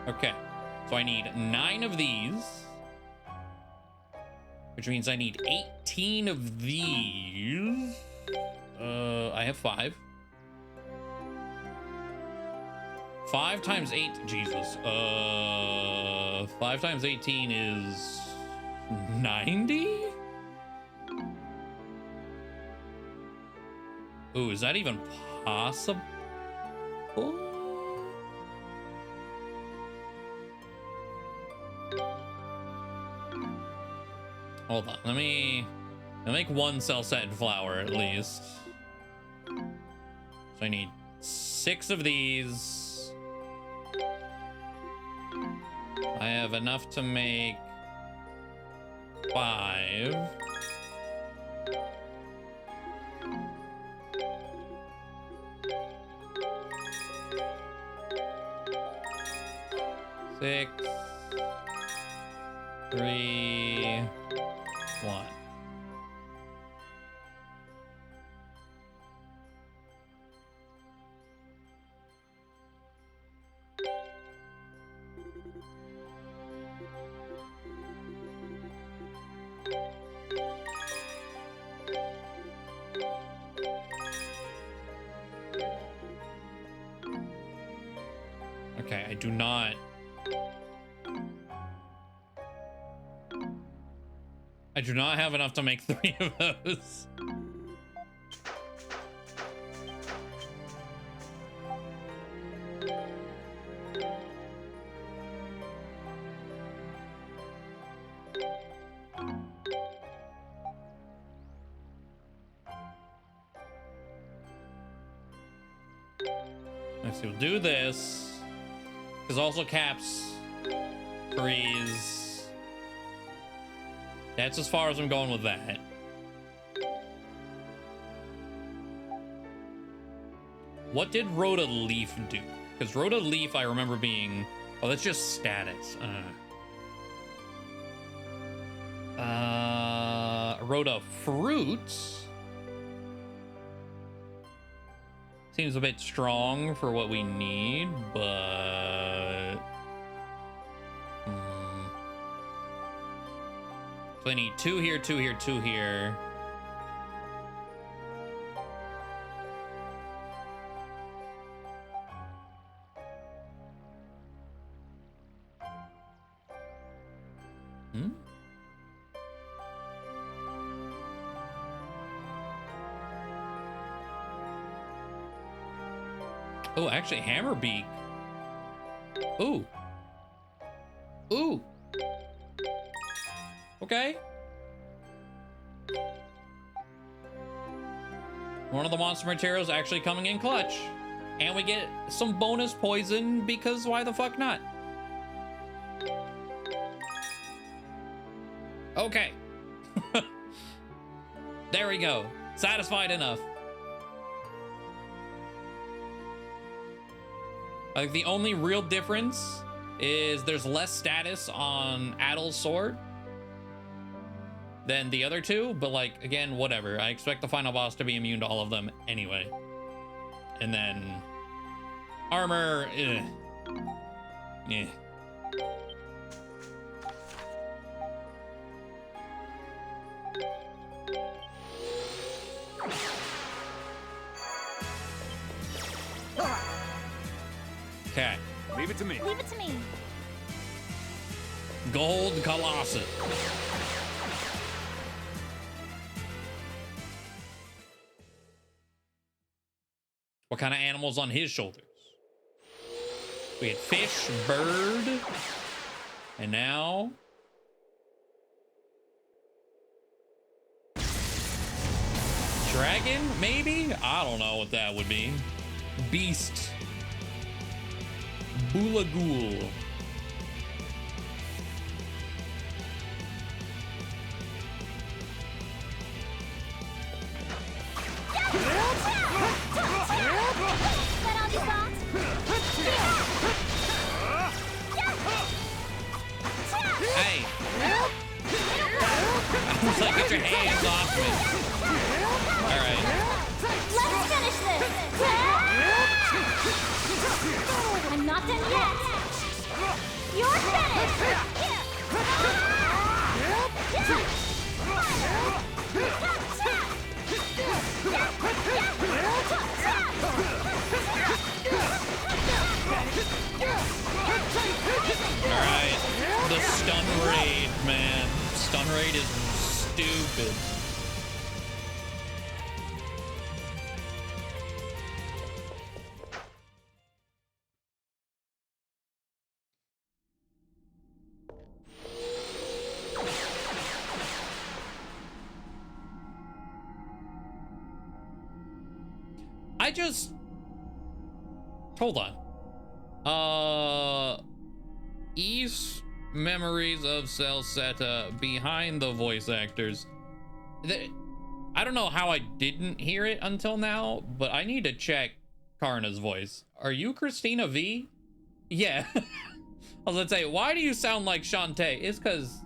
Okay, so I need 9 of these. Which means I need 18 of these. I have 5. 5 times 8, Jesus. 5 times 18 is 90? Ooh, is that even possible? Hold on, let me make 1 Celceta flower at least. So I need 6 of these. I have enough to make 5. Six, 3, 1. Okay, I do not have enough to make 3 of those. Let's see, we'll do this. Because also caps Freeze. That's as far as I'm going with that. What did Rhoda Leaf do? Because Rhoda Leaf, I remember being... Oh, that's just status. Rhoda Fruits seems a bit strong for what we need, but... So I need 2 here, 2 here, 2 here. Oh, actually, Hammerbeak. Ooh. Ooh. Okay. One of the monster materials actually coming in clutch. And we get some bonus poison because why the fuck not? Okay. There we go. Satisfied enough. Like, the only real difference is there's less status on Adel's sword than the other two, but like, again, whatever. I expect the final boss to be immune to all of them anyway. And then armor, yeah. Okay. Leave it to me. Leave it to me. Gold Colossus. What kind of animals on his shoulders? We had fish, bird, and now dragon, maybe? I don't know what that would be. Beast. Boolaghoul. That all you got? Hey. I was like, get your hands off me. All right. Let's finish this. I'm not done yet. You're finished. Alright. The stun raid, man. Stun raid is stupid. I just... Hold on. East memories of Celceta behind the voice actors. I don't know how I didn't hear it until now, but I need to check Karna's voice. Are you Christina V? Yeah. I was gonna say, why do you sound like Shantae? It's cause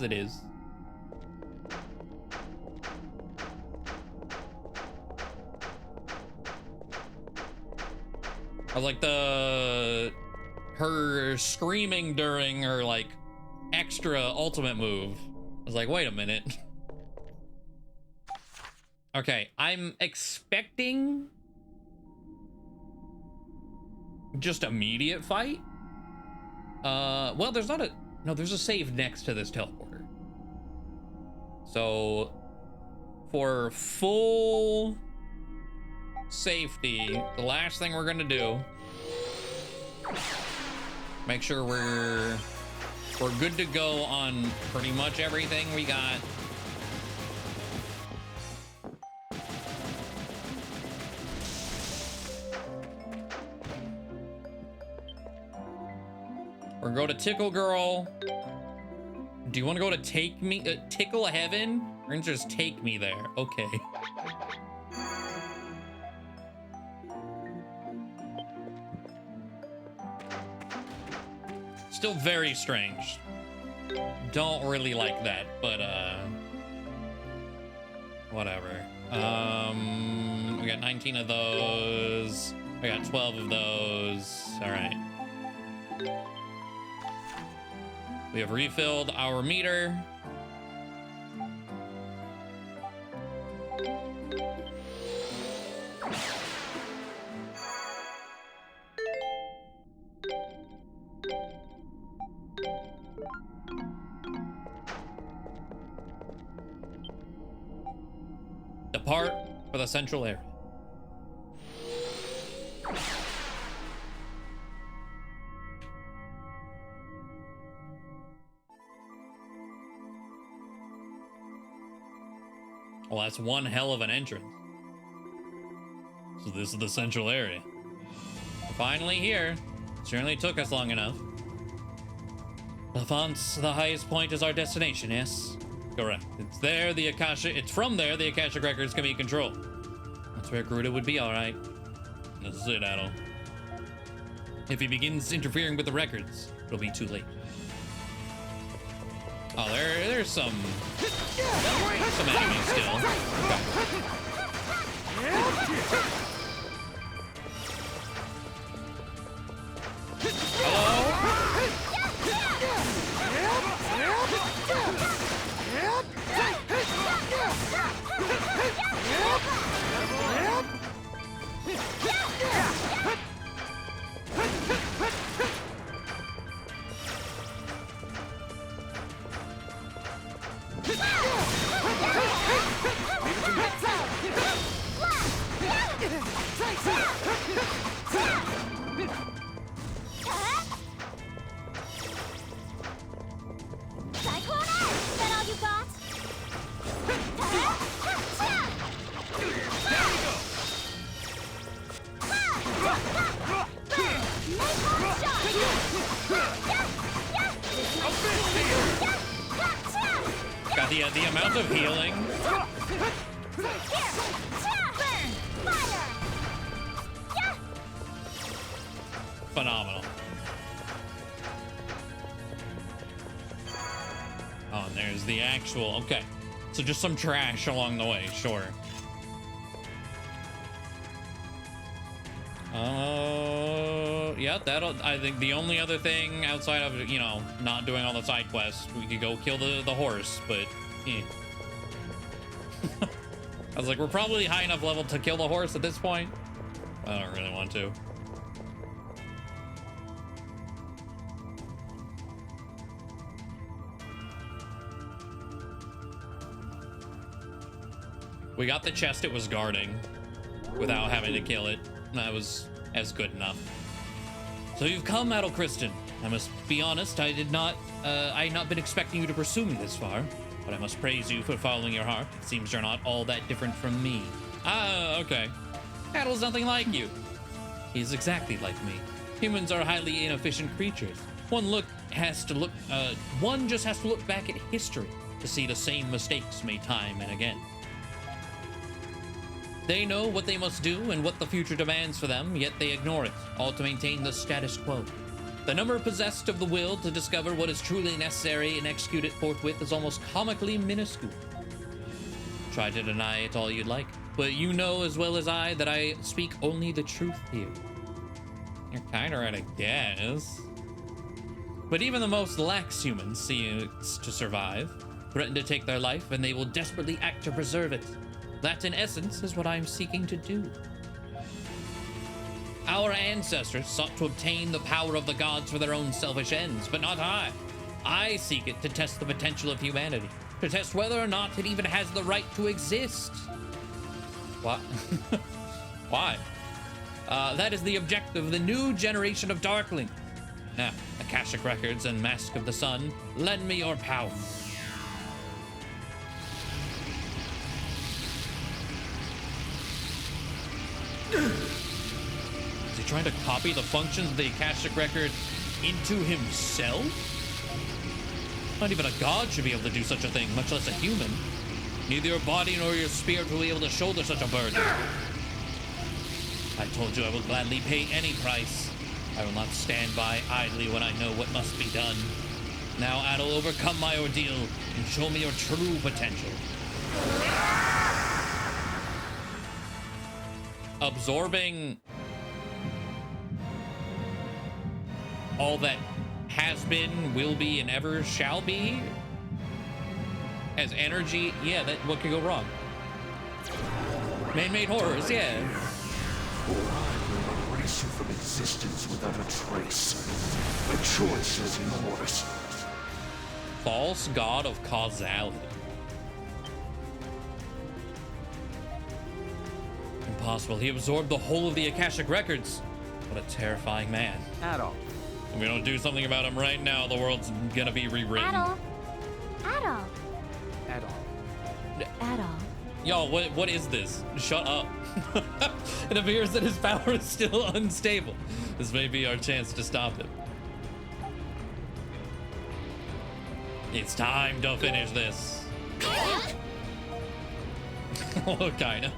it is. I was like her screaming during her like extra ultimate move. I was like, wait a minute. Okay, I'm expecting just immediate fight. Well, there's not there's a save next to this teleporter. So for full safety, the last thing we're gonna do, make sure we're good to go on pretty much everything we got. We're gonna go to Tickle Girl. Do you want to go to Tickle Heaven? Or just take me there? Okay. Still very strange. Don't really like that, but whatever. We got 19 of those. I got 12 of those. All right. We have refilled our meter. Depart for the central area. Well, that's one hell of an entrance. So this is the central area. Finally here. Certainly took us long enough. Lafance, the highest point, is our destination, yes? Correct. It's from there the Akashic records can be controlled. That's where Garuda would be, alright. This is it, Adol. If he begins interfering with the records, it'll be too late. Oh, there's some enemies still. Hello? God, the amount of healing. Phenomenal. Oh, and there's the actual, okay. So just some trash along the way, sure. Yeah, I think the only other thing outside of, you know, not doing all the side quests, we could go kill the horse, but I was like, we're probably high enough level to kill the horse at this point. I don't really want to. We got the chest it was guarding without having to kill it. That was as good enough. So you've come, Adelcriston. I must be honest, I had not been expecting you to pursue me this far, but I must praise you for following your heart. It seems you're not all that different from me. Ah, okay. Adel's nothing like you. He's exactly like me. Humans are highly inefficient creatures. One just has to look back at history to see the same mistakes made time and again. They know what they must do and what the future demands for them, yet they ignore it, all to maintain the status quo. The number possessed of the will to discover what is truly necessary and execute it forthwith is almost comically minuscule. Try to deny it all you'd like, but you know as well as I that I speak only the truth here. You're kinda right, I guess. But even the most lax humans seeks to survive, threaten to take their life, and they will desperately act to preserve it. That, in essence, is what I am seeking to do. Our ancestors sought to obtain the power of the gods for their own selfish ends, but not I. I seek it to test the potential of humanity, to test whether or not it even has the right to exist. What? Why? That is the objective of the new generation of Darklings. Now, Akashic Records and Mask of the Sun, lend me your power. Is he trying to copy the functions of the Akashic Record into himself? Not even a god should be able to do such a thing, much less a human. Neither your body nor your spirit will be able to shoulder such a burden. I told you I will gladly pay any price. I will not stand by idly when I know what must be done. Now, Adel, overcome my ordeal and show me your true potential. Absorbing all that has been, will be, and ever shall be as energy. Yeah, that what could go wrong? Man-made horrors, yeah. For I will erase you from existence without a trace. The choice is yours. False god of causality. Impossible. He absorbed the whole of the Akashic records. What a terrifying man. Adol. If we don't do something about him right now, the world's gonna be rewritten. Adol. Adol. Adol. Adol. Y'all, what is this? Shut up. It appears that his power is still unstable. This may be our chance to stop him. It's time to finish this. Oh, kind of.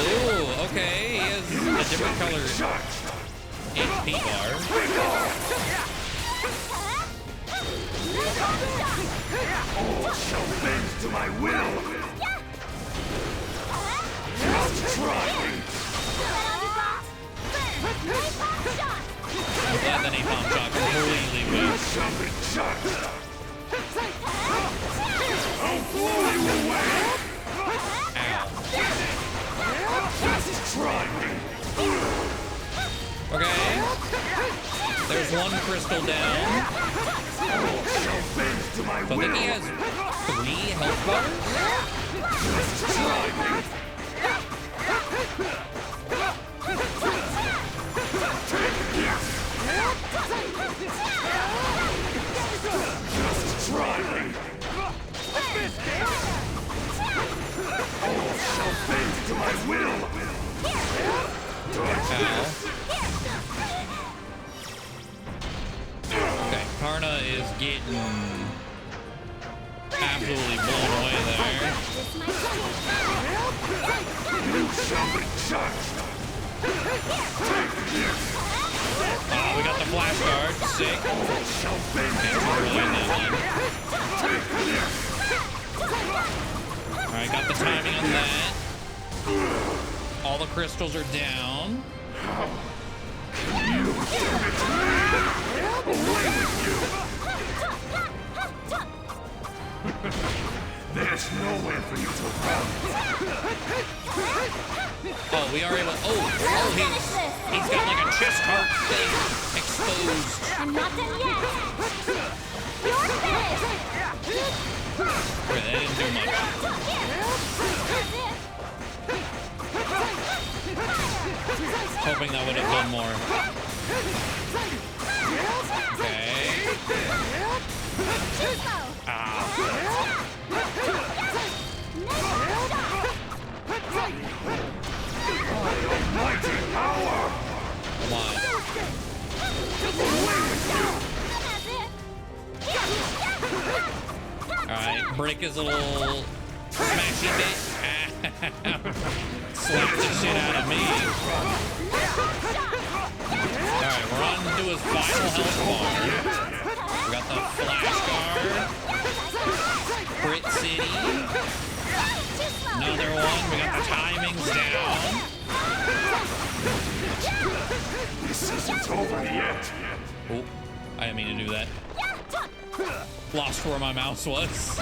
Ooh, okay. He has a different color HP bar. All shall bend to my will. Just try me. I'm glad that napalm shot completely You went. shall be judged. I'll blow you away. Ow. Just try me. Okay. There's one crystal down. All shall bend to my So I think he will. has 3 health bars. Just try me. Just try me. All shall bend to my will. Ow. Okay, Karna is getting absolutely blown away there. You shall be judged. Oh, we got the flash guard. Sick. All shall bend Okay, to too my early on will. that one. Alright, got the timing on that. All the crystals are down. There's nowhere for you to run. Oh, we are able. Oh, he's got like a chest heart thing exposed. I'm not done yet. You're finished. Okay, that didn't do much. Hoping that would have done more. Okay. Ah. Mighty power. Come on. Alright, break his little smashy bit. Slap the shit out of me. Alright, we're on to his final health bar. We got the flash guard. Crit City. Another one. We got the timings down. This isn't over yet. Oh, I didn't mean to do that. Lost where my mouse was.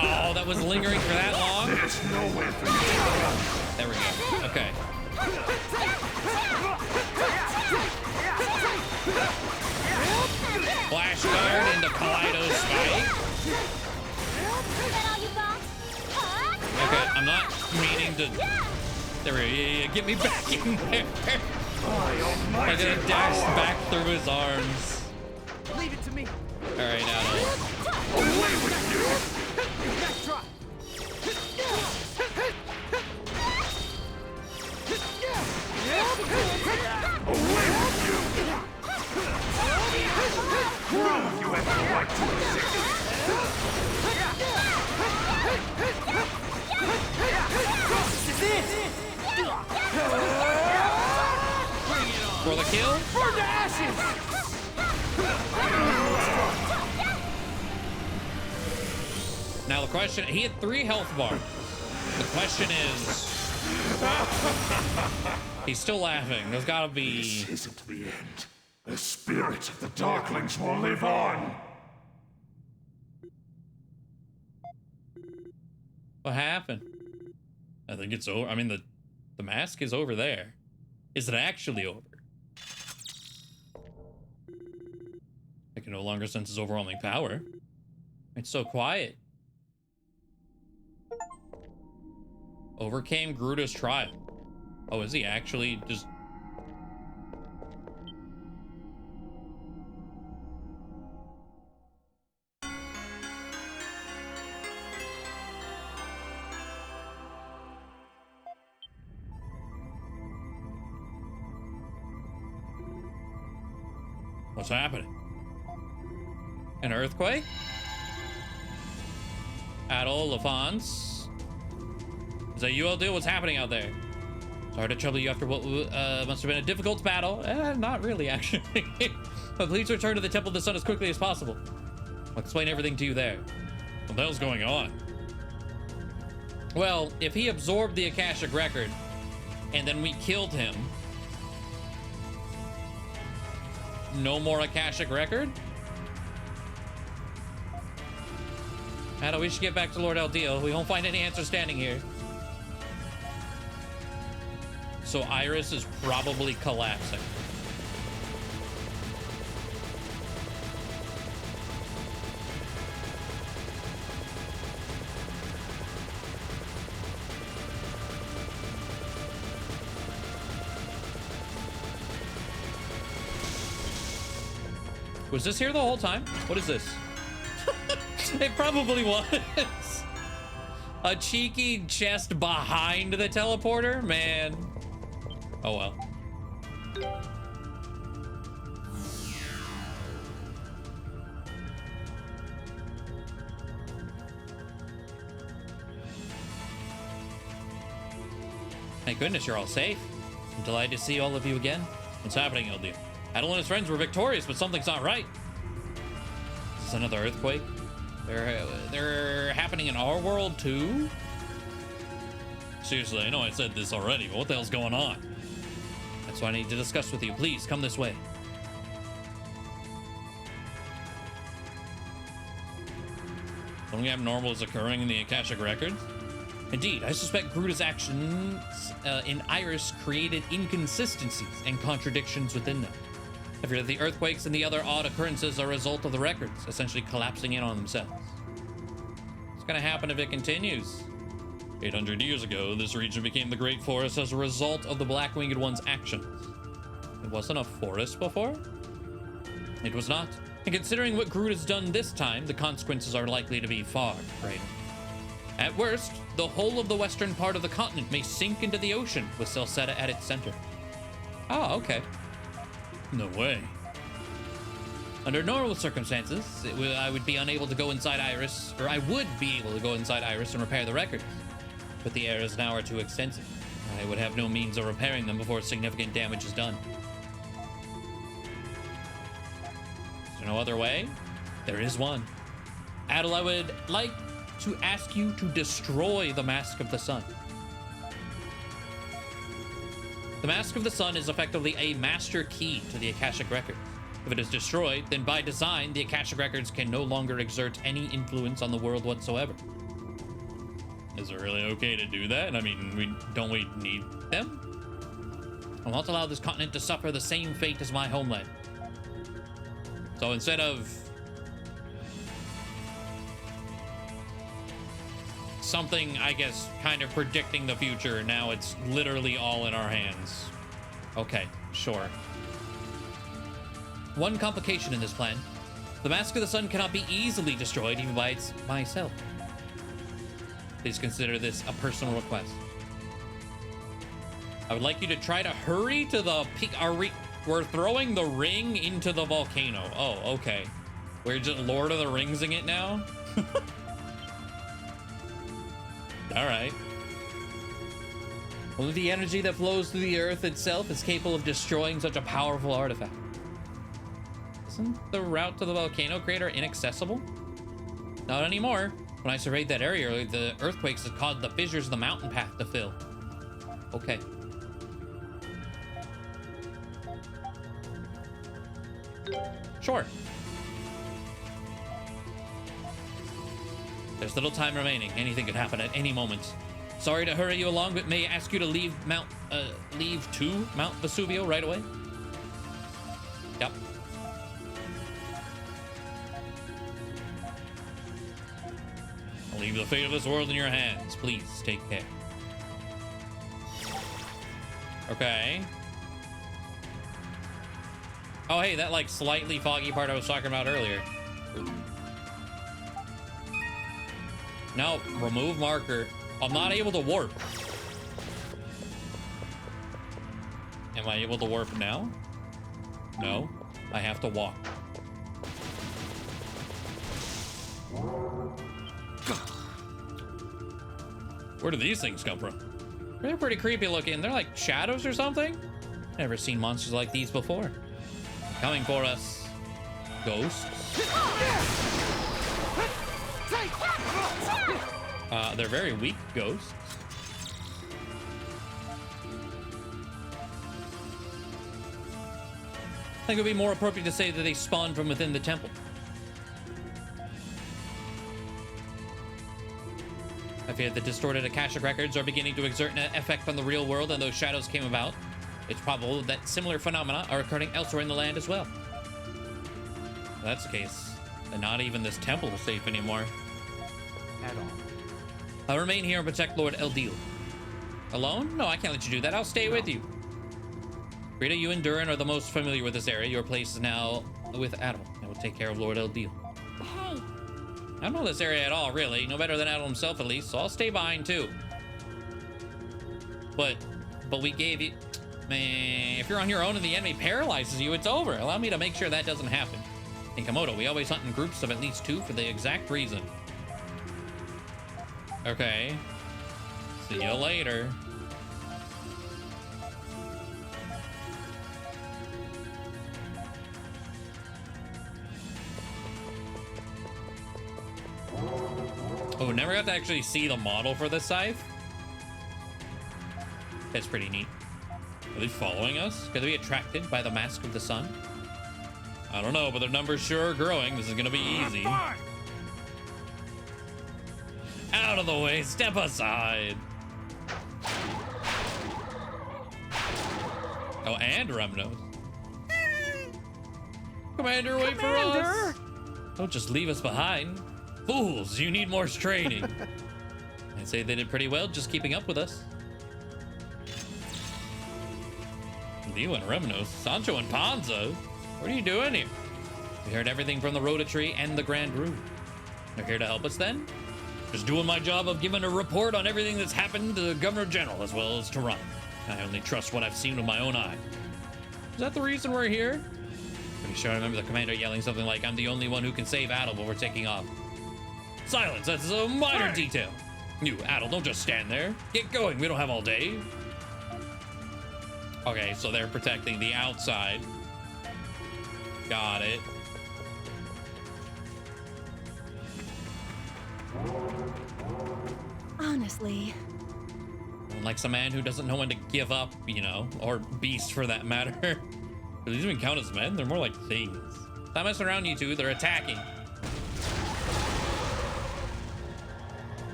Oh, that was lingering for that long? There's nowhere for you to run. There we go. Okay. Flash guard into Kaleido Spike. I'm not meaning to. There we go. Yeah, get me back in there. I'm gonna dash back through his arms. Leave it to me. All right, Adol. Away with you! Back drop. Away with you! Prove you have the right to exist! This is it. For the kill. Burn to ashes. Now the question, he had 3 health bars. The question is, he's still laughing. There's gotta be. This isn't the end. The spirit of the Darklings will live on! What happened? I think it's over. I mean, the mask is over there. Is it actually over? I can no longer sense his overwhelming power. It's so quiet. Overcame Gruda's trial. Oh, is he actually just... What's happening? An earthquake? Adol, LaFonce. Is that you, Eldil? What's happening out there? Sorry to trouble you after what must have been a difficult battle. Not really, actually. But please return to the Temple of the Sun as quickly as possible. I'll explain everything to you there. What the hell's going on? Well, if he absorbed the Akashic Record, and then we killed him, no more Akashic Record? Adol, we should get back to Lord Eldil. We won't find any answers standing here. So Iris is probably collapsing. Was this here the whole time? What is this? It probably was. A cheeky chest behind the teleporter? Man. Oh well. Thank goodness you're all safe. I'm delighted to see all of you again. What's happening, Eldil? Adol and his friends were victorious, but something's not right. Is this another earthquake? They're happening in our world too? Seriously, I know I said this already, but what the hell's going on? That's what I need to discuss with you. Please, come this way. Something abnormal is occurring in the Akashic Records? Indeed, I suspect Gruda's actions in Iris created inconsistencies and contradictions within them. I fear that the earthquakes and the other odd occurrences are a result of the records, essentially collapsing in on themselves. What's going to happen if it continues? 800 years ago, this region became the Great Forest as a result of the Black Winged One's actions. It wasn't a forest before? It was not. And considering what Groot has done this time, the consequences are likely to be far greater. At worst, the whole of the western part of the continent may sink into the ocean with Celceta at its center. Oh, okay. No way. Under normal circumstances, I would be unable to go inside Iris, or I would be able to go inside Iris and repair the records. But the errors now are too extensive. I would have no means of repairing them before significant damage is done. Is there no other way? There is one. Adol, I would like to ask you to destroy the Mask of the Sun. The Mask of the Sun is effectively a master key to the Akashic Records. If it is destroyed, then by design, the Akashic Records can no longer exert any influence on the world whatsoever. Is it really okay to do that? I mean, don't we need them? I won't allow this continent to suffer the same fate as my homeland. So instead of something, I guess, kind of predicting the future. Now it's literally all in our hands. Okay, sure. One complication in this plan. The Mask of the Sun cannot be easily destroyed even by myself. Please consider this a personal request. I would like you to try to hurry to the peak. We're throwing the ring into the volcano. Oh, okay. We're just Lord of the Ringsing it now? All right. Only the energy that flows through the earth itself is capable of destroying such a powerful artifact. Isn't the route to the volcano crater inaccessible? Not anymore. When I surveyed that area, the earthquakes had caused the fissures of the mountain path to fill. Okay. Sure. There's little time remaining. Anything could happen at any moment. Sorry to hurry you along, but may I ask you to leave Mount Vesuvio right away? Yep. I'll leave the fate of this world in your hands. Please take care. Okay. Oh, hey, that like slightly foggy part I was talking about earlier. No, remove marker. I'm not able to warp. Am I able to warp now? No, I have to walk. Where do these things come from? They're pretty creepy looking. They're like shadows or something. Never seen monsters like these before. Coming for us. Ghosts. They're very weak ghosts. I think it would be more appropriate to say that they spawned from within the temple. I fear the distorted Akashic records are beginning to exert an effect on the real world, and those shadows came about. It's probable that similar phenomena are occurring elsewhere in the land as well. If that's the case, then not even this temple is safe anymore. At all. I'll remain here and protect Lord Eldil. Alone? No, I can't let you do that. I'll stay with you. Rita, you and Durin are the most familiar with this area. Your place is now with Adel. I will take care of Lord Eldil. Hey. I don't know this area at all, really. No better than Adel himself, at least. So I'll stay behind, too. But we gave you... Man, if you're on your own and the enemy paralyzes you, it's over. Allow me to make sure that doesn't happen. In Komodo, we always hunt in groups of at least 2 for the exact reason. Okay. See you later. Oh, never got to actually see the model for the scythe. That's pretty neat. Are they following us? Could they be attracted by the Mask of the Sun? I don't know, but their numbers sure are growing. This is gonna be easy. Out of the way, step aside. Oh, and Remnos. Commander, wait for us. Don't just leave us behind. Fools, you need more training. I'd say they did pretty well just keeping up with us. You and Remnos, Sancho and Panza, what are you doing here? We heard everything from the Rhoda Tree and the Grand Rue. They're here to help us then? Just doing my job of giving a report on everything that's happened to the Governor General as well as to Ron. I only trust what I've seen with my own eye. Is that the reason we're here? Pretty sure I remember the commander yelling something like, I'm the only one who can save Adel while we're taking off. Silence, that's a minor detail. You, Adel, don't just stand there. Get going, we don't have all day. Okay, so they're protecting the outside. Got it. Honestly. Like some man who doesn't know when to give up, you know, or beast for that matter. Do these even count as men? They're more like things. Stop messing around, you two. They're attacking.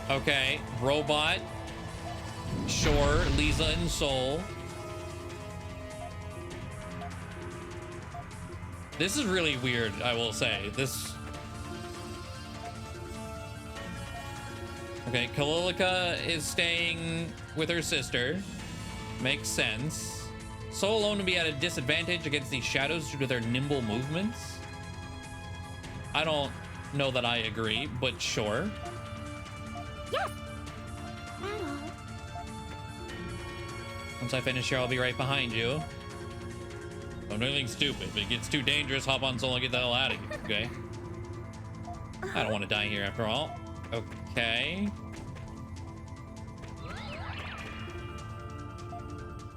Okay, robot. Sure, Lisa and Soul. This is really weird, I will say. This Okay, Kalilica is staying with her sister. Makes sense. So alone to be at a disadvantage against these shadows due to their nimble movements. I don't know that I agree, but sure. Yes. Once I finish here, I'll be right behind you. Don't do anything stupid. If it gets too dangerous, hop on Soul and get the hell out of here, okay? I don't want to die here after all. Okay.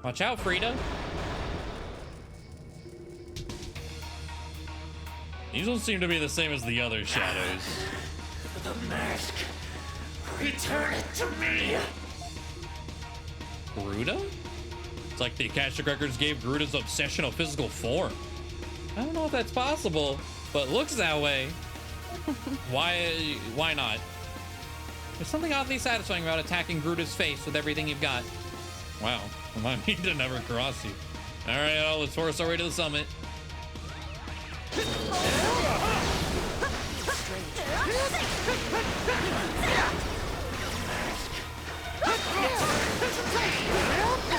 Watch out, Frida. These don't seem to be the same as the other shadows. The mask. Return it to me. Gruda? It's like the Akashic Records gave Gruda's obsession a physical form. I don't know if that's possible, but looks that way. Why not? There's something oddly satisfying about attacking Gruda's face with everything you've got. Wow, I mean to never cross you. All right, let's force our way to the summit. This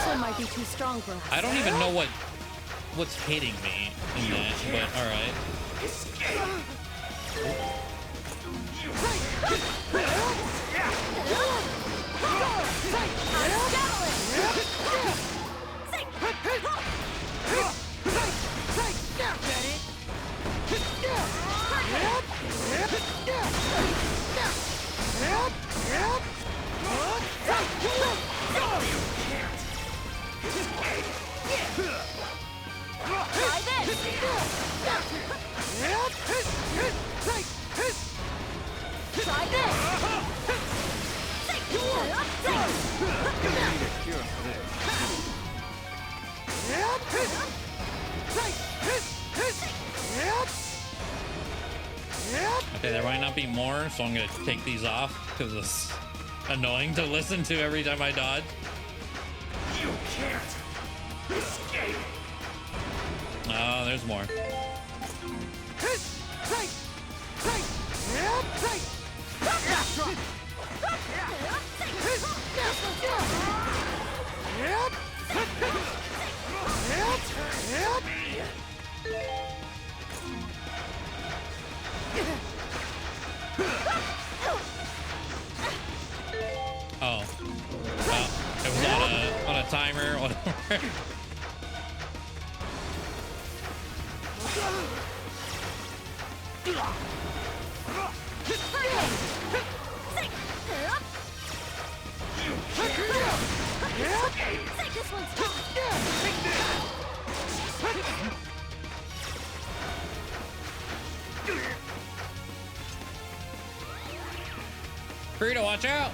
one might be too strong for us. I don't even know what's hitting me in that, but all right. Try this. Try this. Okay, there might not be more, so I'm gonna take these off because it's annoying to listen to every time I dodge. You can't escape. Oh, there's more. Oh. Well, it was on a timer or whatever. This one's tough. Frida, watch out!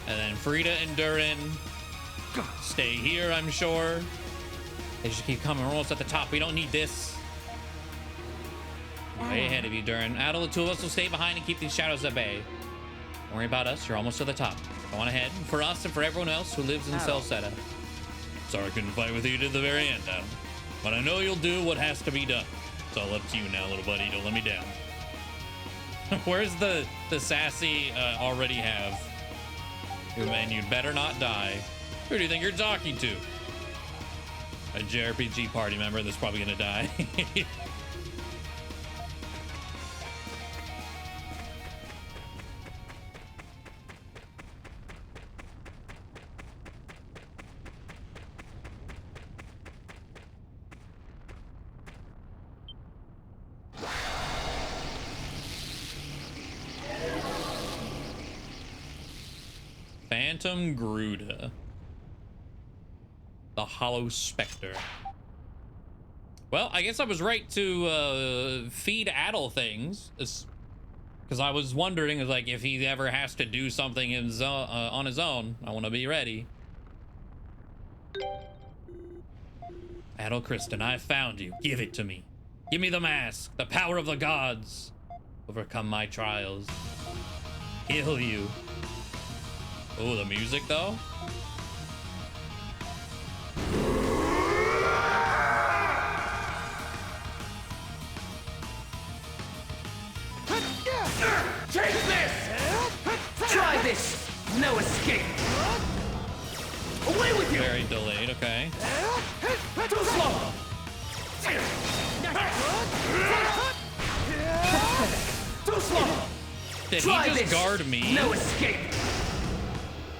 And then Frida and Durin stay here, I'm sure. They just keep coming. We're almost at the top. We don't need this. Way ahead of you, Durin. Adel, the two of us will stay behind and keep these shadows at bay. Don't worry about us. You're almost to the top. Go on ahead. For us and for everyone else who lives in Celceta. Sorry I couldn't fight with you to the very end, Adel. But I know you'll do what has to be done. It's all up to you now, little buddy. Don't let me down. Where's the sassy already have? Man, you'd better not die. Who do you think you're talking to? A JRPG party member that's probably gonna die. Phantom Gruda. The Hollow Spectre. Well, I guess I was right to feed Adel things. Because I was wondering, like, if he ever has to do something on his own, I want to be ready. Adel Kristen, I found you. Give it to me. Give me the mask, the power of the gods. Overcome my trials. Heal you. Oh, the music, though? no escape. Away with you! Very delayed, okay. Too slow! Too slow! Did Try he just this. guard me? No escape!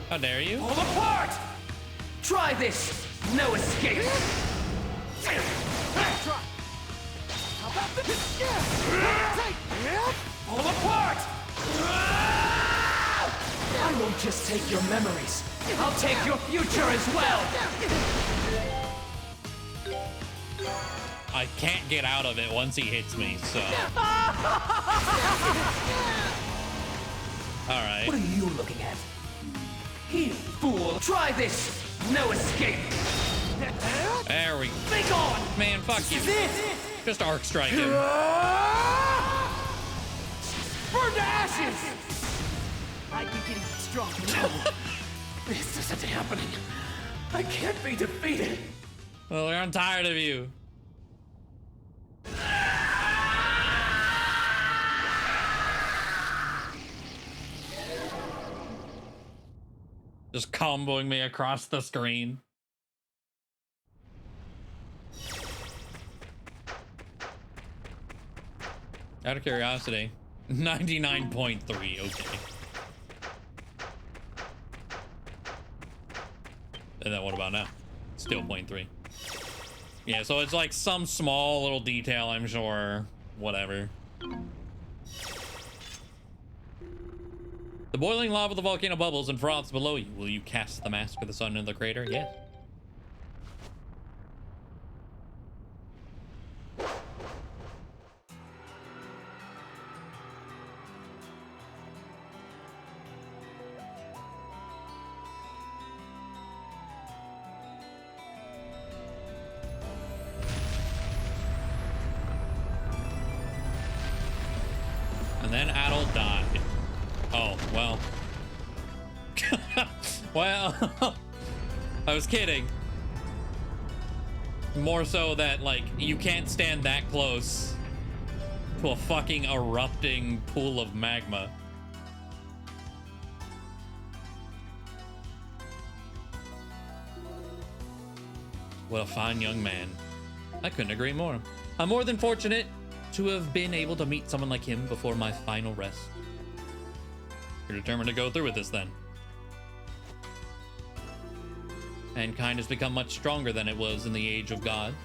How dare you? Pull apart! Try this! No escape! Pull apart! I won't just take your memories. I'll take your future as well! I can't get out of it once he hits me, so. Alright. What are you looking at? Here, fool! Try this! No escape! There we Be gone! Man, fuck you. Just arc strike him. Burn to ashes! I'd be getting strong. No! This isn't happening. I can't be defeated. Well, I'm tired of you. Just comboing me across the screen. Out of curiosity, 99.3, okay. And then what about now? Still 0.3. Yeah, so it's like some small little detail, I'm sure. Whatever. The boiling lava of the volcano bubbles and froths below you. Will you cast the mask of the sun in the crater? Yes. And then Adol died. Oh, well. Well, I was kidding. More so that, like, you can't stand that close to a fucking erupting pool of magma. What a fine young man. I couldn't agree more. I'm more than fortunate to have been able to meet someone like him before my final rest. You're determined to go through with this then. Mankind has become much stronger than it was in the age of gods.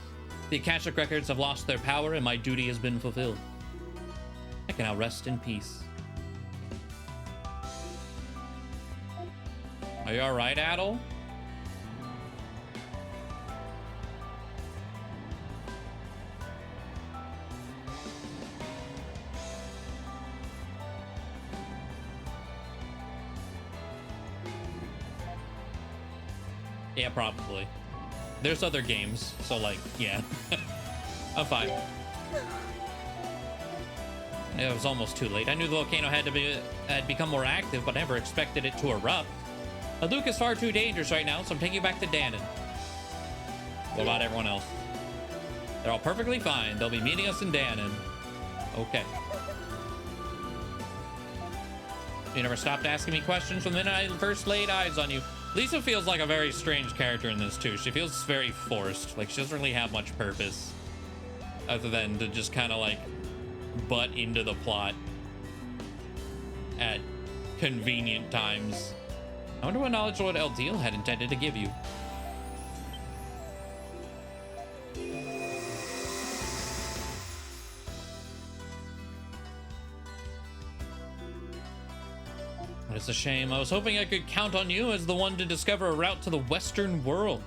The Akashic records have lost their power and my duty has been fulfilled. I can now rest in peace. Are you alright, Adol? Yeah, probably. There's other games, so like, yeah. I'm fine. It was almost too late. I knew the volcano had become more active, but never expected it to erupt. Luke is far too dangerous right now, so I'm taking you back to Danon. What about everyone else? They're all perfectly fine. They'll be meeting us in Danon. Okay. You never stopped asking me questions from the minute I first laid eyes on you. Lisa feels like a very strange character in this too. She feels very forced. Like she doesn't really have much purpose other than to just kind of like butt into the plot at convenient times. I wonder what knowledge Lord Eldiel had intended to give you. It's a shame. I was hoping I could count on you as the one to discover a route to the Western world.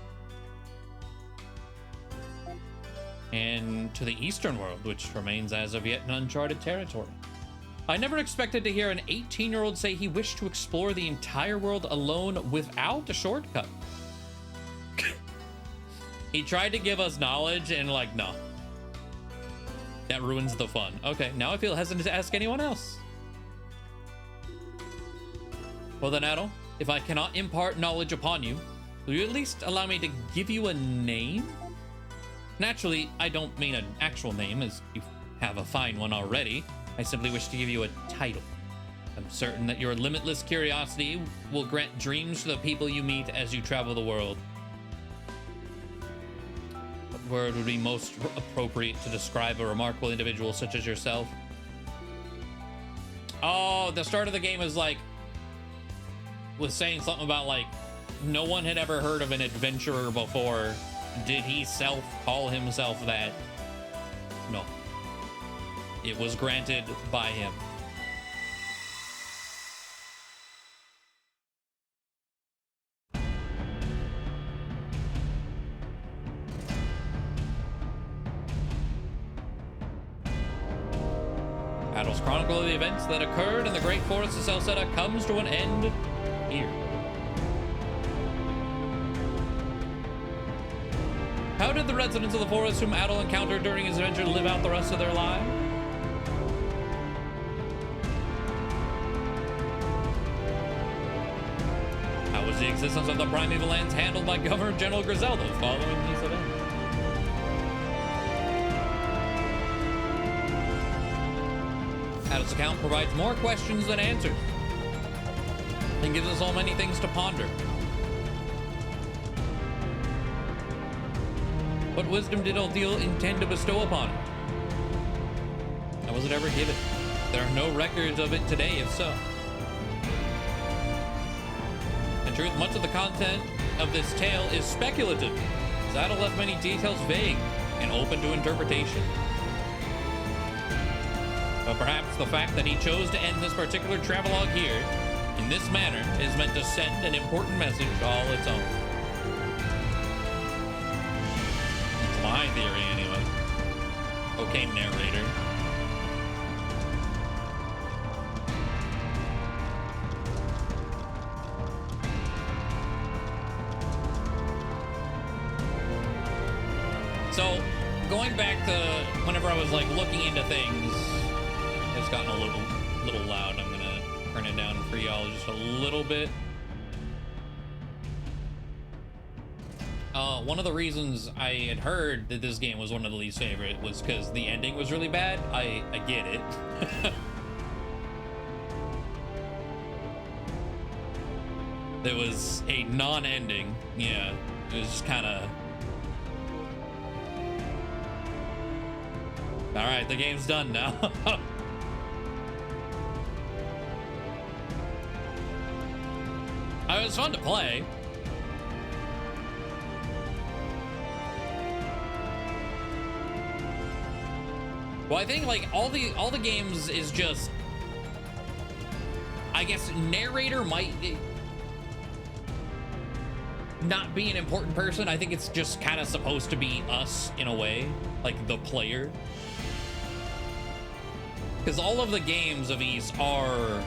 And to the Eastern world, which remains as of yet in uncharted territory. I never expected to hear an 18-year-old say he wished to explore the entire world alone without a shortcut. He tried to give us knowledge and like, no. That ruins the fun. Okay, now I feel hesitant to ask anyone else. Well then, Adol, if I cannot impart knowledge upon you, will you at least allow me to give you a name? Naturally, I don't mean an actual name, as you have a fine one already. I simply wish to give you a title. I'm certain that your limitless curiosity will grant dreams to the people you meet as you travel the world. What word would be most appropriate to describe a remarkable individual such as yourself? Oh, the start of the game is like, was saying something about like, no one had ever heard of an adventurer before. Did he call himself that? No. It was granted by him. Adol's chronicle of the events that occurred in the great forest of Celceta comes to an end here. How did the residents of the forest whom Adol encountered during his adventure live out the rest of their lives? How was the existence of the primeval lands handled by Governor General Griselda following these events? Adol's account provides more questions than answers and gives us all many things to ponder. What wisdom did Aldil intend to bestow upon him? And was it ever given? There are no records of it today, if so. In truth, much of the content of this tale is speculative, as Adol left many details vague and open to interpretation. But perhaps the fact that he chose to end this particular travelogue here, in this manner, is meant to send an important message all its own. It's my theory, anyway. Okay, narrator. So, going back to whenever I was like looking into things, it's gotten a little loud. I'm gonna turn it down for y'all just a little bit. One of the reasons I had heard that this game was one of the least favorite was because the ending was really bad. I get it. There was a non-ending. Yeah, it was just kind of... All right, the game's done now. It was fun to play. Well, I think like all the games is just, I guess narrator might not be an important person. I think it's just kind of supposed to be us in a way, like the player. Because all of the games of Ys are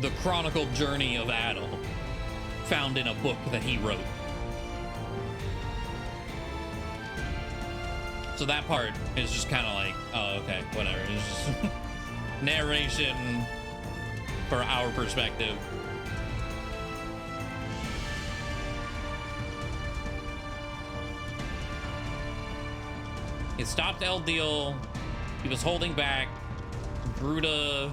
the chronicled journey of Adol, found in a book that he wrote. So that part is just kind of like, oh, okay, whatever. It's just narration for our perspective. It stopped Eldiel. He was holding back. Gruda.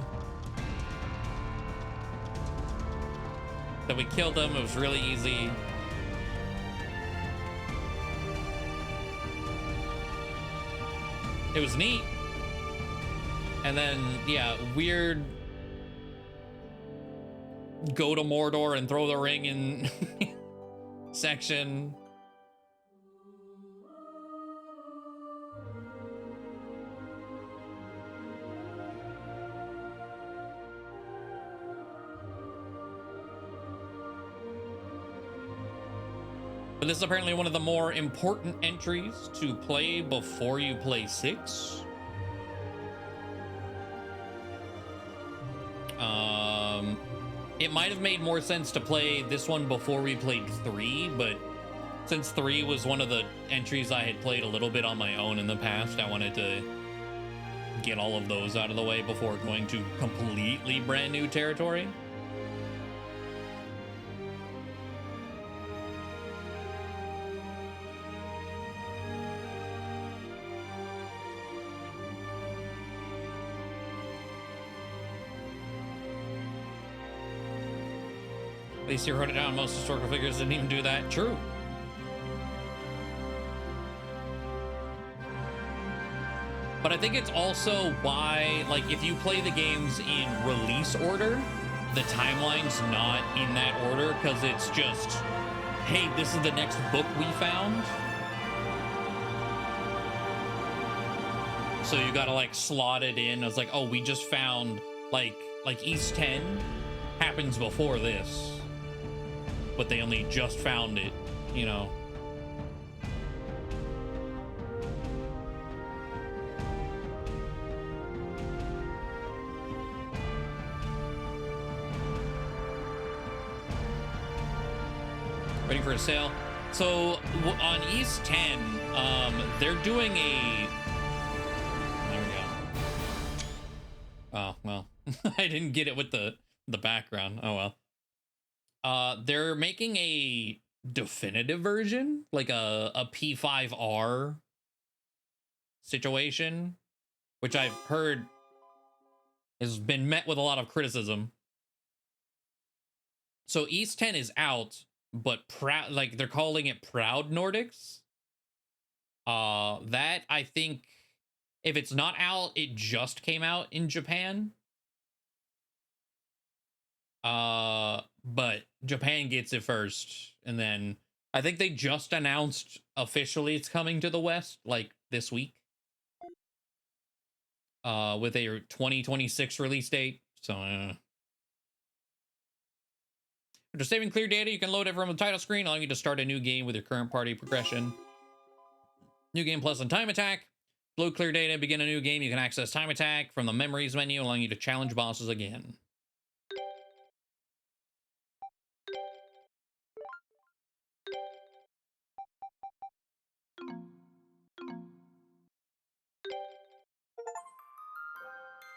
Then we killed him. It was really easy. It was neat. And then, yeah, weird go to Mordor and throw the ring in section. But this is apparently one of the more important entries to play before you play 6. It might have made more sense to play this one before we played 3, but since 3 was one of the entries I had played a little bit on my own in the past, I wanted to get all of those out of the way before going to completely brand new territory. At least he wrote it down. Most historical figures didn't even do that. True. But I think it's also why, like, if you play the games in release order, the timeline's not in that order, because it's just, hey, this is the next book we found. So you gotta, like, slot it in as, like, oh, we just found, like East 10 happens before this. But they only just found it, you know. Waiting for a sale. So on East 10, they're doing a... There we go. Oh, well. I didn't get it with the background. Oh, well. They're making a definitive version, like a P5R situation, which I've heard has been met with a lot of criticism. So East 10 is out, but proud, like, they're calling it Proud Nordics. That, I think, if it's not out, it just came out in Japan. But Japan gets it first, and then I think they just announced officially it's coming to the West, like, this week. With a 2026 release date. So, after saving clear data, you can load it from the title screen, allowing you to start a new game with your current party progression. New game plus and time attack. Load clear data, begin a new game. You can access time attack from the memories menu, allowing you to challenge bosses again.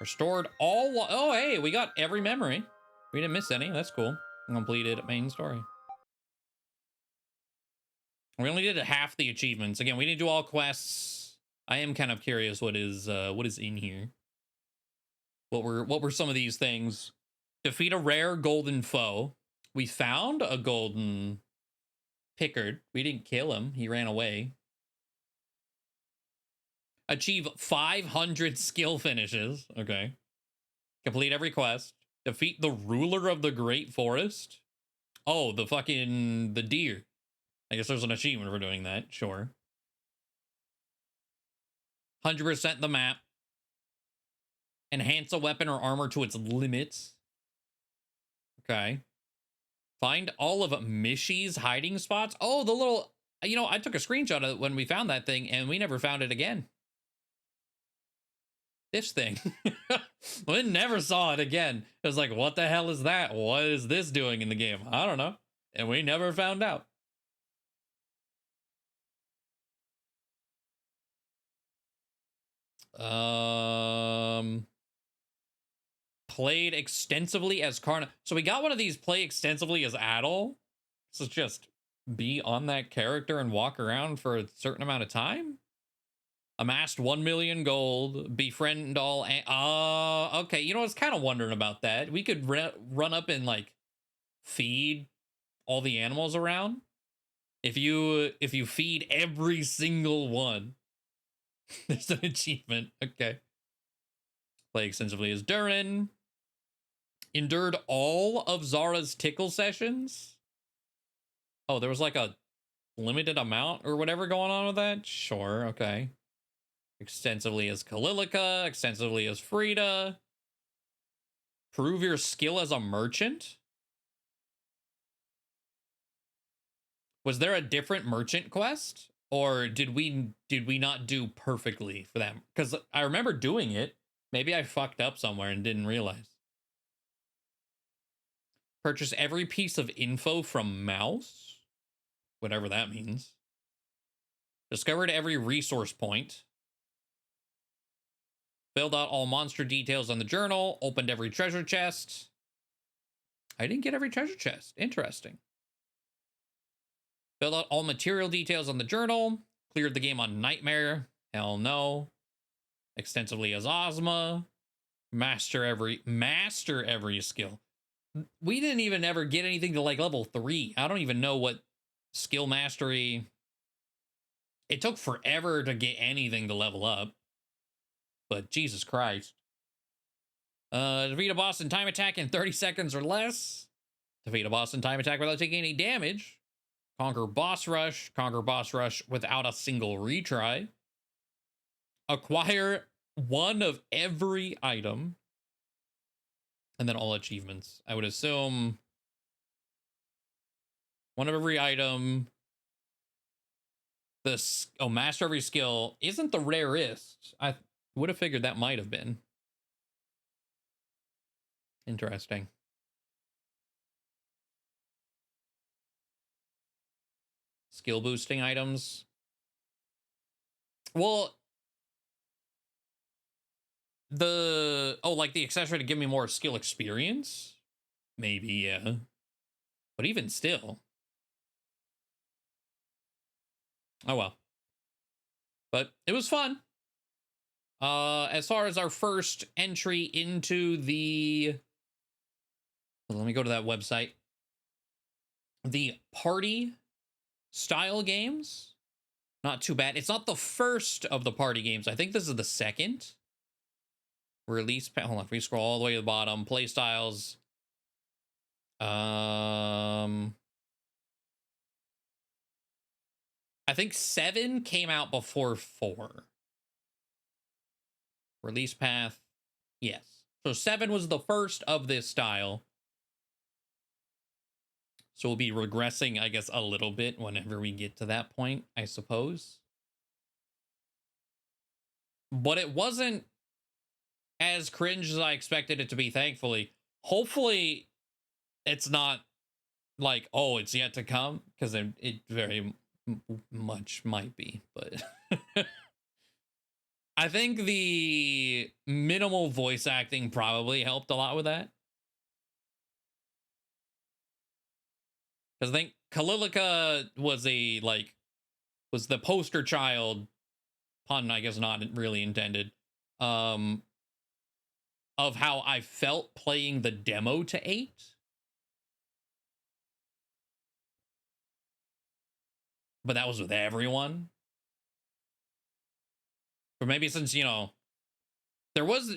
Restored all... Oh, hey, we got every memory. We didn't miss any. That's cool. Completed main story. We only did half the achievements. Again, we didn't do all quests. I am kind of curious what is in here. What were some of these things? Defeat a rare golden foe. We found a golden Pickard. We didn't kill him. He ran away. Achieve 500 skill finishes. Okay. Complete every quest. Defeat the ruler of the great forest. Oh, the deer. I guess there's an achievement for doing that. Sure. 100% the map. Enhance a weapon or armor to its limits. Okay. Find all of Mishy's hiding spots. Oh, the little... You know, I took a screenshot of it when we found that thing, and we never found it again. This thing. We never saw it again. It was like, what the hell is that? What is this doing in the game? I don't know. And we never found out. Played extensively as Karna. So we got one of these play extensively as Adol. So just be on that character and walk around for a certain amount of time. Amassed 1 million gold. Befriend all. Okay. You know, I was kind of wondering about that. We could run up and like feed all the animals around. If you feed every single one, there's an achievement. Okay. Play extensively as Durin. Endured all of Zara's tickle sessions. Oh, there was like a limited amount or whatever going on with that? Sure, okay. Extensively as Kalilica, extensively as Frida. Prove your skill as a merchant. Was there a different merchant quest? Or did we not do perfectly for that? Because I remember doing it. Maybe I fucked up somewhere and didn't realize. Purchase every piece of info from Mouse. Whatever that means. Discovered every resource point. Filled out all monster details on the journal. Opened every treasure chest. I didn't get every treasure chest. Interesting. Filled out all material details on the journal. Cleared the game on Nightmare. Hell no. Extensively as Ozma. Master every skill. we didn't even ever get anything to like level 3. I don't even know what skill mastery. It took forever to get anything to level up. But Jesus Christ. Defeat a boss in time attack in 30 seconds or less. Defeat a boss in time attack without taking any damage. Conquer boss rush. Conquer boss rush without a single retry. Acquire one of every item. And then all achievements. I would assume one of every item. Master every skill isn't the rarest. I would have figured that might have been. Interesting. Skill boosting items. Well, like the accessory to give me more skill experience? Maybe, yeah. But even still. Oh well. But it was fun. As far as our first entry into the... Let me go to that website. The party style games. Not too bad. It's not the first of the party games. I think this is the second. Release... Hold on. If we scroll all the way to the bottom. Play styles. I think 7 came out before 4. Release path. Yes. So 7 was the first of this style. So we'll be regressing, I guess, a little bit whenever we get to that point, I suppose. But it wasn't as cringe as I expected it to be, thankfully. Hopefully, it's not like, oh, it's yet to come, because it very much might be, but... I think the minimal voice acting probably helped a lot with that. Because I think Kalilica was was the poster child, pun I guess not really intended, of how I felt playing the demo to 8. But that was with everyone. Or maybe since, you know, I was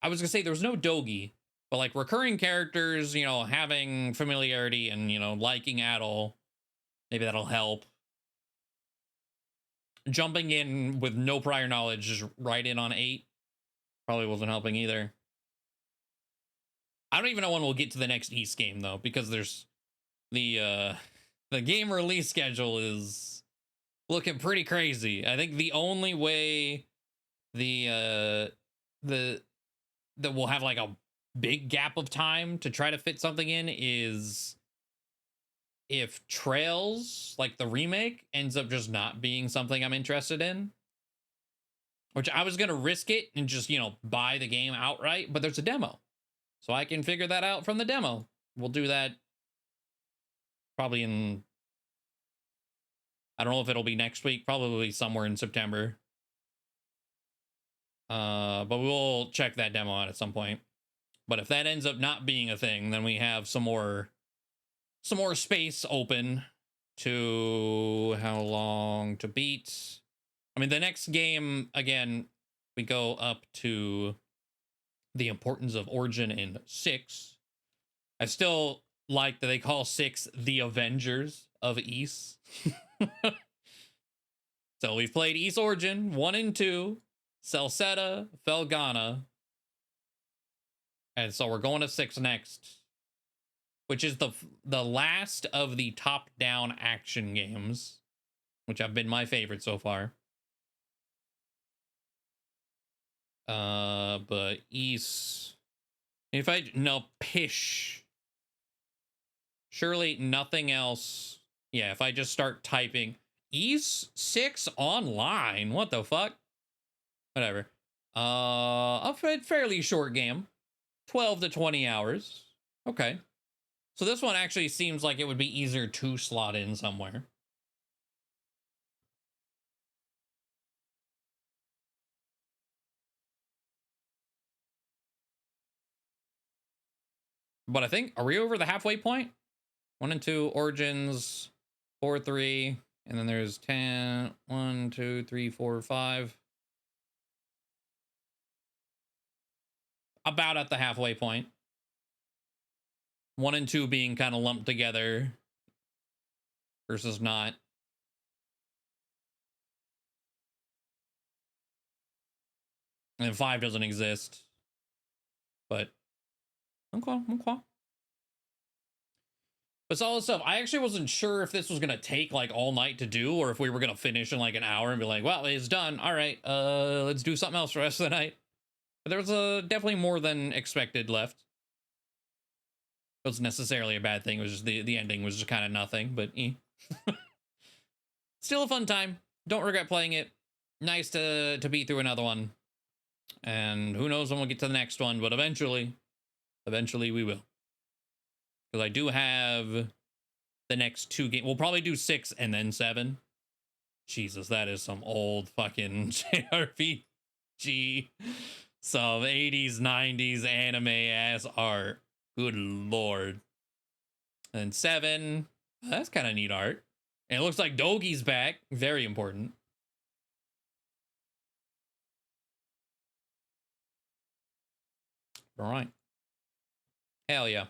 gonna say there was no Dogi, but like recurring characters, you know, having familiarity and, you know, liking Adol, maybe that'll help. Jumping in with no prior knowledge, just right in on 8, probably wasn't helping either. I don't even know when we'll get to the next East game though, because there's the game release schedule is looking pretty crazy. I think the only way that we'll have like a big gap of time to try to fit something in is if Trails, like the remake, ends up just not being something I'm interested in. Which I was gonna risk it and just, you know, buy the game outright, but there's a demo. So I can figure that out from the demo. We'll do that probably in... I don't know if it'll be next week, probably somewhere in September. But we'll check that demo out at some point. But if that ends up not being a thing, then we have some more space open to how long to beat. I mean, the next game, again, we go up to the importance of Origin in 6. I still like that they call 6 the Avengers of Ys. So we've played Ys Origin 1 and 2, Celceta, Felghana, and so we're going to 6 next, which is the last of the top-down action games, which have been my favorite so far. But Ys, Pish. Surely nothing else. Yeah, if I just start typing Ys 6 online, what the fuck? Whatever. A fairly short game, 12 to 20 hours. Okay. So this one actually seems like it would be easier to slot in somewhere. But I think, are we over the halfway point? 1 and 2, Origins, 4, 3, and then there's 10, 1, 2, 3, 4, 5. About at the halfway point. 1 and 2 being kind of lumped together versus not. And 5 doesn't exist. But okay. But solid stuff. I actually wasn't sure if this was gonna take like all night to do, or if we were gonna finish in like an hour and be like, well, it's done. All right, let's do something else for the rest of the night. But there was definitely more than expected left. It wasn't necessarily a bad thing. It was just the ending was just kind of nothing, but still a fun time. Don't regret playing it. Nice to beat through another one. And who knows when we'll get to the next one, but eventually we will. Because I do have the next 2 games. We'll probably do 6 and then 7. Jesus, that is some old fucking JRPG. Some 80s, 90s anime ass art. Good lord. And 7. That's kind of neat art. And it looks like Dogi's back. Very important. All right. Hell yeah.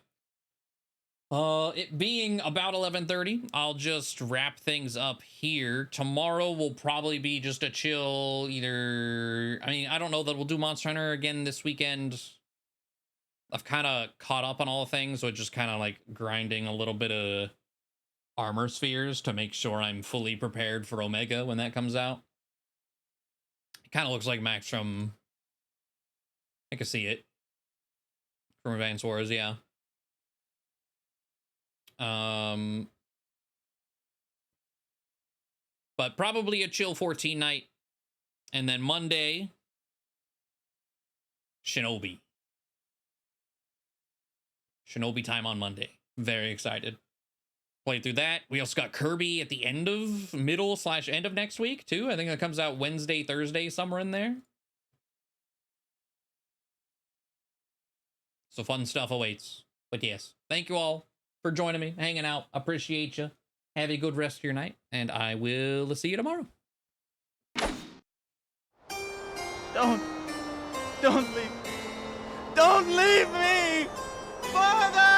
It being about 11:30, I'll just wrap things up here. Tomorrow will probably be just a chill either. I mean, I don't know that we'll do Monster Hunter again this weekend. I've kind of caught up on all the things, so just kind of like grinding a little bit of armor spheres to make sure I'm fully prepared for Omega when that comes out. It kind of looks like Max from... I can see it. From Advance Wars, yeah. But probably a chill 14 night. And then Monday, Shinobi. Shinobi time on Monday. Very excited. Played through that. We also got Kirby at the end of, middle/end of next week, too. I think that comes out Wednesday, Thursday, somewhere in there. So fun stuff awaits. But yes, thank you all for joining me, hanging out. Appreciate you. Have a good rest of your night, and I will see you tomorrow. Don't leave me. Don't leave me! Father!